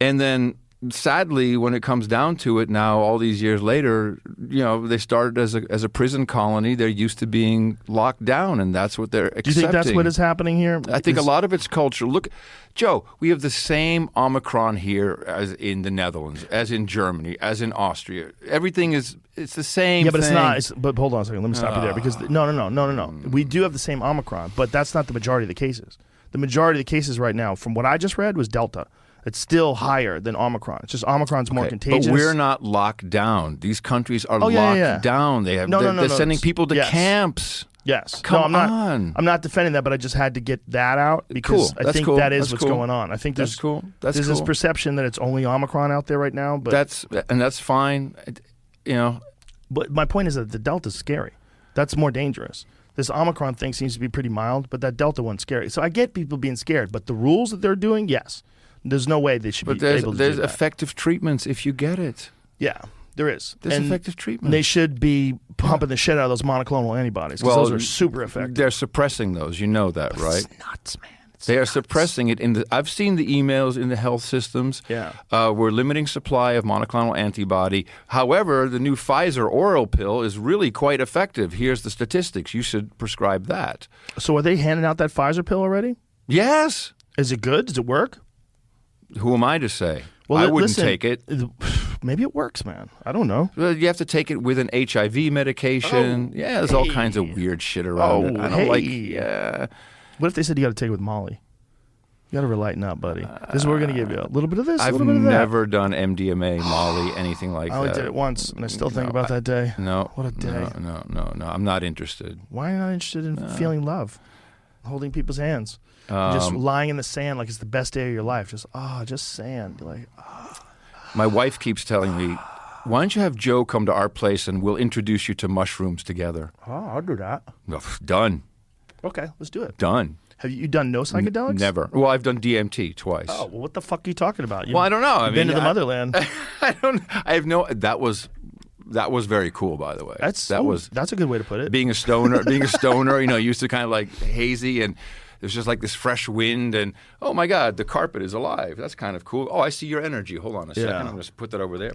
and then. Sadly, when it comes down to it now, all these years later, they started as a prison colony. They're used to being locked down, and that's what they're accepting. Do you think that's what is happening here? I think a lot of it's culture. Look, Joe, we have the same Omicron here as in the Netherlands, as in Germany, as in Austria. Everything it's the same. Yeah, but thing. it's not. But hold on a second. Let me stop you there because no. We do have the same Omicron, but that's not the majority of the cases. The majority of the cases right now, from what I just read, was Delta. It's still higher than Omicron. It's just Omicron's more contagious. But we're not locked down. These countries are locked down. They have they're sending people to camps. Yes. Come on. I'm not defending that, but I just had to get that out because I think that is what's going on. I think there's there's this perception that it's only Omicron out there right now, but that's fine. But my point is that the Delta's scary. That's more dangerous. This Omicron thing seems to be pretty mild, but that Delta one's scary. So I get people being scared, but the rules that they're doing, yes. There's no way they should be able to do that. There's effective treatments if you get it. Yeah, there is. There's effective treatment. They should be pumping the shit out of those monoclonal antibodies because those are super effective. They're suppressing those. You know that, right? It's nuts, man. They are suppressing it. I've seen the emails in the health systems. Yeah. We're limiting supply of monoclonal antibody. However, the new Pfizer oral pill is really quite effective. Here's the statistics. You should prescribe that. So are they handing out that Pfizer pill already? Yes. Is it good? Does it work? Who am I to say? Well, I wouldn't take it. Maybe it works, man. I don't know. Well, you have to take it with an HIV medication. There's all kinds of weird shit around it. I don't like. What if they said you got to take it with Molly? You got to lighten up, buddy. This is what we're going to give you. A little bit of this, a I've little bit of that. never done MDMA, Molly, anything like that. I only did it once, and I still think about that day. No. What a day. No. I'm not interested. Why are you not interested in feeling love? Holding people's hands. Just lying in the sand like it's the best day of your life. Just sand. You're like, My wife keeps telling me, why don't you have Joe come to our place and we'll introduce you to mushrooms together? Oh, I'll do that. Done. Okay, let's do it. Done. Have you done no psychedelics? Never. Well, I've done DMT twice. Oh, well, what the fuck are you talking about? I don't know. Been to the motherland. I have no. That was very cool, by the way. That's a good way to put it. Being a stoner, used to kind of like hazy, and there's just like this fresh wind, and oh my God, the carpet is alive. That's kind of cool. Oh, I see your energy. Hold on a second. I'm going to put that over there.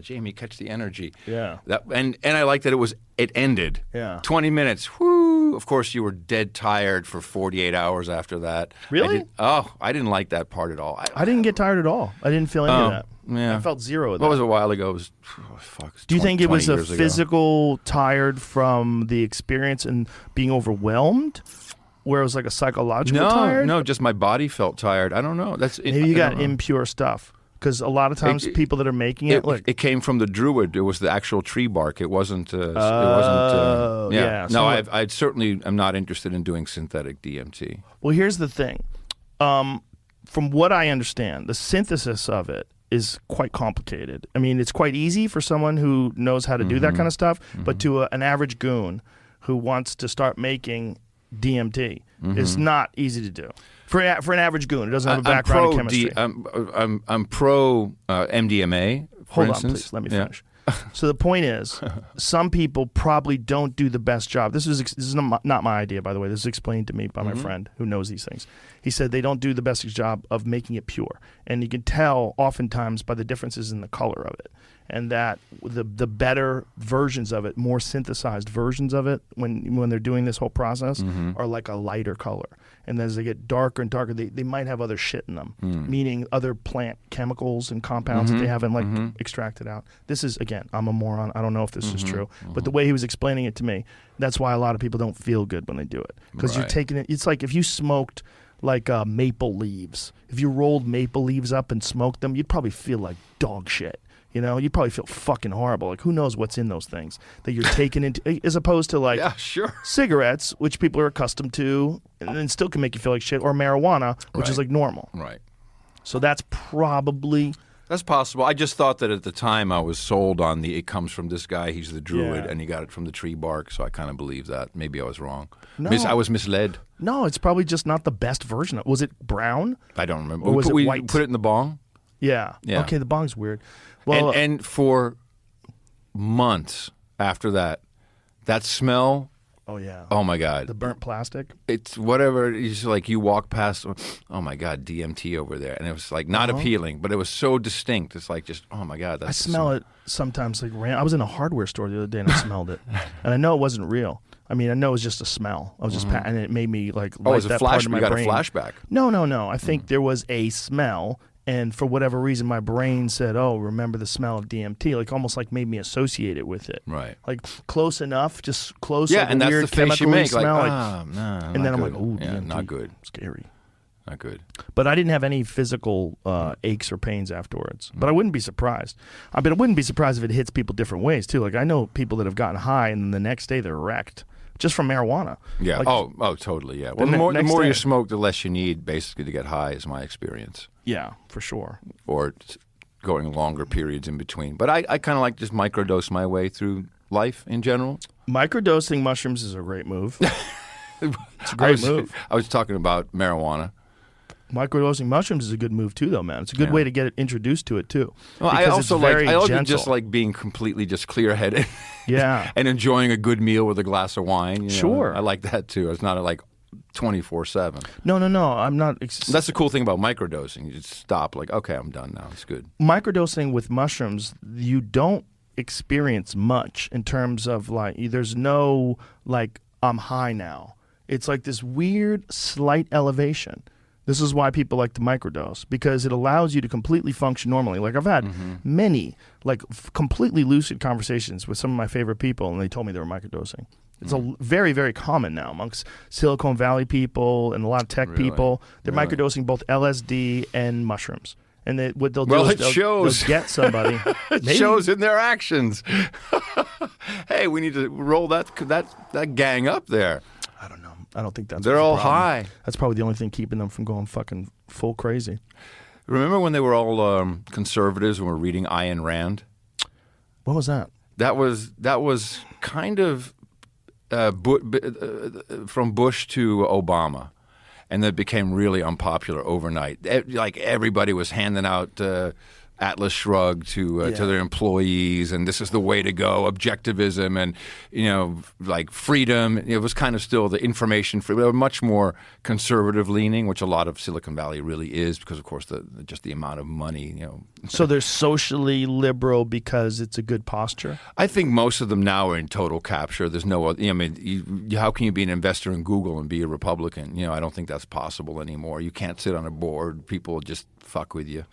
Jamie, catch the energy. Yeah. And I like that it ended. Yeah. 20 minutes. Whoo. Of course, you were dead tired for 48 hours after that. Really? I didn't like that part at all. I didn't get tired at all. I didn't feel any of that. Yeah. I felt zero of that. What was a while ago? It was, Do you think it was a years ago. physical tired from the experience and being overwhelmed? Where it was like a psychological tired? No, just my body felt tired. I don't know. Maybe you got impure stuff. Because a lot of times people that are making it came from the druid. It was the actual tree bark. It wasn't. Yeah. No, I certainly am not interested in doing synthetic DMT. Well, here's the thing. From what I understand, the synthesis of it is quite complicated. I mean, it's quite easy for someone who knows how to do that kind of stuff, but to an average goon who wants to start making DMT is not easy to do. For an average goon who doesn't have a background in chemistry. I'm pro MDMA, for Hold instance. on, please. Let me finish. So the point is, some people probably don't do the best job. This is not my idea, by the way. This is explained to me by my friend who knows these things. He said they don't do the best job of making it pure. And you can tell oftentimes by the differences in the color of it. And that the better versions of it, more synthesized versions of it, when they're doing this whole process, are like a lighter color. And as they get darker and darker, they might have other shit in them, meaning other plant chemicals and compounds that they haven't extracted out. This is, again, I'm a moron. I don't know if this is true. But the way he was explaining it to me, that's why a lot of people don't feel good when they do it. Because you're taking it, it's like if you smoked like maple leaves. If you rolled maple leaves up and smoked them, you'd probably feel like dog shit. You know, you probably feel fucking horrible. Like, who knows what's in those things that you're taking into, as opposed to like cigarettes, which people are accustomed to, and then still can make you feel like shit, or marijuana, which is like normal. Right. So that's probably. That's possible. I just thought that at the time I was sold on it comes from this guy, he's the druid, and he got it from the tree bark, so I kind of believe that. Maybe I was wrong. No. I was misled. No, it's probably just not the best version. Was it brown? I don't remember. Or was it we white? Put it in the bong? Yeah. Okay, the bong's weird. Well, and for months after that, that smell. Oh yeah. Oh my God. The burnt plastic. It's whatever. It's like you walk past. Oh my God, DMT over there, and it was like not appealing, but it was so distinct. It's like just oh my God. I smell it sometimes. Like I was in a hardware store the other day and I smelled it, and I know it wasn't real. I mean, I know it was just a smell. I was just and it made me like light that part of my brain. You got a flashback? No. I think there was a smell. And for whatever reason, my brain said, "Oh, remember the smell of DMT?" Like almost like made me associate it with it. Right. Like close enough, just close. Yeah, like and a that's weird the face you chemically make. smell. Like, no, and then I'm good. like, "Oh, yeah, DMT, not good. Scary, not good." But I didn't have any physical aches or pains afterwards. But I wouldn't be surprised. I wouldn't be surprised if it hits people different ways too. Like I know people that have gotten high and then the next day they're wrecked. Just from marijuana. Yeah. Like, oh, totally. Yeah. Well, the more you smoke, the less you need, basically, to get high, is my experience. Yeah, for sure. Or going longer periods in between. But I kind of like just microdose my way through life in general. Microdosing mushrooms is a great move. It's a great move. I was talking about marijuana. Microdosing mushrooms is a good move too, though, man. It's a good way to get introduced to it too. Well, I also just like being completely just clear-headed. Yeah, and enjoying a good meal with a glass of wine. You know? Sure, I like that too. It's not like 24/7. No. I'm not. That's the cool thing about microdosing. You just stop. Like, okay, I'm done now. It's good. Microdosing with mushrooms, you don't experience much in terms of like. There's no like I'm high now. It's like this weird slight elevation. This is why people like to microdose, because it allows you to completely function normally. Like I've had many like completely lucid conversations with some of my favorite people, and they told me they were microdosing. It's a very, very common now amongst Silicon Valley people and a lot of tech people. They're microdosing both LSD and mushrooms. And what they'll do is they'll get somebody. It shows in their actions. Hey, we need to roll that gang up there. I don't know. I don't think that's They're all problem. high. That's probably the only thing keeping them from going fucking full crazy. Remember when they were all conservatives and were reading Ayn Rand? What was that? That was kind of from Bush to Obama, and that became really unpopular overnight. Like everybody was handing out Atlas Shrugged to their employees, and this is the way to go, objectivism and, like freedom. It was kind of still the information free, but much more conservative leaning, which a lot of Silicon Valley really is because, of course, just the amount of money, So they're socially liberal because it's a good posture? I think most of them now are in total capture. There's no other, how can you be an investor in Google and be a Republican? I don't think that's possible anymore. You can't sit on a board. People just fuck with you.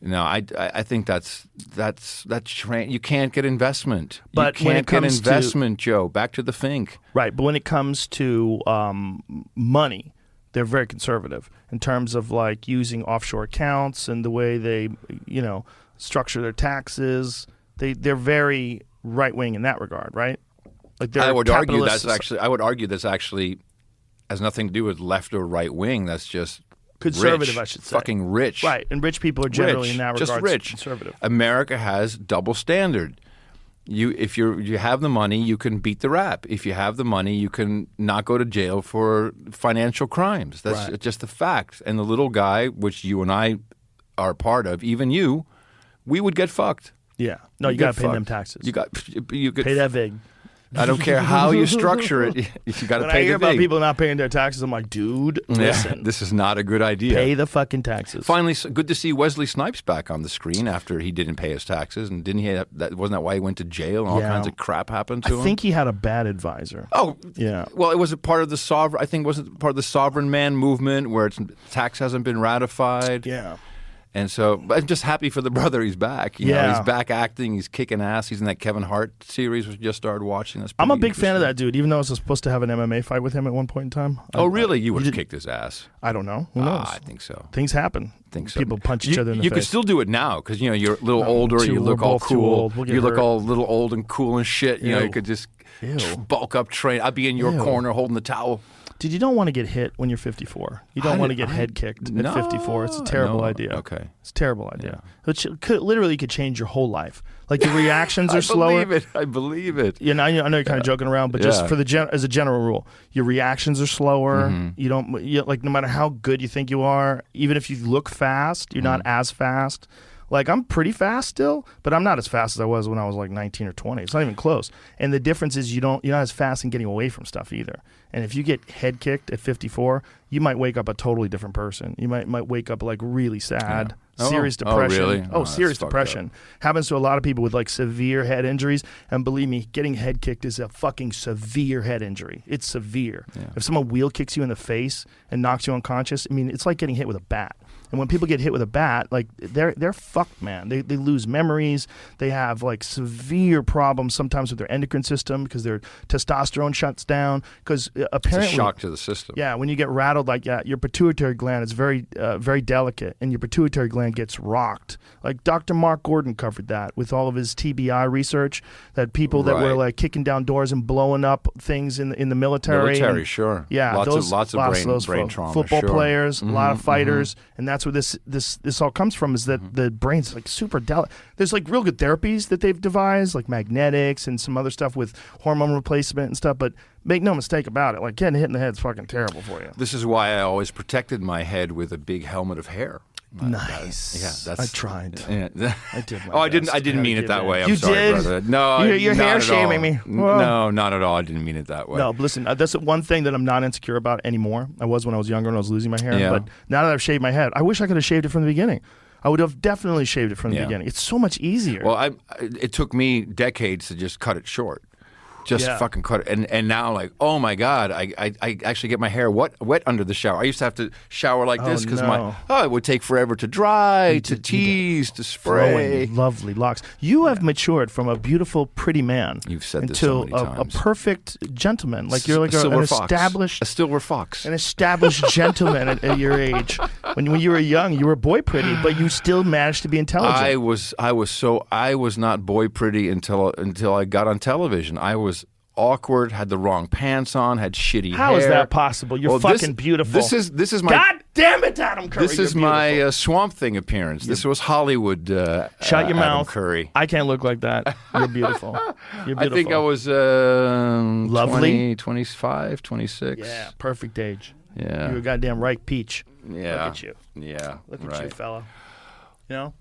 No, I think that's you can't get investment. But you can't get investment, Joe. Back to the Fink. Right, but when it comes to money, they're very conservative in terms of like using offshore accounts and the way they, structure their taxes. They're very right wing in that regard, right? Like I would argue that's actually has nothing to do with left or right wing. That's just conservative, rich, I should say. Fucking rich. Right, and rich people are generally in that regard just rich. Conservative. America has double standard. If you have the money, you can beat the rap. If you have the money, you can not go to jail for financial crimes. That's just the fact. And the little guy, which you and I are part of, even you, we would get fucked. Yeah. No, you got to pay them taxes. You could pay that vig. I don't care how you structure it. You got to When pay I hear the about vig. people not paying their taxes, I'm like, dude, listen. This is not a good idea. Pay the fucking taxes. Finally, good to see Wesley Snipes back on the screen after he didn't pay his taxes, and didn't he? Wasn't that why he went to jail and all kinds of crap happened to him? I think he had a bad advisor. Oh, yeah. Well, it was a part of the sovereign. I think it was part of the sovereign man movement where tax hasn't been ratified. Yeah. And so, but I'm just happy for the brother. He's back. You know, he's back acting. He's kicking ass. He's in that Kevin Hart series, which we just started watching. That's I'm a big fan of that dude, even though I was supposed to have an MMA fight with him at one point in time. Oh, really? You would have kicked his ass. I don't know. Who knows? I think so. Things happen. People punch each other in the face. You could still do it now because, you know, you're a little older. You look all cool. You look all a little old and cool and shit. You know, you could just bulk up, train. I'd be in your corner holding the towel. Dude, you don't want to get hit when you're 54. You don't want to get head kicked at 54. It's a terrible idea. Okay. It's a terrible idea. Which literally could change your whole life. Like your reactions are slower. I believe it. You know, I know you're kind of joking around, but just for as a general rule, your reactions are slower. You don't like no matter how good you think you are, even if you look fast, you're not as fast. Like, I'm pretty fast still, but I'm not as fast as I was when I was like 19 or 20. It's not even close. And the difference is you're not as fast in getting away from stuff either. And if you get head kicked at 54, you might wake up a totally different person. You might wake up like really sad, serious depression. Oh, really? Oh, serious depression. Happens to a lot of people with like severe head injuries. And believe me, getting head kicked is a fucking severe head injury. It's severe. Yeah. If someone wheel kicks you in the face and knocks you unconscious, I mean, it's like getting hit with a bat. And when people get hit with a bat, like they're fucked, man. They lose memories. They have like severe problems sometimes with their endocrine system because their testosterone shuts down. Because apparently, it's a shock to the system. Yeah, when you get rattled like that, your pituitary gland is very, very delicate, and your pituitary gland gets rocked. Like Dr. Mark Gordon covered that with all of his TBI research. That people that were like kicking down doors and blowing up things in the military. Military, sure. Yeah, lots of brain trauma. Football players, a lot of fighters, and that's where this all comes from. Is that the brain's like super delicate. There's like real good therapies that they've devised, like magnetics and some other stuff with hormone replacement and stuff. But make no mistake about it, like getting hit in the head is fucking terrible for you. This is why I always protected my head with a big helmet of hair. Nice. I tried. Yeah. I did. I didn't mean it that way. I'm you sorry, did? brother. No, you're hair shaming me. Whoa. No, not at all. I didn't mean it that way. No, but listen, that's one thing that I'm not insecure about anymore. I was when I was younger and I was losing my hair. Yeah. But now that I've shaved my head, I wish I could have shaved it from the beginning. I would have definitely shaved it from the beginning. It's so much easier. Well, it took me decades to just cut it short. Just fucking cut it. And now, like, oh my God, I actually get my hair wet under the shower. I used to have to shower like this because it would take forever to dry, to tease, to spray. Lovely locks. You have matured from a beautiful, pretty man. You've said this so many times. A perfect gentleman. Like you're like an established, a silver fox, an established gentleman at your age. When you were young, you were boy pretty, but you still managed to be intelligent. I was not boy pretty until I got on television. I was awkward, had the wrong pants on, had shitty hair. How is that possible? You're fucking beautiful. This is my God damn it, Adam Curry. This is my Swamp Thing appearance. This was Hollywood. Shut your mouth, Curry. I can't look like that. You're beautiful. You're beautiful. I think I was lovely, 25, 26. Yeah, perfect age. Yeah, you're a goddamn ripe peach. Yeah, look at you. Yeah, look at you, fella. You know.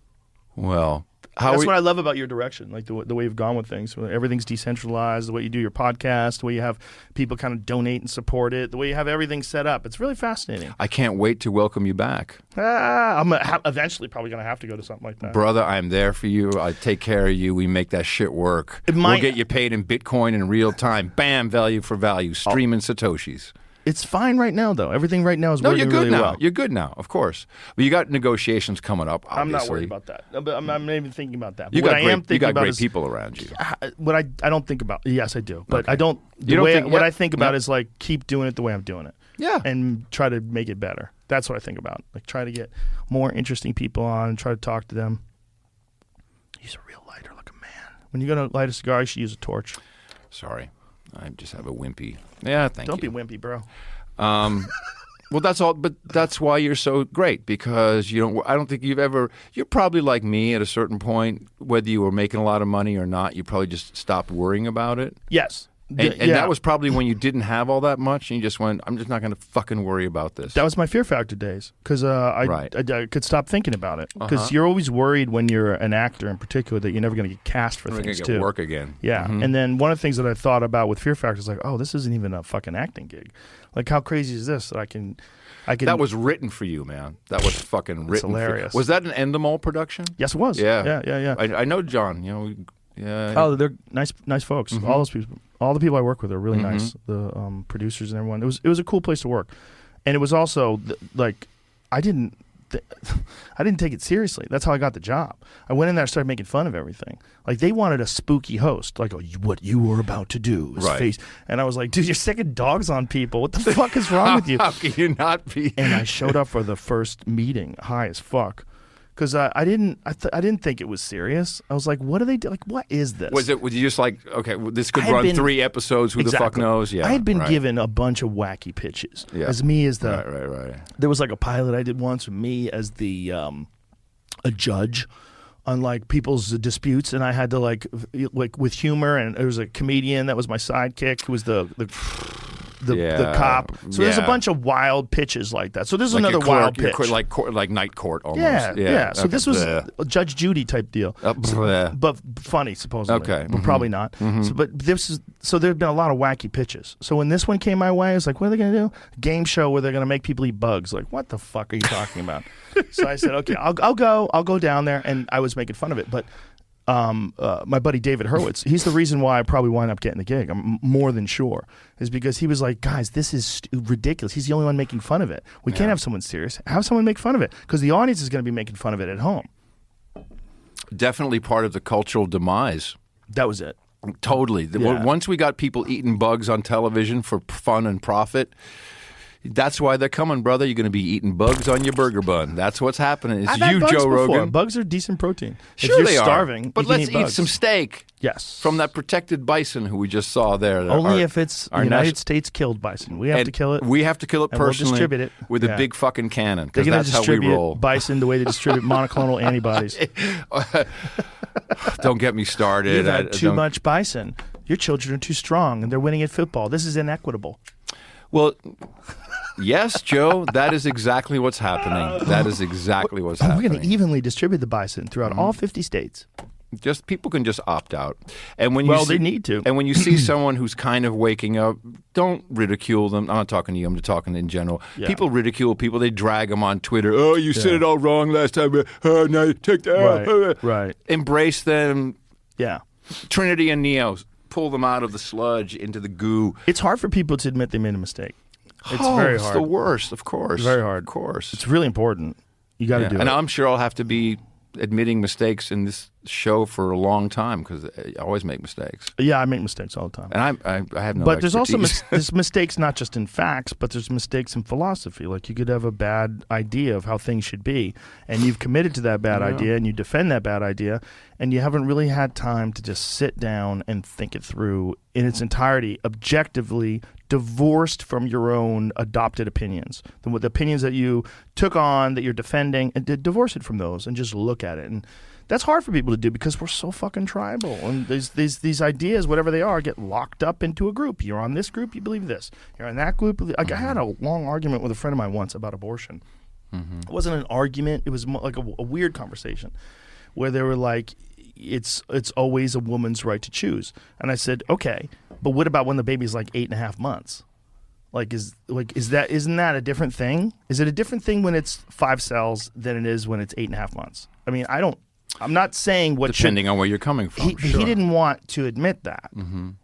Well. That's what I love about your direction, like the way you've gone with things. Everything's decentralized, the way you do your podcast, the way you have people kind of donate and support it, the way you have everything set up. It's really fascinating. I can't wait to welcome you back. I'm eventually probably going to have to go to something like that. Brother, I'm there for you. I take care of you. We make that shit work. We'll get you paid in Bitcoin in real time. Bam, value for value. Streaming Satoshis. It's fine right now, though. Everything right now is working really well. You're good now, of course. But you got negotiations coming up, obviously. I'm not worried about that. I'm not even thinking about that. You got great people around you. What I don't think about. Yes, I do. But I don't. What I think about is like keep doing it the way I'm doing it. Yeah. And try to make it better. That's what I think about. Like try to get more interesting people on and try to talk to them. Use a real lighter like a man. When you're going to light a cigar, you should use a torch. Sorry. I just have a wimpy. Yeah, thank you. Don't be wimpy, bro. Well, that's all. But that's why you're so great because you don't. I don't think you've ever. You're probably like me at a certain point. Whether you were making a lot of money or not, you probably just stopped worrying about it. Yes. And that was probably when you didn't have all that much, and you just went, I'm just not going to fucking worry about this. That was my Fear Factor days, because I could stop thinking about it. Because you're always worried when you're an actor in particular that you're never going to get cast for things, too. Work again. Yeah. And then one of the things that I thought about with Fear Factor is like, oh, this isn't even a fucking acting gig. Like, how crazy is this that I can... That was written for you, man. That was fucking written. Hilarious. Was that an Endemol production? Yes, it was. Yeah. I know John. You know. Yeah. Oh, they're nice folks. All those people, all the people I work with are really nice. The producers and everyone. It was a cool place to work, and it was also like I didn't take it seriously. That's how I got the job. I went in there and started making fun of everything. Like, they wanted a spooky host. Like, what you were about to do is face. And I was like, dude, you're sicking dogs on people. What the fuck is wrong with you? How can you not be? And I showed up for the first meeting high as fuck. Because I didn't think it was serious. I was like, what do they do? Like, what is this? Was you just like, okay, this could run 3 episodes, who the fuck knows? Yeah, I had been given a bunch of wacky pitches. Yeah. As me as the... Right. There was like a pilot I did once with me as the a judge on like people's disputes, and I had to like with humor, and there was a comedian that was my sidekick who was the cop. So there's a bunch of wild pitches like that. So this is like another wild pitch. Like night court almost. Yeah. So this was a Judge Judy type deal. But funny, supposedly. Okay. But probably not. So there've been a lot of wacky pitches. So when this one came my way, I was like, what are they going to do? Game show where they're going to make people eat bugs. Like, what the fuck are you talking about? So I said, okay, I'll go down there. And I was making fun of it. But my buddy David Hurwitz, he's the reason why I probably wind up getting the gig. I'm more than sure, is because he was like, guys, this is ridiculous. He's the only one making fun of it. We can't have someone serious. Have someone make fun of it, because the audience is going to be making fun of it at home. Definitely part of the cultural demise. That was it. Totally. Once we got people eating bugs on television for fun and profit, that's why they're coming, brother. You're going to be eating bugs on your burger bun. That's what's happening. It's you, Joe Rogan. Bugs are decent protein. Sure, if they you're starving, but let's eat some steak. Yes. From that protected bison who we just saw there. Only if it's United States killed bison. We have to kill it. We have to kill it personally. We'll distribute it with a big fucking cannon, because that's how we roll. Bison the way they distribute monoclonal antibodies. Don't get me started. You've had too much bison. Your children are too strong, and they're winning at football. This is inequitable. Well... Yes, Joe, that is exactly what's happening. That is exactly what's happening. We're going to evenly distribute the bison throughout all 50 states. Just people can just opt out. And when they need to. And when you see someone who's kind of waking up, don't ridicule them. I'm not talking to you. I'm just talking in general. Yeah. People ridicule people. They drag them on Twitter. Oh, you said it all wrong last time. Oh, now you take that. Right. Embrace them. Yeah. Trinity and Neo. Pull them out of the sludge into the goo. It's hard for people to admit they made a mistake. It's very hard. It's the worst, of course. It's very hard. Of course. It's really important. You got to do it. And I'm sure I'll have to be admitting mistakes in this show for a long time, because I always make mistakes. Yeah, I make mistakes all the time. And I have no But there's also there's mistakes not just in facts, but there's mistakes in philosophy. Like, you could have a bad idea of how things should be, and you've committed to that bad idea, and you defend that bad idea, and you haven't really had time to just sit down and think it through in its entirety, objectively, divorced from your own adopted opinions. The opinions that you took on, that you're defending, and divorce it from those and just look at it. And that's hard for people to do, because we're so fucking tribal. And these ideas, whatever they are, get locked up into a group. You're on this group, you believe this. You're on that group. Like, I had a long argument with a friend of mine once about abortion. It wasn't an argument. It was like a weird conversation where they were like, it's always a woman's right to choose. And I said, okay, but what about when the baby's like 8.5 months? Isn't that a different thing? Is it a different thing when it's 5 cells than it is when it's 8.5 months? I mean, I'm not saying what depending on where you're coming from. He didn't want to admit that.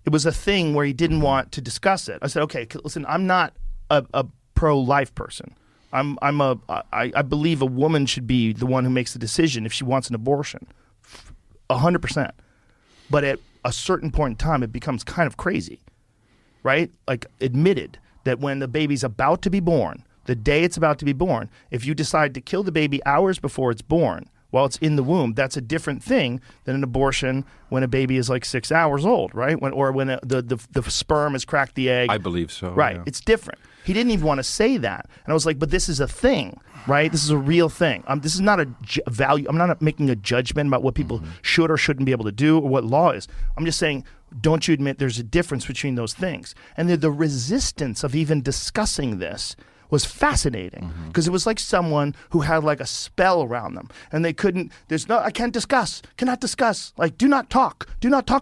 It was a thing where he didn't want to discuss it. I said, okay, listen, I'm not a pro-life person. I believe a woman should be the one who makes the decision if she wants an abortion. 100%. But at a certain point in time, it becomes kind of crazy, right? Like, admitted that when the baby's about to be born, the day it's about to be born, if you decide to kill the baby hours before it's born, while it's in the womb, that's a different thing than an abortion when a baby is like 6 hours old, right? Or when the sperm has cracked the egg. I believe so. Right. Yeah. It's different. He didn't even want to say that. And I was like, but this is a thing, right? This is a real thing. This is not a value. I'm not making a judgment about what people should or shouldn't be able to do or what law is. I'm just saying, don't you admit there's a difference between those things? And the resistance of even discussing this was fascinating because it was like someone who had like a spell around them and they couldn't, cannot discuss, like do not talk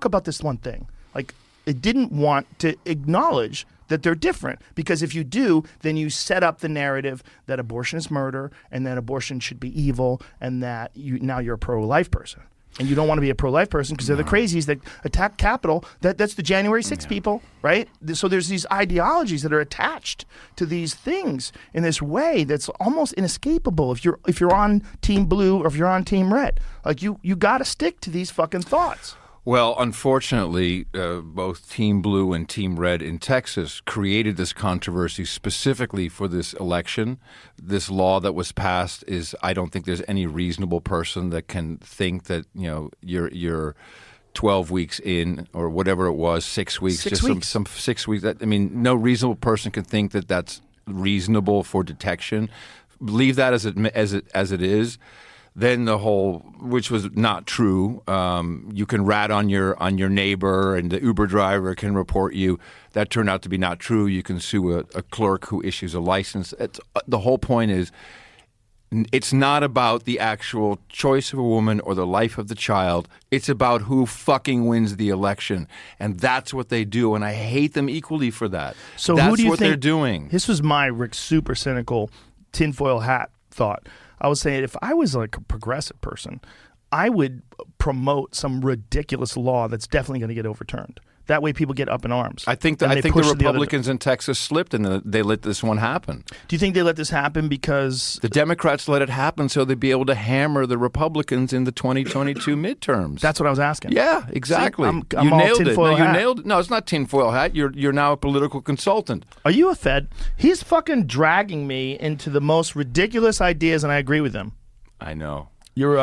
about this one thing. Like it didn't want to acknowledge that they're different because if you do, then you set up the narrative that abortion is murder and that abortion should be evil and that now you're a pro-life person. And you don't want to be a pro-life person because they're the crazies that attack Capitol. That's the January 6th people, right? So there's these ideologies that are attached to these things in this way that's almost inescapable if you're on Team Blue or if you're on Team Red. Like you got to stick to these fucking thoughts. Well, unfortunately, both Team Blue and Team Red in Texas created this controversy specifically for this election. This law that was passed I don't think there's any reasonable person that can think that, you're 12 weeks in or whatever it was, 6 weeks. 6 weeks. Some 6 weeks. No reasonable person can think that that's reasonable for detection. Leave that as it is. Then the whole, which was not true, you can rat on your neighbor and the Uber driver can report you. That turned out to be not true. You can sue a clerk who issues a license. The whole point is it's not about the actual choice of a woman or the life of the child. It's about who fucking wins the election. And that's what they do. And I hate them equally for that. So that's who do you what think, they're doing. This was my super cynical tinfoil hat thought. I was saying if I was like a progressive person, I would promote some ridiculous law that's definitely going to get overturned. That way people get up in arms. I think the Republicans in Texas slipped and they let this one happen. Do you think they let this happen because the Democrats let it happen so they'd be able to hammer the Republicans in the 2022 midterms? That's what I was asking. Yeah, exactly. See, you all nailed it. tinfoil hat. You nailed it. No, it's not tinfoil hat. You're now a political consultant. Are you a Fed? He's fucking dragging me into the most ridiculous ideas, and I agree with him. I know. You're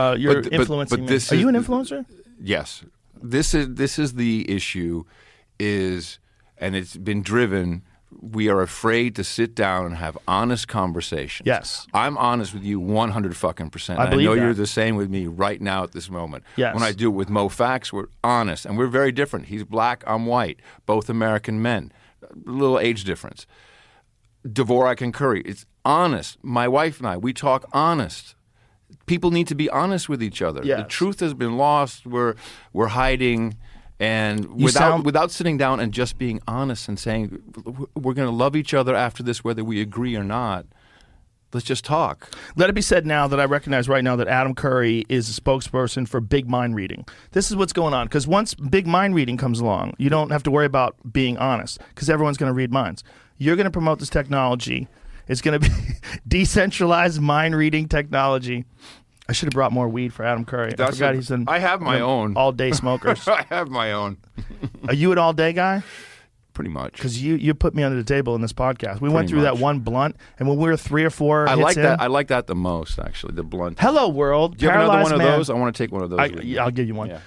influencing me. Are you an influencer? Yes. This is the issue and it's been driven. We are afraid to sit down and have honest conversations. Yes. I'm honest with you 100%. I believe know that. you're the same with me right now at this moment. Yes. When I do it with Mo Fax, we're honest and we're very different. He's black, I'm white, both American men. A little age difference. Dvorak and Curry, it's honest. My wife and I, we talk honest. People need to be honest with each other. Yes. The truth has been lost. We're hiding. And without sitting down and just being honest and saying we're going to love each other after this, whether we agree or not, let's just talk. Let it be said now that I recognize right now that Adam Curry is a spokesperson for big mind reading. This is what's going on. Because once big mind reading comes along, you don't have to worry about being honest because everyone's going to read minds. You're going to promote this technology. It's going to be decentralized mind reading technology. I should have brought more weed for Adam Curry. I forgot he's an I have my own all-day smokers. I have my own. Are you an all-day guy? Pretty much. Because you put me under the table in this podcast. We went through that one blunt, and when we were 3 or 4 I hits like in, that. I like that the most, actually. The blunt. Hello, world. Do you have another one of man. those? I want to take one of those. I'll give you one. Yeah.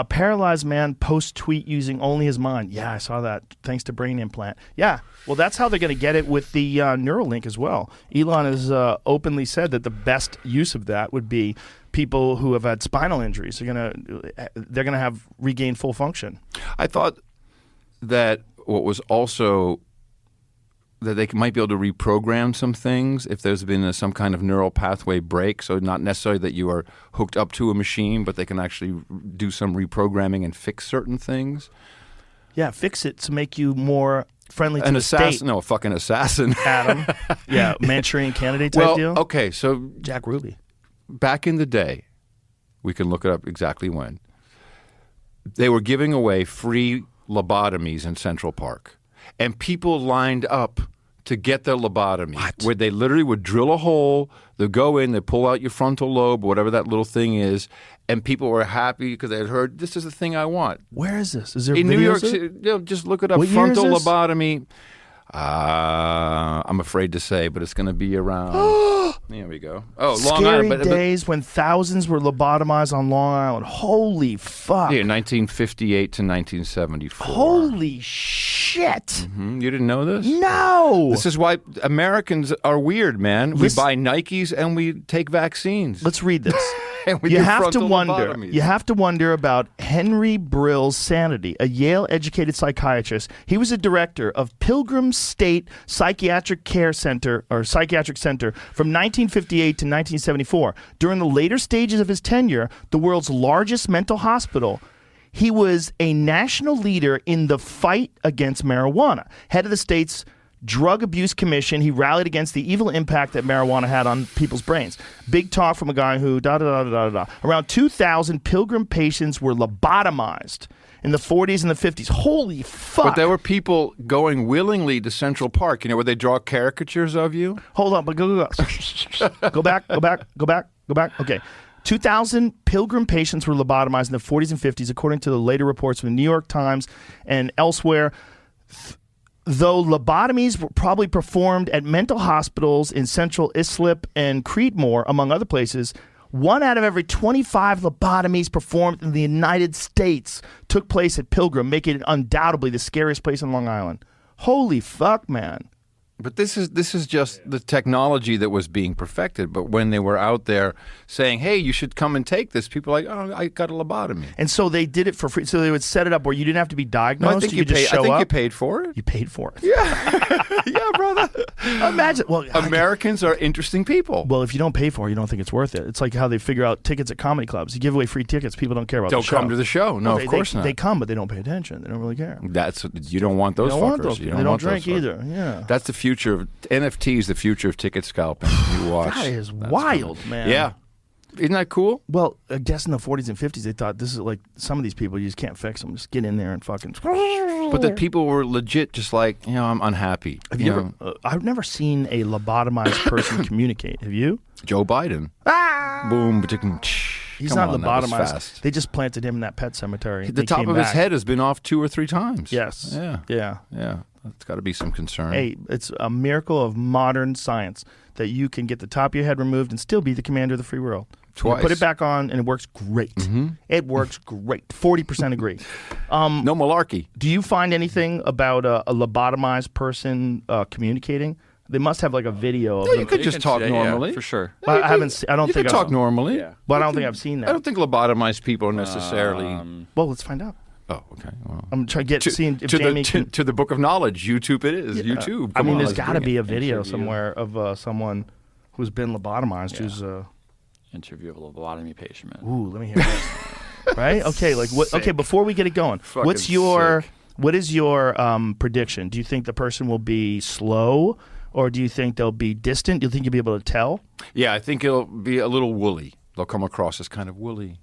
Paralyzed man post-tweet using only his mind. Yeah, I saw that. Thanks to brain implant. Yeah. Well, that's how they're going to get it with the Neuralink as well. Elon has openly said that the best use of that would be people who have had spinal injuries. They're gonna have regained full function. I thought that what was also that they might be able to reprogram some things if there's been some kind of neural pathway break. So not necessarily that you are hooked up to a machine, but they can actually do some reprogramming and fix certain things. Yeah, fix it to make you more friendly to An the assassin? state. No, a fucking assassin. Adam. Yeah, Manchurian Candidate type deal. Okay, so Jack Ruby. back in the day, we can look it up exactly when, they were giving away free lobotomies in Central Park. And people lined up to get their lobotomy, where they literally would drill a hole, they'd go in, they'd pull out your frontal lobe, whatever that little thing is, and people were happy because they had heard, this is the thing I want. Where is this? Is there In New York videos City, just look it up, What year is frontal this? lobotomy. I'm afraid to say, but it's going to be around There we go. Oh, Long Scary Island. days when thousands were lobotomized on Long Island. Holy fuck. Yeah, 1958 to 1974. Holy shit. You didn't know this? No. This is why Americans are weird, man. We Listen- buy Nikes and we take vaccines. Let's read this. And we You do have to frontal wonder. lobotomies. You have to wonder about Henry Brill's sanity, a Yale-educated psychiatrist. He was a director of Pilgrim State Psychiatric Care Center or Psychiatric Center from 1958 to 1974. During the later stages of his tenure, the world's largest mental hospital, he was a national leader in the fight against marijuana. Head of the state's Drug Abuse Commission, he rallied against the evil impact that marijuana had on people's brains. Big talk from a guy who Around 2,000 Pilgrim patients were lobotomized in the 40s and the 50s. Holy fuck. But there were people going willingly to Central Park, where they draw caricatures of you. Hold on, but go. Go back. Okay. 2,000 Pilgrim patients were lobotomized in the 40s and 50s, according to the later reports from the New York Times and elsewhere. Though lobotomies were probably performed at mental hospitals in Central Islip and Creedmoor, among other places, 1 out of every 25 lobotomies performed in the United States took place at Pilgrim, making it undoubtedly the scariest place on Long Island. Holy fuck, man. But this is just the technology that was being perfected. But when they were out there saying, hey, you should come and take this, people were like, oh, I got a lobotomy. And so they did it for free. So they would set it up where you didn't have to be No, diagnosed. I think you could just show I think up. you paid for it. You paid for it. Yeah. Yeah, brother. Imagine. Well, Americans are interesting people. Well, if you don't pay for it, you don't think it's worth it. It's like how they figure out tickets at comedy clubs. You give away free tickets, people don't care about Don't the show. come to the show. No, Well, of course not. They come, but they don't pay attention. They don't really care. You don't want those They don't fuckers. want those. You They don't don't want those drink fuckers. either. Yeah. That's the future of NFT. Is the future of ticket scalping. You watch. That is That's wild, funny. man. Yeah. Isn't that cool? Well, I guess in the 40s and 50s, they thought this is like some of these people, you just can't fix them. Just get in there and fucking. But the people were legit just like, I'm unhappy. Have you ever? I've never seen a lobotomized person communicate. Have you? Joe Biden. Boom. He's Come not on, that was lobotomized. fast. They just planted him in that pet cemetery. The He top came of his back. head has been off 2 or 3 times. Yes. Yeah. Yeah. Yeah. That's got to be some concern. Hey, it's a miracle of modern science that you can get the top of your head removed and still be the commander of the free world. Twice. You put it back on and it works great. It works great. 40% agree. No malarkey. Do you find anything about a lobotomized person communicating? They must have like a video of No, them. you could just talk normally. Yeah, for sure. But I haven't. I don't You think could talk I've, normally. Yeah. But I don't think I've seen that. I don't think lobotomized people necessarily. Well, let's find out. Oh, okay. Well. I'm trying to get seeing if to Jamie the can. to the book of knowledge. YouTube it is. YouTube. I Come mean, on, there's let's got to bring be it. a video Interview. somewhere of someone who's been lobotomized. Yeah. Who's Interview of a lobotomy patient. ooh, let me hear this. Right? Okay. Like what? Okay. Sick. Before we get it going, Fucking what's your sick. what is your prediction? Do you think the person will be slow, or do you think they'll be distant? Do you think you'll be able to tell? Yeah, I think it'll be a little woolly. They'll come across as kind of woolly.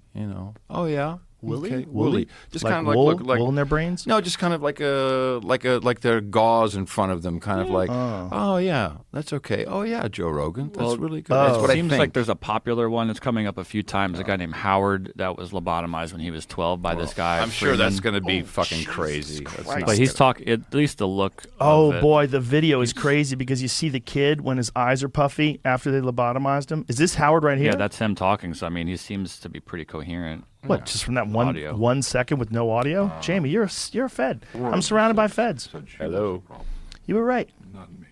Oh yeah. Woolly? Okay. Woolly? Woolly. Just Like kind of wool? like look like Wool in their brains? No, just kind of like their gauze in front of them, kind of like, oh yeah, that's okay. Oh yeah, Joe Rogan, that's really good. That's what I Seems think. like there's a popular one that's coming up a few times. A guy named Howard that was lobotomized when he was 12 by this guy. I'm sure that's Freeman. going to be fucking crazy. That's Christ. But he's talking. At least the look. Oh of it. boy, the video is crazy because you see the kid when his eyes are puffy after they lobotomized him. Is this Howard right here? Yeah, that's him talking. So I mean, he seems to be pretty coherent. what? Just from that Audio. 1 second with no audio? Jamie, you're a Fed. I'm surrounded by Feds. Said she Hello. was a problem, You were right. not me.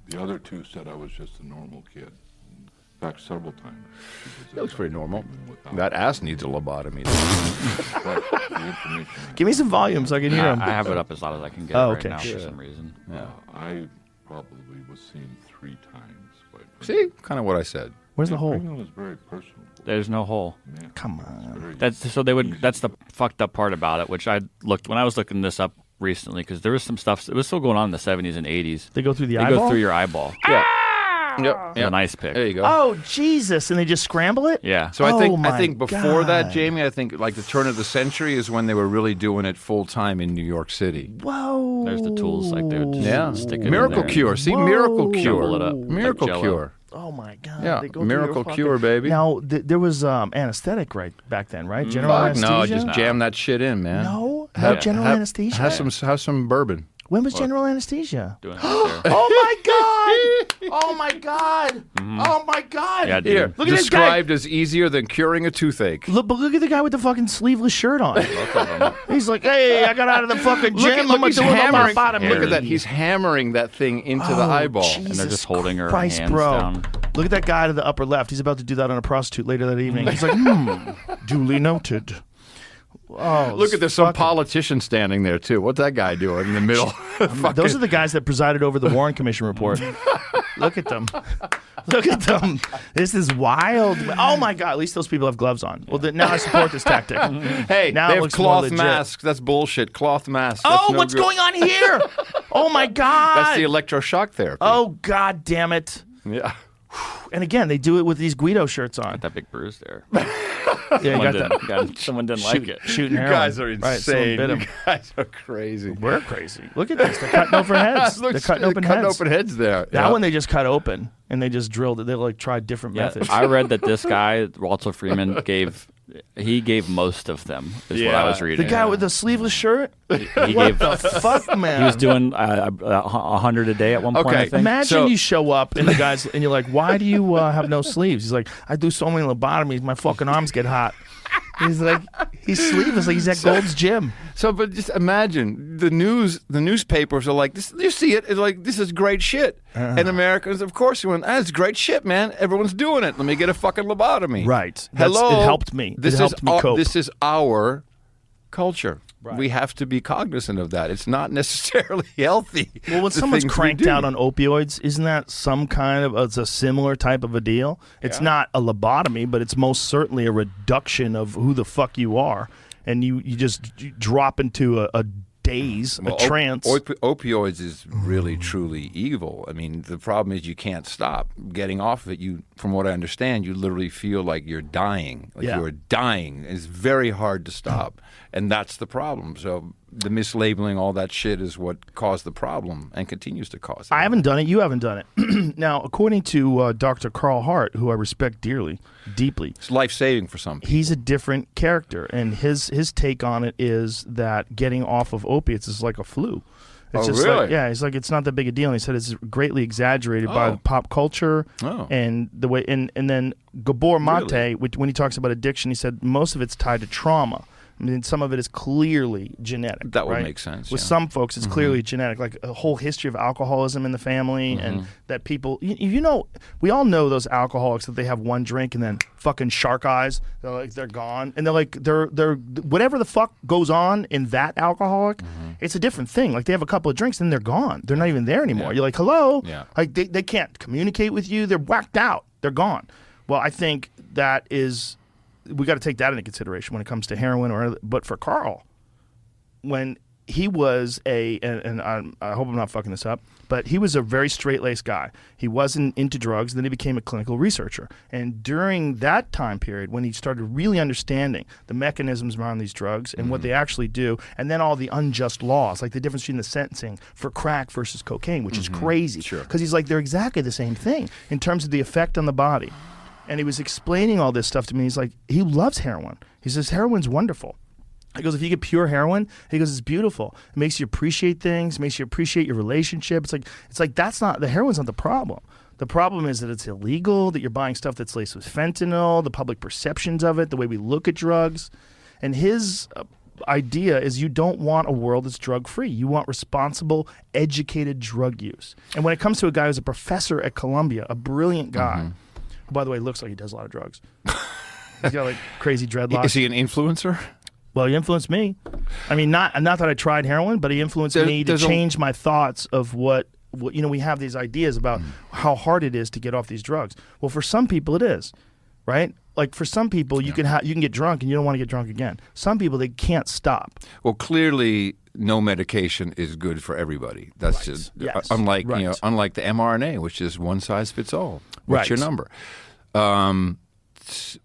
The other 2 said I was just a normal kid. In fact, several times. she said That looks pretty normal. even without That ass needs a lobotomy. but the information Give me some volume so I can hear him. I have it up as loud as I can get Oh, right okay. now Sure. for some reason. I probably was seen 3 times by See, kind of what I said. Where's the hole? Freeman was very personable. There's no hole. Man, Come on. very That's so they would. That's the fucked up part about it, which I looked when I was looking this up recently because there was some stuff. It was still going on in the 70s and 80s. They go through the They eyeball? go through your eyeball. Yeah. Yep. With an ice pick. There you go. Oh, Jesus. And they just scramble it? Yeah. So I think my before that, God. Jamie, I think like the turn of the century is when they were really doing it full time in New York City. Whoa. There's the tools like they would just Yeah. stick it in Miracle there. Cure. See, Whoa. Miracle Cure. Jumble it up like Miracle Jell-O. Cure. Oh, my God. Yeah. They go through Miracle your fucking- Cure, baby. Now, there was anesthetic right back then, right? General Fuck anesthesia? no, just jam that shit in, man. No? No Have- general have- anesthesia? Have some bourbon. When was general anesthesia? Doing it right there. Oh, my God. Oh, my God. Oh my God! Yeah, dude. Here, Look at this guy. described as easier than curing a toothache. Look, but look at the guy with the fucking sleeveless shirt on. Both of them. He's like, hey, I got out of the fucking gym. I'm he's doing my hammering. bottom. Look at that. He's hammering that thing into the eyeball. Jesus And they're just holding her Christ, hands bro. down. Look at that guy to the upper left. He's about to do that on a prostitute later that evening. He's like, duly noted. Oh, Look at there's some fucking- politician standing there too. What's that guy doing in the middle? Those are the guys that presided over the Warren Commission report. Look at them. Look at them. This is wild. Oh my God! At least those people have gloves on. Well, now I support this tactic. Hey, Now they it have looks more cloth legit. masks. That's bullshit. Cloth masks. Oh, That's no what's good. going on here? Oh my God! That's the electroshock therapy. Oh God damn it! Yeah. And again, they do it with these Guido shirts on. That big bruise there. Yeah, you got that. Someone didn't like it. Shooting You heroin. guys are Right, someone insane. bit him. You guys are crazy. We're crazy. Look at this. They're cutting open heads. They're cutting open heads. open heads there. That one they just cut open and they just drilled it. They like tried different Yeah, methods. I read that this guy, Walter Freeman, gave most of them, is what I was Yeah. reading. The guy with the sleeveless shirt? He What gave, the fuck, man? he was doing 100 a day at one point, Okay. I think. Imagine So- you show up and the guy's and you're like, why do you have no sleeves? He's like, I do so many lobotomies, my fucking arms get hot. He's like, he's sleeveless, like he's at Gold's Gym. So, but just imagine the newspapers are like, this, you see it, it's like, this is great shit. And Americans, of course, went, that's great shit, man. Everyone's doing it. Let me get a fucking lobotomy. Right. That's- Hello. it helped me. This It helped me cope. This is our culture. Right. We have to be cognizant of that. It's not necessarily healthy. Well, when the someone's things we cranked do. out on opioids, isn't that some kind of it's a similar type of a deal? It's not a lobotomy, but it's most certainly a reduction of who the fuck you are, and you drop into a daze, Well, a trance. Opioids is really truly evil. I mean, the problem is you can't stop. Getting off of it, from what I understand, you literally feel like you're dying. Like Yeah. you are dying. It's very hard to stop, and that's the problem. So the mislabeling, all that shit, is what caused the problem and continues to cause it. I haven't done it. You haven't done it. Now, according to Dr. Carl Hart, who I respect deeply, It's life-saving for some people. he's a different character, and his take on it is that getting off of opiates is like a flu. It's Oh, just really? like, yeah, he's like, it's not that big a deal. And he said it's greatly exaggerated by Oh. pop culture Oh. and the way. And then Gabor Mate, Really? when he talks about addiction, he said most of it's tied to trauma. I mean, some of it is clearly genetic. That would right? make sense, With yeah. some folks, it's clearly genetic, like a whole history of alcoholism in the family, and that people, you know, we all know those alcoholics that they have one drink and then fucking shark eyes. They're like they're gone, and they're whatever the fuck goes on in that alcoholic, it's a different thing. Like they have a couple of drinks and they're gone. They're not even there anymore. Yeah. You're like, hello, Yeah. like they can't communicate with you. They're whacked out. They're gone. Well, I think that is. We got to take that into consideration when it comes to heroin. But for Carl, when he was and I hope I'm not fucking this up, but he was a very straight-laced guy. He wasn't into drugs. Then he became a clinical researcher. And during that time period, when he started really understanding the mechanisms around these drugs and what they actually do, and then all the unjust laws, like the difference between the sentencing for crack versus cocaine, which is crazy. Sure. Because he's like, they're exactly the same thing in terms of the effect on the body. And he was explaining all this stuff to me. He's like, he loves heroin. He says, heroin's wonderful. He goes, if you get pure heroin, he goes, it's beautiful. It makes you appreciate things, makes you appreciate your relationship. It's like that's not, the heroin's not the problem. The problem is that it's illegal, that you're buying stuff that's laced with fentanyl, the public perceptions of it, the way we look at drugs. And his idea is you don't want a world that's drug-free. You want responsible, educated drug use. And when it comes to a guy who's a professor at Columbia, a brilliant guy, who, by the way, looks like he does a lot of drugs. He's got like crazy dreadlocks. Is he an influencer? Well, he influenced me. I mean, not that I tried heroin, but he influenced me to there's a- change my thoughts of what you know. We have these ideas about how hard it is to get off these drugs. Well, for some people, it is, right? Like for some people, you can get drunk and you don't want to get drunk again. Some people, they can't stop. Well, clearly, no medication is good for everybody. That's just Yes. unlike Right. unlike the mRNA, which is one size fits all. What's your Right. number?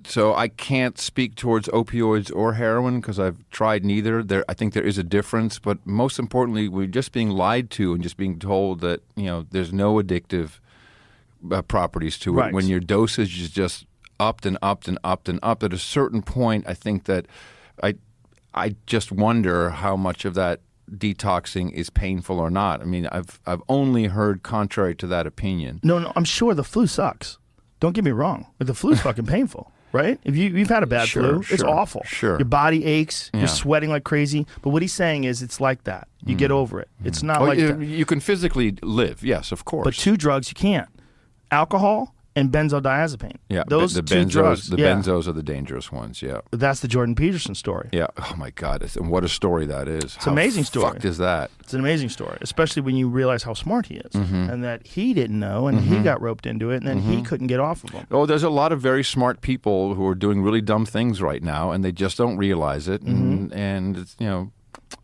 So I can't speak towards opioids or heroin because I've tried neither. I think there is a difference, but most importantly, we're just being lied to and just being told that there's no addictive properties to it. Right. When your dosage is just upped and upped and upped and upped, at a certain point, I think that I just wonder how much of that detoxing is painful or not. I mean, I've only heard contrary to that opinion. No, I'm sure the flu sucks. Don't get me wrong. The flu's fucking painful, right? If you've had a bad flu, it's awful. Sure. Your body aches. Yeah. You're sweating like crazy. But what he's saying is it's like that. You get over it. It's not like that. You can physically live, yes, of course. But 2 drugs you can't. Alcohol and benzodiazepine. Yeah, Those the 2 drugs. The benzos are the dangerous ones, yeah. That's the Jordan Peterson story. Yeah, oh my God, and what a story that is. It's an amazing story. How fucked is that? It's an amazing story, especially when you realize how smart he is and that he didn't know and he got roped into it and then he couldn't get off of them. Oh, there's a lot of very smart people who are doing really dumb things right now and they just don't realize it and it's, you know.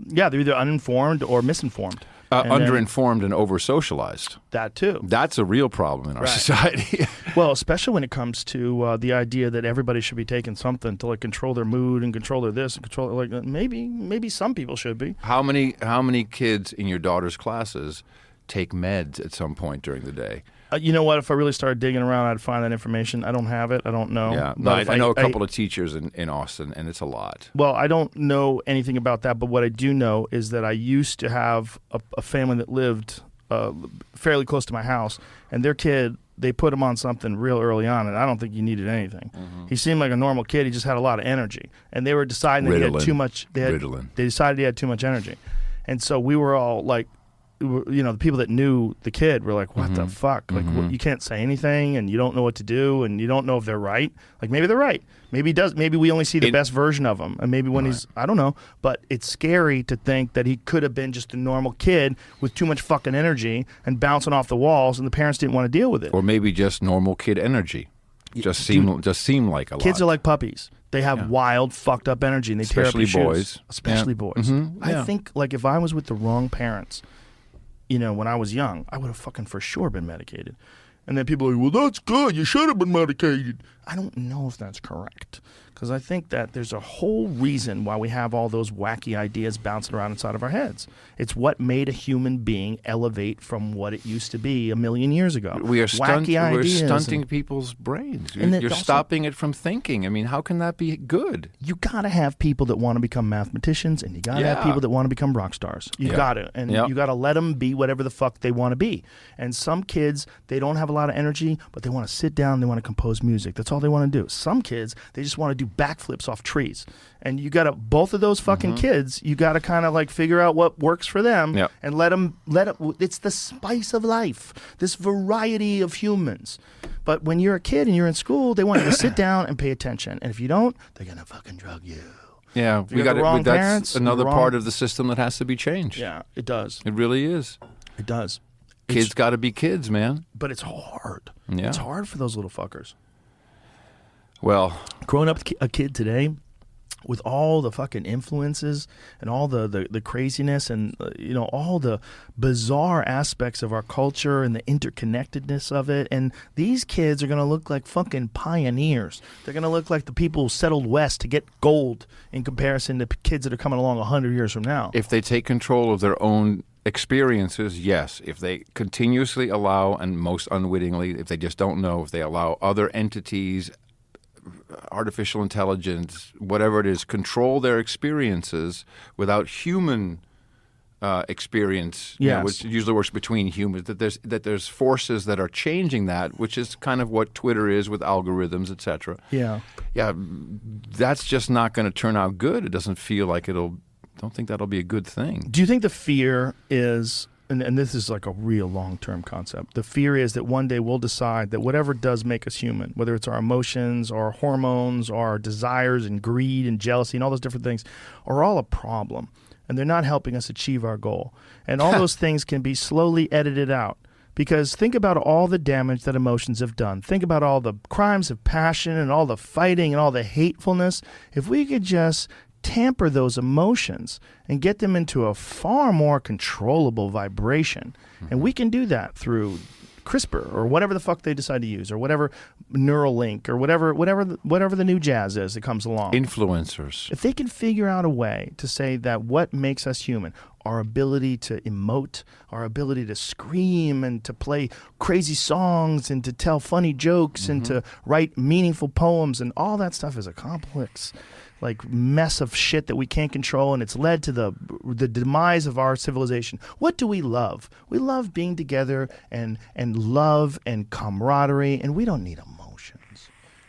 Yeah, they're either uninformed or misinformed. Underinformed and over-socialized. That too. That's a real problem in our society. Well, especially when it comes to the idea that everybody should be taking something to like control their mood and control their this and control like maybe some people should be. How many kids in your daughter's classes take meds at some point during the day? You know what? If I really started digging around, I'd find that information. I don't have it. I don't know. Yeah, no, I know a couple of teachers in Austin, and it's a lot. Well, I don't know anything about that, but what I do know is that I used to have a family that lived fairly close to my house, and their kid, they put him on something real early on, and I don't think he needed anything. He seemed like a normal kid. He just had a lot of energy, and they were deciding that he had too much. They decided he had too much energy, and so we were all like, you know, the people that knew the kid were like, what the fuck? Like, you can't say anything, and you don't know what to do, and you don't know if they're right. Like, maybe they're right. Maybe he does. Maybe we only see the best version of him, and maybe when he's, I don't know. But it's scary to think that he could have been just a normal kid with too much fucking energy and bouncing off the walls, and the parents didn't want to deal with it. Or maybe just normal kid energy. Just seem like a lot. Kids are like puppies. They have wild, fucked up energy, and they tear up your shoes. Especially boys. I think, like, if I was with the wrong parents, you know, when I was young, I would have fucking for sure been medicated. And then people are like, well, that's good. You should have been medicated. I don't know if that's correct. Because I think that there's a whole reason why we have all those wacky ideas bouncing around inside of our heads. It's what made a human being elevate from what it used to be a million years ago. We're stunting people's brains. You're stopping it from thinking. I mean, how can that be good? You got to have people that want to become mathematicians, and you got to have people that want to become rock stars. You got to. And you got to let them be whatever the fuck they want to be. And some kids, they don't have a lot of energy, but they want to sit down, they want to compose music. That's all they want to do. Some kids, they just want to do backflips off trees. And you got to, both of those fucking kids, you got to kind of like figure out what works for them and let them, it's the spice of life, this variety of humans. But when you're a kid and you're in school, they want you to sit down and pay attention. And if you don't, they're going to fucking drug you. Yeah, that's another part of the system that has to be changed. Yeah, it does. It really is. It does. Kids got to be kids, man. But it's hard. Yeah. It's hard for those little fuckers. Well, growing up a kid today with all the fucking influences and all the craziness and you know, all the bizarre aspects of our culture and the interconnectedness of it, and these kids are going to look like fucking pioneers. They're going to look like the people who settled west to get gold in comparison to kids that are coming along 100 years from now. If they take control of their own experiences, yes. If they continuously allow, and most unwittingly, if they just don't know, if they allow other entities, artificial intelligence, whatever it is, control their experiences without human experience, you know, which usually works between humans, that there's forces that are changing that, which is kind of what Twitter is with algorithms, etc. Yeah, that's just not going to turn out good. It doesn't feel like don't think that'll be a good thing. Do you think the fear is, and this is like a real long-term concept, the fear is that one day we'll decide that whatever does make us human, whether it's our emotions, our hormones, our desires and greed and jealousy and all those different things, are all a problem, and they're not helping us achieve our goal. And all those things can be slowly edited out. Because think about all the damage that emotions have done. Think about all the crimes of passion and all the fighting and all the hatefulness. If we could just tamper those emotions and get them into a far more controllable vibration. And we can do that through CRISPR or whatever the fuck they decide to use, or whatever Neuralink or whatever the new jazz is that comes along. Influencers. If they can figure out a way to say that what makes us human, our ability to emote, our ability to scream and to play crazy songs and to tell funny jokes and to write meaningful poems, and all that stuff is a complex like mess of shit that we can't control, and it's led to the demise of our civilization. What do we love? We love being together and love and camaraderie, and we don't need emotion.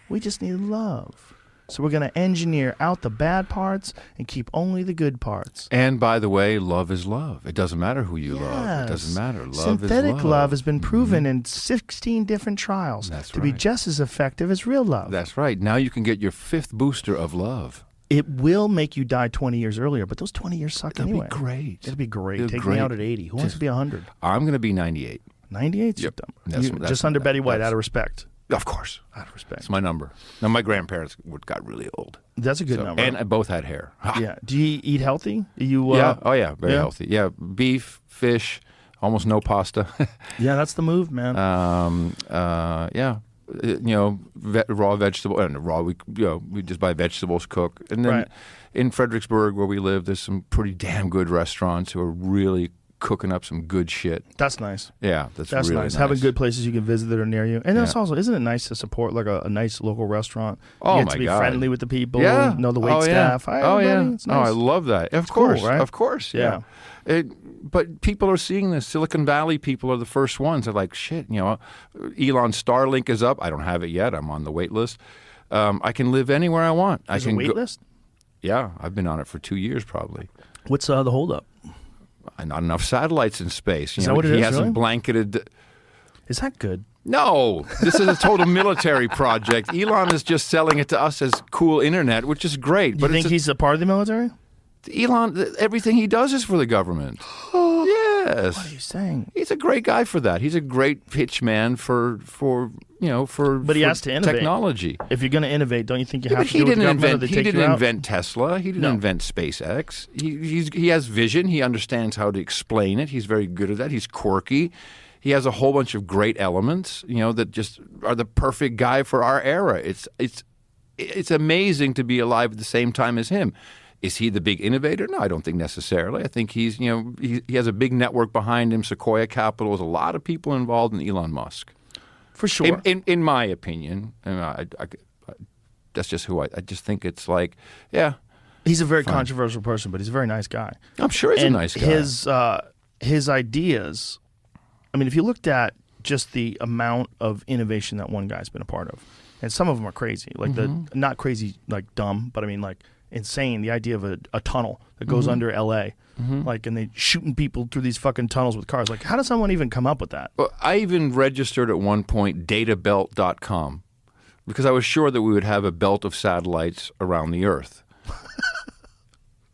We just need love. So we're going to engineer out the bad parts and keep only the good parts. And by the way, love is love. It doesn't matter who you love. It doesn't matter. Love Synthetic is love has been proven in 16 different trials to be just as effective as real love. That's right. Now you can get your 5th booster of love. It will make you die 20 years earlier, but those 20 years suck anyway. It'll be great. It'll be great. It'll Take great. me out at 80. Who wants to be 100? I'm going to be 98. 98? Yep. That's just under Betty White, out of respect. Of course. Out of respect. It's my number. Now, my grandparents got really old. That's a good number. And both had hair. Yeah. Do you eat healthy? Yeah. Oh, yeah. Very healthy. Yeah. Beef, fish, almost no pasta. Yeah, that's the move, man. Yeah. Raw vegetable. Raw. We just buy vegetables, cook, and then in Fredericksburg, where we live, there's some pretty damn good restaurants who are really cooking up some good shit. That's nice. Yeah, that's really nice. Having good places you can visit that are near you, and that's also, isn't it nice to support like a nice local restaurant? Oh, you get to be friendly with the people. Yeah. Know the wait staff. Hi, everybody. It's nice. I love that. Of course, cool, right? Of course. Yeah. But people are seeing this. Silicon Valley people are the first ones. They're like, shit, Elon Starlink is up. I don't have it yet. I'm on the wait list. I can live anywhere I want. There's a wait list? Yeah, I've been on it for 2 years probably. What's the holdup? Not enough satellites in space. Is that what it is? He hasn't really? blanketed. Is that good? No, this is a total military project. Elon is just selling it to us as cool internet, which is great. Do you think he's a part of the military? Elon, everything he does is for the government. Yes. What are you saying? He's a great guy for that. He's a great pitch man for But he has to innovate. Technology. If you're going to innovate, don't you think you have to he do didn't with the government, or invent. they He take didn't you invent Tesla. He didn't invent SpaceX. He has vision. He understands how to explain it. He's very good at that. He's quirky. He has a whole bunch of great elements, that just are the perfect guy for our era. It's amazing to be alive at the same time as him. Is he the big innovator? No, I don't think necessarily. I think he's, he has a big network behind him. Sequoia Capital, there's a lot of people involved in Elon Musk. For sure. In my opinion, that's just who I just think it's like, yeah. He's a very controversial person, but he's a very nice guy. I'm sure he's a nice guy. His ideas, I mean, if you looked at just the amount of innovation that one guy's been a part of, and some of them are crazy, like not crazy like dumb, but I mean like insane. The idea of a tunnel that goes under L.A., like, and they shooting people through these fucking tunnels with cars. Like, how does someone even come up with that? Well, I even registered at one point databelt.com because I was sure that we would have a belt of satellites around the Earth.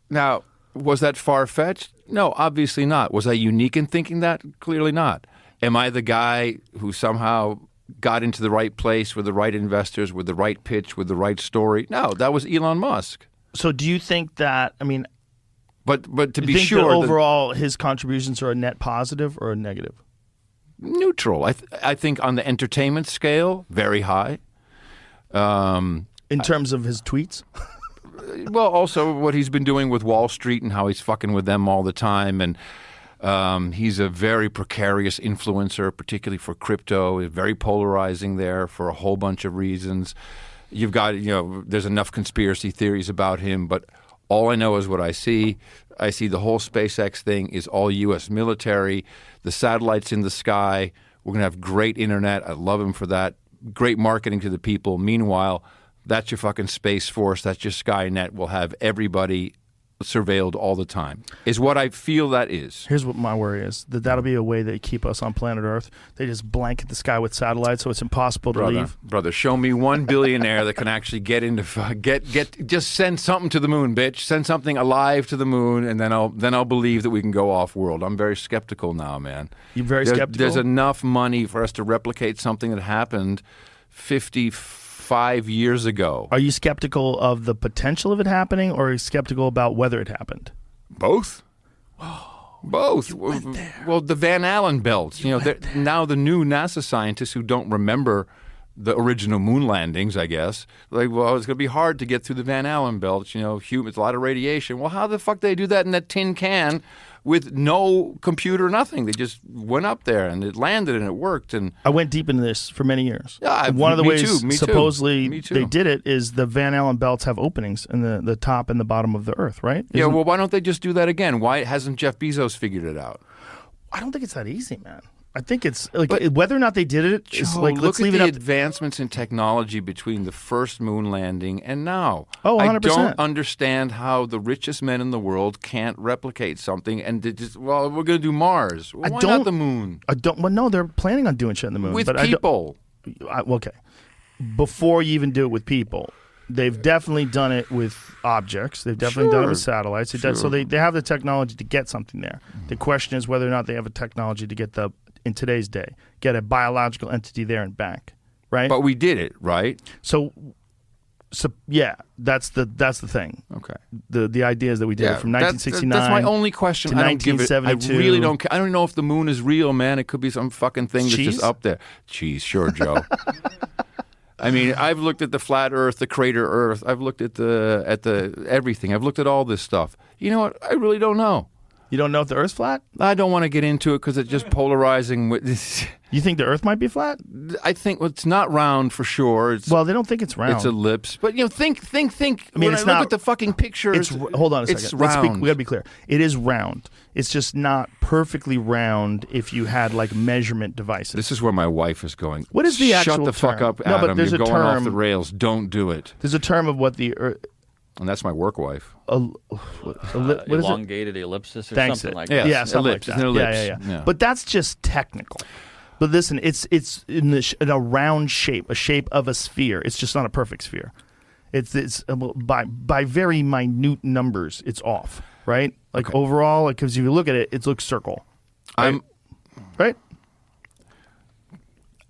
Now, was that far-fetched? No, obviously not. Was I unique in thinking that? Clearly not. Am I the guy who somehow got into the right place with the right investors, with the right pitch, with the right story? No, that was Elon Musk. So do you think that, I mean... But to be think sure... that overall his contributions are a net positive or a negative? Neutral. I think on the entertainment scale, very high. In terms of his tweets? Well, also what he's been doing with Wall Street and how he's fucking with them all the time. And he's a very precarious influencer, particularly for crypto. He's very polarizing there for a whole bunch of reasons. You've got, there's enough conspiracy theories about him, but all I know is what I see. I see the whole SpaceX thing is all U.S. military, the satellites in the sky. We're going to have great internet. I love him for that. Great marketing to the people. Meanwhile, that's your fucking Space Force. That's your Skynet. We'll have everybody surveilled all the time, is what I feel that is. Here's what my worry is, that'll be a way they keep us on planet Earth. They just blanket the sky with satellites so it's impossible to leave. Brother, show me one billionaire that can actually get into just send something to the moon, bitch. Send something alive to the moon, and then I'll believe that we can go off world. I'm very skeptical now, man. You're very skeptical? There's enough money for us to replicate something that happened 55 years ago. Are you skeptical of the potential of it happening, or are you skeptical about whether it happened? Both. Both. Well, the Van Allen belts. Now the new NASA scientists who don't remember the original moon landings, I guess, it's going to be hard to get through the Van Allen belts. Humans, a lot of radiation. Well, how the fuck they do that in that tin can with no computer, nothing? They just went up there and it landed and it worked. And I went deep into this for many years. Yeah, one of the ways too. supposedly they did it is the Van Allen belts have openings in the top and the bottom of the Earth, right? Yeah, well, why don't they just do that again? Why hasn't Jeff Bezos figured it out? I don't think it's that easy, man. I think it's like whether or not they did it. It's like look let's at leave the it up. advancements in technology between the first moon landing and now. Oh, 100%. I don't understand how the richest men in the world can't replicate something and they just we're going to do Mars. Well, why not the moon? Well, no, they're planning on doing shit in the moon With but people. Okay, before you even do it with people, they've definitely done it with objects. They've definitely done it with satellites. So they have the technology to get something there. The question is whether or not they have a technology to get in today's day, get a biological entity there and back, right? But we did it, right? So yeah, that's the thing. Okay. The idea is that we did it from 1969. That's my only question. To I don't give it. I 1972. really don't. I don't know if the moon is real, man. It could be some fucking thing that's just up there. Cheese, sure, Joe. I mean, I've looked at the flat Earth, the crater Earth. I've looked at the everything. I've looked at all this stuff. You know what? I really don't know. You don't know if the Earth's flat? I don't want to get into it because it's just polarizing. You think the Earth might be flat? I think it's not round for sure. Well, they don't think it's round. It's ellipse. But think. I mean, when it's I look not, at the fucking pictures. Hold on a second. It's round. We got to be clear. It is round. It's just not perfectly round if you had like measurement devices. This is where my wife is going. What is the actual Shut the fuck term? up, No, Adam. but there's You're a going off term- the rails. Don't do it. There's a term of what the Earth... And that's my work wife. What is it? Elongated ellipsis or Thanks something it. like Yeah. that. Yeah, something ellipse. like It's that. an ellipse. Yeah. Yeah. But that's just technical. But listen, it's in a round shape, a shape of a sphere. It's just not a perfect sphere. It's by very minute numbers, it's off, right? Like overall, because if you look at it, it looks circle. Right? Right?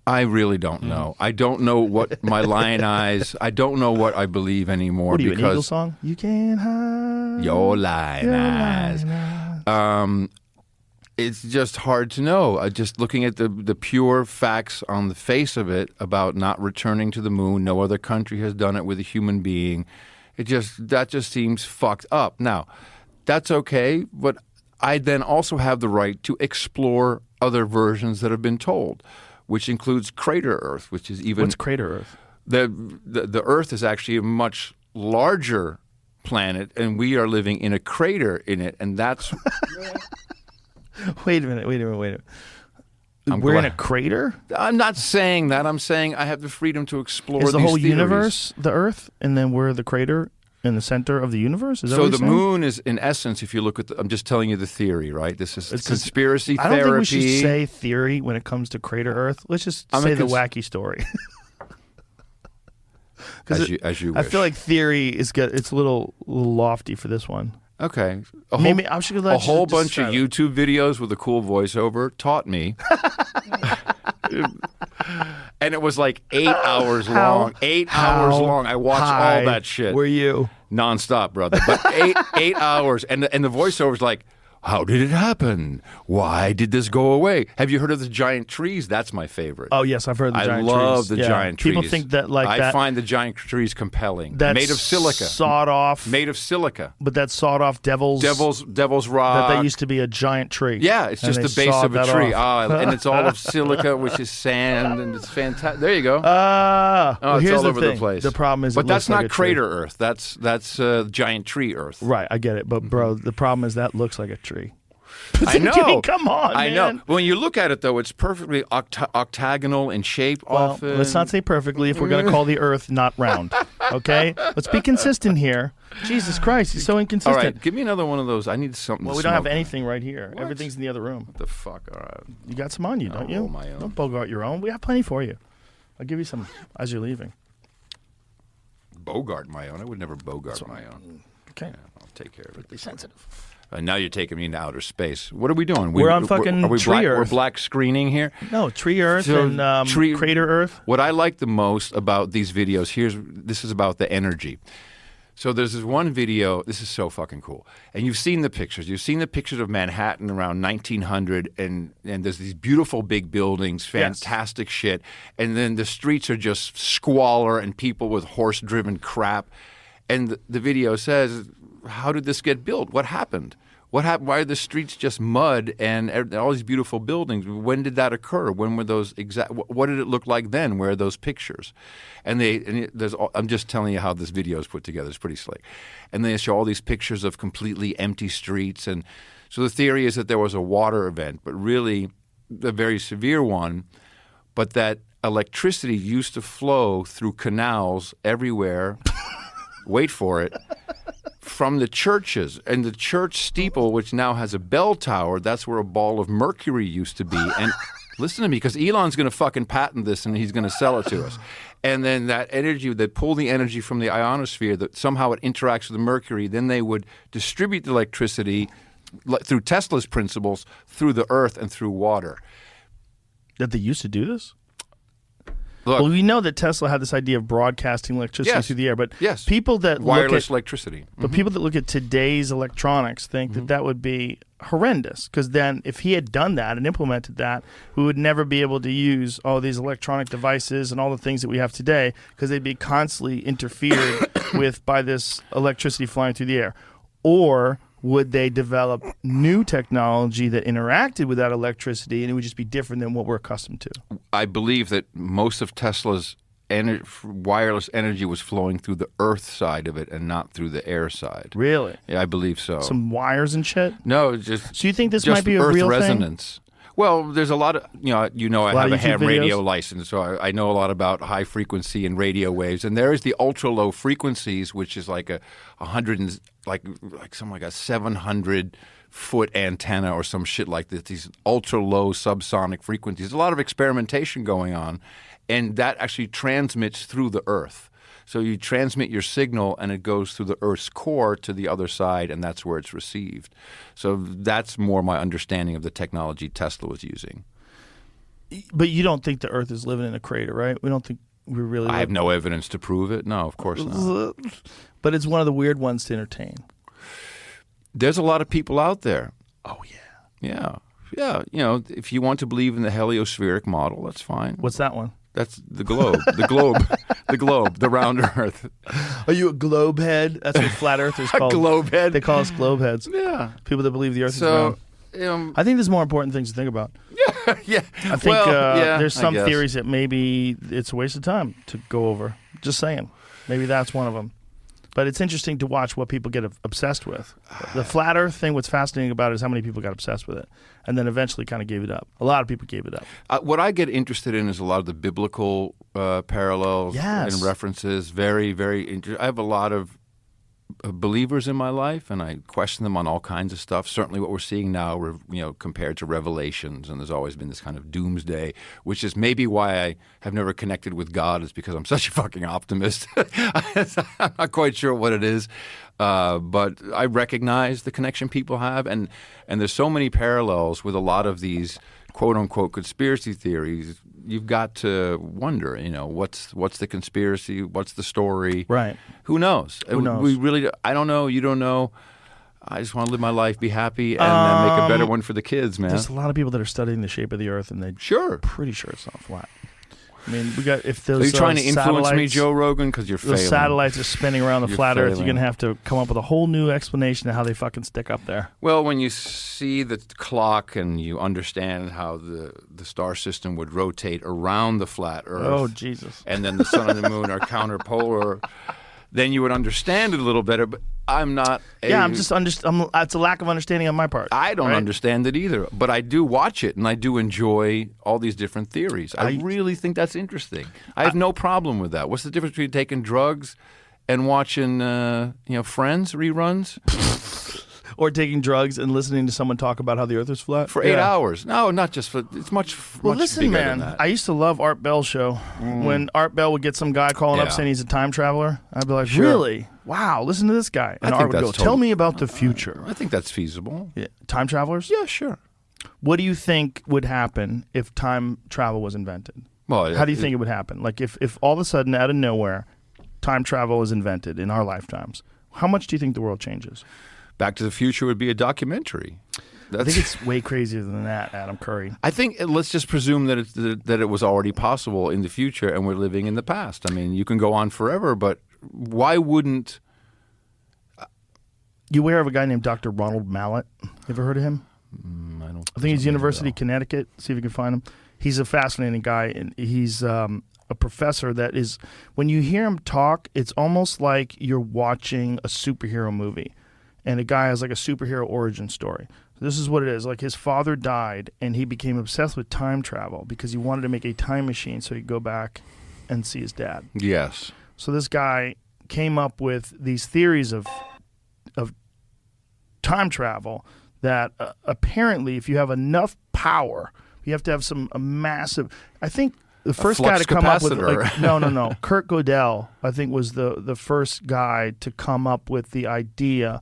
I really don't know. I don't know what my lion eyes. I don't know what I believe anymore. What are you, because an Eagle song? You can't hide your lion eyes. It's just hard to know. Just looking at the pure facts on the face of it about not returning to the moon. No other country has done it with a human being. That just seems fucked up. Now, that's okay, but I then also have the right to explore other versions that have been told, which includes crater Earth, which is even... What's crater Earth? The Earth is actually a much larger planet, and we are living in a crater in it, and that's... Wait a minute. We're glad. in a crater? I'm not saying that. I'm saying I have the freedom to explore Is the these whole theories. universe the Earth, and then we're the crater in the center of the universe? Is that So what the you're saying? moon is, in essence, if you look at I'm just telling you the theory, right? This is It's conspiracy I therapy. don't think we should say theory when it comes to crater Earth. Let's just say the wacky story. as you wish. I feel like theory it's a little lofty for this one. Okay. Maybe I should let a whole just bunch of describe it. YouTube videos with a cool voiceover taught me. And it was like 8 hours long. 8 hours long. I watched all that shit. Were you? Nonstop, brother. But eight hours. And the voiceover's like, how did it happen? Why did this go away? Have you heard of the giant trees? That's my favorite. Oh, yes, I've heard the giant trees. I love the giant trees. People think that I find the giant trees compelling. That's made of silica. Sawed off. Made of silica. But that sawed off devil's rock. That used to be a giant tree. Yeah, it's just the base of a tree. And it's all of silica, which is sand, and it's fantastic. There you go. Well, it's here's all the over thing. the place. The problem is, but that's not like crater Earth. That's giant tree Earth. Right, I get it. But bro, the problem is that looks like a tree. I know. Come on, I man. know. When you look at it, though, it's perfectly octagonal in shape. Well, often. let's not say perfectly if we're going to call the Earth not round. Okay, let's be consistent here. Jesus Christ, he's so inconsistent. All right, give me another one of those. I need something. Well, to we don't have smoke. anything right here. What? Everything's in the other room. What the fuck? All right. You got some on you, don't you? roll my own. Don't bogart your own. We have plenty for you. I'll give you some as you're leaving. Bogart my own. I would never bogart my own. Okay. Yeah, I'll take care of it. Be sensitive. Now you're taking me into outer space. What are we doing? We're on fucking are we tree black, Earth. We're black screening here. No, tree Earth So, and crater Earth. What I like the most about these videos, this is about the energy. So there's this one video, this is so fucking cool. And you've seen the pictures. You've seen the pictures of Manhattan around 1900, and there's these beautiful big buildings, fantastic shit. And then the streets are just squalor and people with horse-driven crap. And the video says, how did this get built? What happened? What happened? Why are the streets just mud and all these beautiful buildings? When did that occur? When were those what did it look like then? Where are those pictures? I'm just telling you how this video is put together. It's pretty slick. And they show all these pictures of completely empty streets. And so the theory is that there was a water event, but really a very severe one, but that electricity used to flow through canals everywhere. Wait for it. From the churches, and the church steeple, which now has a bell tower, that's where a ball of mercury used to be. And listen to me, because Elon's going to fucking patent this and he's going to sell it to us. And then that energy, they pull the energy from the ionosphere, that somehow it interacts with the mercury, then they would distribute the electricity through Tesla's principles, through the earth and through water. That they used to do this? Look, well, we know that Tesla had this idea of broadcasting electricity through the air, but people that wireless electricity. But people that look at today's electronics think that that would be horrendous, because then if he had done that and implemented that, we would never be able to use all these electronic devices and all the things that we have today, because they'd be constantly interfered with by this electricity flying through the air. Or would they develop new technology that interacted with that electricity, and it would just be different than what we're accustomed to? I believe that most of Tesla's wireless energy was flowing through the earth side of it and not through the air side. Really? Yeah, I believe so. Some wires and shit? No, just so you think this just might be a earth real resonance. Thing? Well, there's a lot of, I have a ham radio license, so I know a lot about high frequency and radio waves. And there is the ultra low frequencies, which is like a 700 foot antenna or some shit like this. These ultra low subsonic frequencies. There's a lot of experimentation going on, and that actually transmits through the earth. So you transmit your signal, and it goes through the Earth's core to the other side, and that's where it's received. So that's more my understanding of the technology Tesla was using. But you don't think the Earth is living in a crater, right? We don't think we really. I have no evidence to prove it. No, of course not. But it's one of the weird ones to entertain. There's a lot of people out there. Oh yeah. Yeah. If you want to believe in the heliospheric model, that's fine. What's that one? That's the globe. The globe, the round Earth. Are you a globe head? That's what flat earthers call. A globe head. They call us globe heads. Yeah. People that believe the Earth is round. I think there's more important things to think about. Yeah. I think there's some theories that maybe it's a waste of time to go over. Just saying. Maybe that's one of them. But it's interesting to watch what people get obsessed with. The flat Earth thing, what's fascinating about it is how many people got obsessed with it and then eventually kind of gave it up. A lot of people gave it up. What I get interested in is a lot of the biblical parallels and references. Very, very interesting. I have a lot of believers in my life, and I question them on all kinds of stuff. Certainly what we're seeing now, compared to Revelations, and there's always been this kind of doomsday, which is maybe why I have never connected with God, is because I'm such a fucking optimist. I'm not quite sure what it is, but I recognize the connection people have, and there's so many parallels with a lot of these quote-unquote conspiracy theories. You've got to wonder, what's the conspiracy? What's the story? Right. Who knows? Who knows? We really, I don't know. You don't know. I just want to live my life, be happy, and make a better one for the kids, man. There's a lot of people that are studying the shape of the Earth, and they're pretty sure it's not flat. I mean, we got if those. Are you trying to influence me, Joe Rogan? Because you're failing. Those satellites are spinning around the flat Earth. You're going to have to come up with a whole new explanation of how they fucking stick up there. Well, when you see the clock and you understand how the star system would rotate around the flat Earth. Oh, Jesus! And then the sun and the moon are counterpolar. Then you would understand it a little better, but I'm not. It's a lack of understanding on my part. I don't understand it either, but I do watch it, and I do enjoy all these different theories. I really think that's interesting. I have no problem with that. What's the difference between taking drugs and watching, Friends reruns? Or taking drugs and listening to someone talk about how the Earth is flat? For 8 hours. No, not just for... It's much listen, bigger man, than that. I used to love Art Bell's show. When Art Bell would get some guy calling up saying he's a time traveler, I'd be like, really? Wow, listen to this guy. And Art would go, tell me about the future. I think that's feasible. Yeah. Time travelers? Yeah, sure. What do you think would happen if time travel was invented? Well, how do you think it would happen? Like if all of a sudden, out of nowhere, time travel is invented in our lifetimes, how much do you think the world changes? Back to the Future would be a documentary. I think it's way crazier than that, Adam Curry. I think let's just presume that it was already possible in the future, and we're living in the past. I mean, you can go on forever, but why wouldn't? You aware of a guy named Dr. Ronald Mallet? You ever heard of him? I don't. I think he's University of Connecticut. See if you can find him. He's a fascinating guy, and he's a professor that is. When you hear him talk, it's almost like you're watching a superhero movie. And a guy has like a superhero origin story. This is what it is. Like, his father died, and he became obsessed with time travel because he wanted to make a time machine so he could go back and see his dad. Yes. So this guy came up with these theories of time travel that apparently, if you have enough power, you have to have a massive. I think the first guy to come up with no. Kurt Gödel, I think, was the first guy to come up with the idea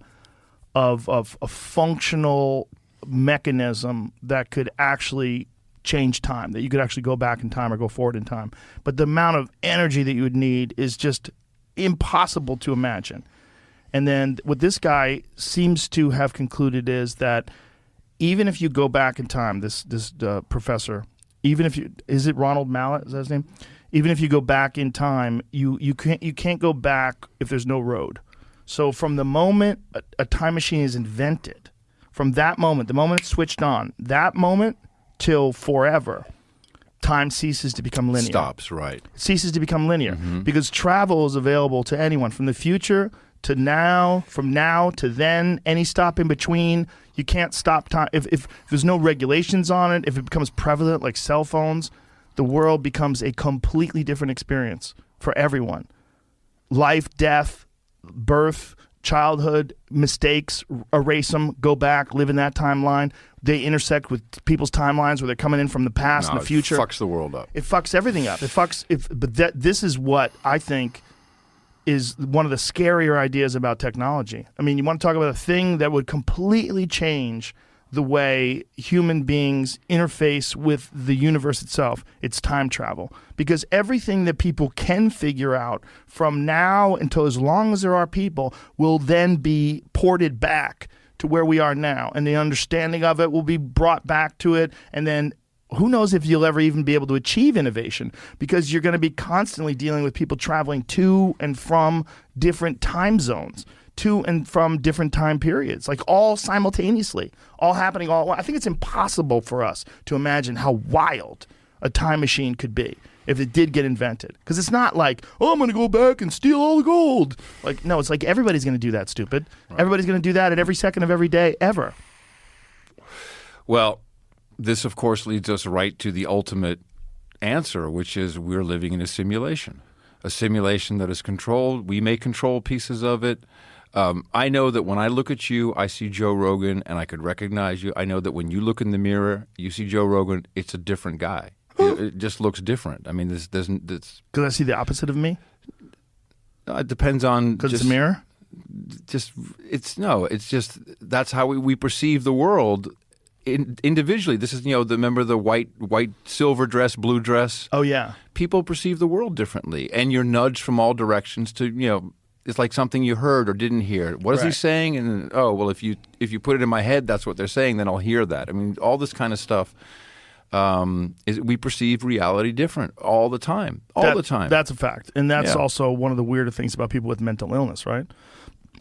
of a functional mechanism that could actually change time, that you could actually go back in time or go forward in time. But the amount of energy that you would need is just impossible to imagine. And then what this guy seems to have concluded is that even if you go back in time, this professor, even if you, is it Ronald Mallet, is that his name? Even if you go back in time, you can't go back if there's no road. So from the moment a time machine is invented, from that moment, the moment it's switched on, that moment till forever, time ceases to become linear. Stops, right. It ceases to become linear because travel is available to anyone from the future to now, from now to then, any stop in between. You can't stop time. If there's no regulations on it, if it becomes prevalent like cell phones, the world becomes a completely different experience for everyone. Life, death, birth, childhood, mistakes, erase them, go back, live in that timeline. They intersect with people's timelines where they're coming in from the past and the future. It fucks the world up. It fucks everything up. This is what I think is one of the scarier ideas about technology. I mean, you want to talk about a thing that would completely change the way human beings interface with the universe itself. It's time travel. Because everything that people can figure out from now until as long as there are people will then be ported back to where we are now. And the understanding of it will be brought back to it. And then who knows if you'll ever even be able to achieve innovation, because you're going to be constantly dealing with people traveling to and from different time zones, to and from different time periods, like all simultaneously, all happening all at once. I think it's impossible for us to imagine how wild a time machine could be if it did get invented. Because it's not like, oh, I'm going to go back and steal all the gold. Like, no, it's like everybody's going to do that, stupid. Right. Everybody's going to do that at every second of every day ever. Well, this, of course, leads us right to the ultimate answer, which is we're living in a simulation that is controlled. We may control pieces of it. I know that when I look at you, I see Joe Rogan, and I could recognize you. I know that when you look in the mirror, you see Joe Rogan, it's a different guy. It just looks different. I mean, this doesn't... Because I see the opposite of me? It depends on... Because it's a mirror? It's just that's how we perceive the world individually. This is, remember the white silver dress, blue dress? Oh, yeah. People perceive the world differently, and you're nudged from all directions to, it's like something you heard or didn't hear. What is he saying? And, oh, well, if you put it in my head, that's what they're saying, then I'll hear that. I mean, all this kind of stuff, we perceive reality different all the time. The time. That's a fact. And that's also one of the weirder things about people with mental illness, right?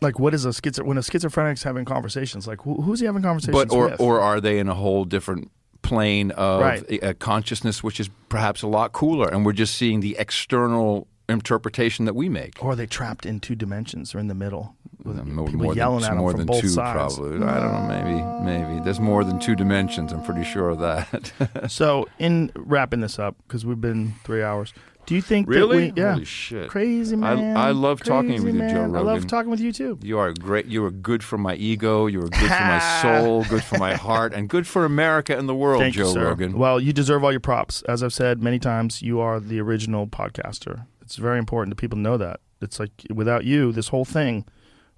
Like, what is when a schizophrenic's having conversations, like, who's he having conversations with? Or are they in a whole different plane of a consciousness, which is perhaps a lot cooler, and we're just seeing the external interpretation that we make? Or are they trapped in two dimensions or in the middle? People yelling at them from both sides. Probably. I don't know, maybe. There's more than two dimensions, I'm pretty sure of that. So, in wrapping this up, because we've been 3 hours, do you think really? that Holy shit. Crazy, man. I love talking with you, Joe Rogan. I love talking with you, too. You are great. You are good for my ego. You are good for my soul, good for my heart, and good for America and the world, Thank Joe you, sir. Rogan. Well, you deserve all your props. As I've said many times, you are the original podcaster. It's very important that people know that. It's like, without you, this whole thing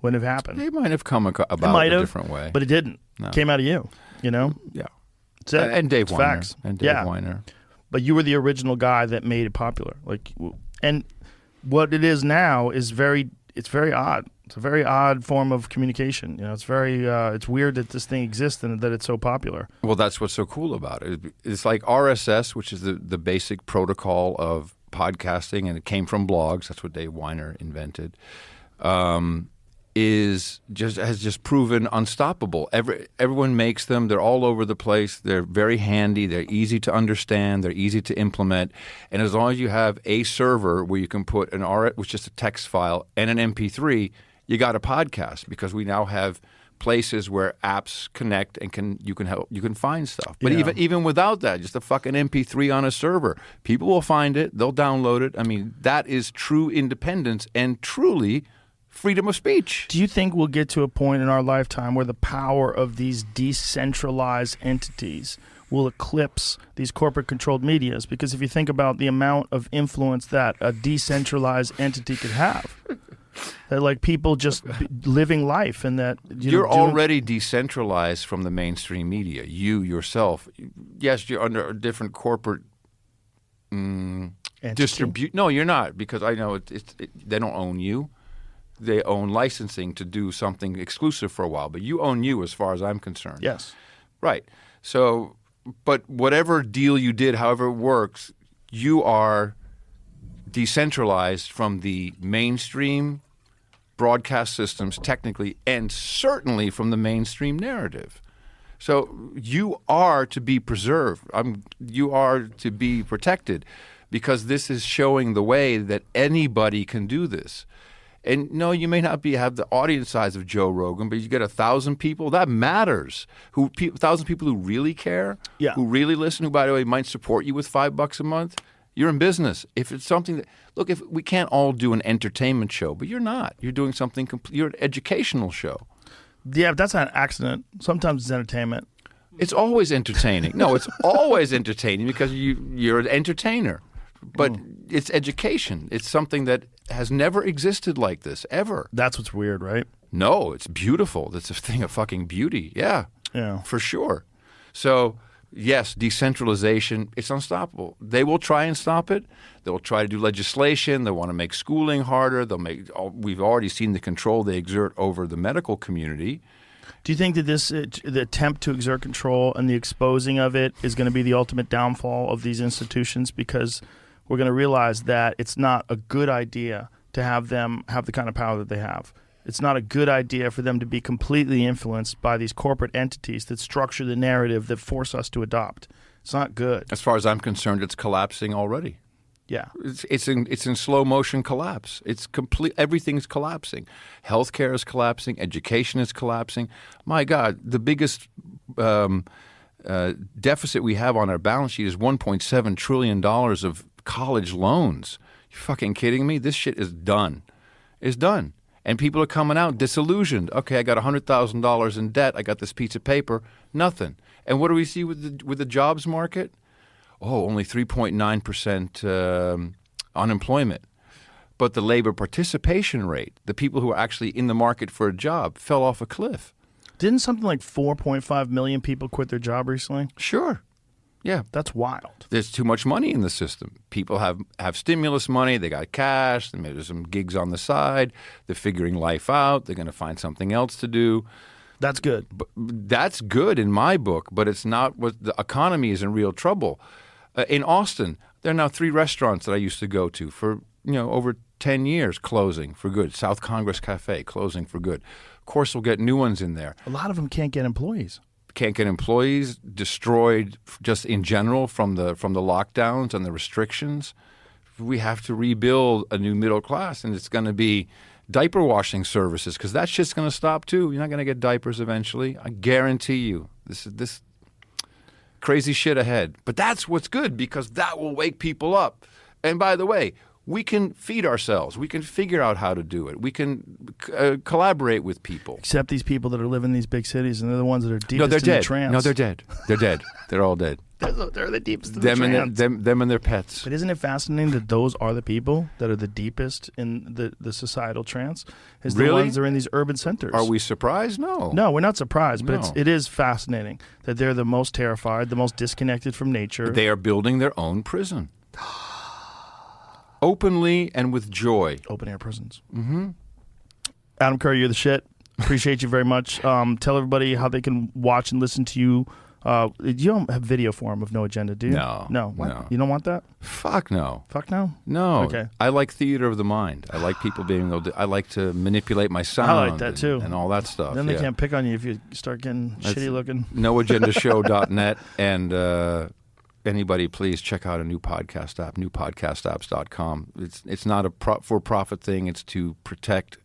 wouldn't have happened. It might have come about a different way. But it didn't. No. It came out of you, Yeah. That's it. And Dave it's Weiner. Facts. And Dave Weiner. But you were the original guy that made it popular. And what it is now is very odd. It's a very odd form of communication. It's it's weird that this thing exists and that it's so popular. Well, that's what's so cool about it. It's like RSS, which is the basic protocol of podcasting, and it came from blogs. That's what Dave Weiner invented. Has just proven unstoppable. Everyone makes them. They're all over the place. They're very handy. They're easy to understand. They're easy to implement. And as long as you have a server where you can put which is just a text file, and an MP3, you got a podcast, because we now have places where apps connect and you can find stuff. But Yeah. even without that, just a fucking MP3 on a server, people will find it. They'll download it. I mean, that is true independence and truly freedom of speech. Do you think we'll get to a point in our lifetime where the power of these decentralized entities will eclipse these corporate-controlled medias? Because if you think about the amount of influence that a decentralized entity could have, that like people just living life, and that You're already decentralized from the mainstream media. You yourself, yes, you're under a different corporate distribute. No, you're not, because I know they don't own you. They own licensing to do something exclusive for a while, but you own you as far as I'm concerned. Yes. Right. So, but whatever deal you did, however it works, you are decentralized from the mainstream broadcast systems technically, and certainly from the mainstream narrative. So you are to be preserved. You are to be protected, because this is showing the way that anybody can do this. And no, you may not have the audience size of Joe Rogan, but you get 1,000 people. That matters. 1,000 people who really care, Yeah. who really listen, who, by the way, might support you with $5 a month. You're in business. If it's something that, look, if we can't all do an entertainment show, but you're not. You're doing something. You're an educational show. Yeah, but that's not an accident. Sometimes it's entertainment. It's always entertaining. No, it's always entertaining because you're an entertainer. But it's education. It's something that has never existed like this, ever. That's what's weird, right? No, it's beautiful. It's a thing of fucking beauty. Yeah. Yeah. For sure. So, yes, decentralization, it's unstoppable. They will try and stop it. They'll try to do legislation. They want to make schooling harder. We've already seen the control they exert over the medical community. Do you think that the attempt to exert control and the exposing of it is going to be the ultimate downfall of these institutions? Because we're going to realize that it's not a good idea to have them have the kind of power that they have. It's not a good idea for them to be completely influenced by these corporate entities that structure the narrative that force us to adopt. It's not good. As far as I'm concerned, it's collapsing already. Yeah. It's in slow motion collapse. It's complete. Everything's collapsing. Healthcare is collapsing. Education is collapsing. My God, the biggest deficit we have on our balance sheet is $1.7 trillion of college loans. You fucking kidding me? This shit is done. It's done. And people are coming out disillusioned. Okay, I got $100,000 in debt. I got this piece of paper. Nothing. And what do we see with the jobs market? Oh, only 3.9% unemployment. But the labor participation rate, the people who are actually in the market for a job, fell off a cliff. Didn't something like 4.5 million people quit their job recently? Sure. Yeah. That's wild. There's too much money in the system. People have stimulus money. They got cash. There's some gigs on the side. They're figuring life out. They're going to find something else to do. That's good. But that's good in my book, but it's not what the economy is in real trouble. In Austin, there are now 3 restaurants that I used to go to for over 10 years closing for good. South Congress Cafe closing for good. Of course, we'll get new ones in there. A lot of them can't get employees. Can't get employees, destroyed just in general from the lockdowns and the restrictions. We have to rebuild a new middle class, and it's going to be diaper washing services, because that shit's going to stop too. You're not going to get diapers eventually. I guarantee you. This crazy shit ahead. But that's what's good, because that will wake people up. And by the way, we can feed ourselves. We can figure out how to do it. We can collaborate with people. Except these people that are living in these big cities, and they're the ones that are deepest in the trance. No, they're dead. They're dead. They're all dead. They're the deepest in the trance. Them and their pets. But isn't it fascinating that those are the people that are the deepest in the societal trance? Is the ones that are in these urban centers. Are we surprised? No. No, we're not surprised, but it is fascinating that they're the most terrified, the most disconnected from nature. They are building their own prison. Openly and with joy. Open air prisons. Mm-hmm. Adam Curry, you're the shit. Appreciate you very much. Tell everybody how they can watch and listen to you. You don't have video form of No Agenda, do you? No. No. What? No. You don't want that? Fuck no. Fuck no? No. Okay. I like theater of the mind. I like people being able to, I like to manipulate my sound. I like that too. And all that stuff. Then they can't pick on you if you start getting shitty looking. NoAgendaShow.net and anybody, please check out a new podcast app, newpodcastapps.com. It's not a for-profit thing. It's to protect,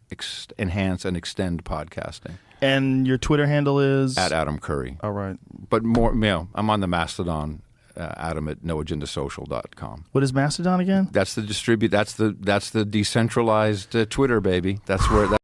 enhance, and extend podcasting. And your Twitter handle is? At Adam Curry. All right. But more, I'm on the Mastodon, Adam at noagendasocial.com. What is Mastodon again? That's the decentralized Twitter, baby. That's where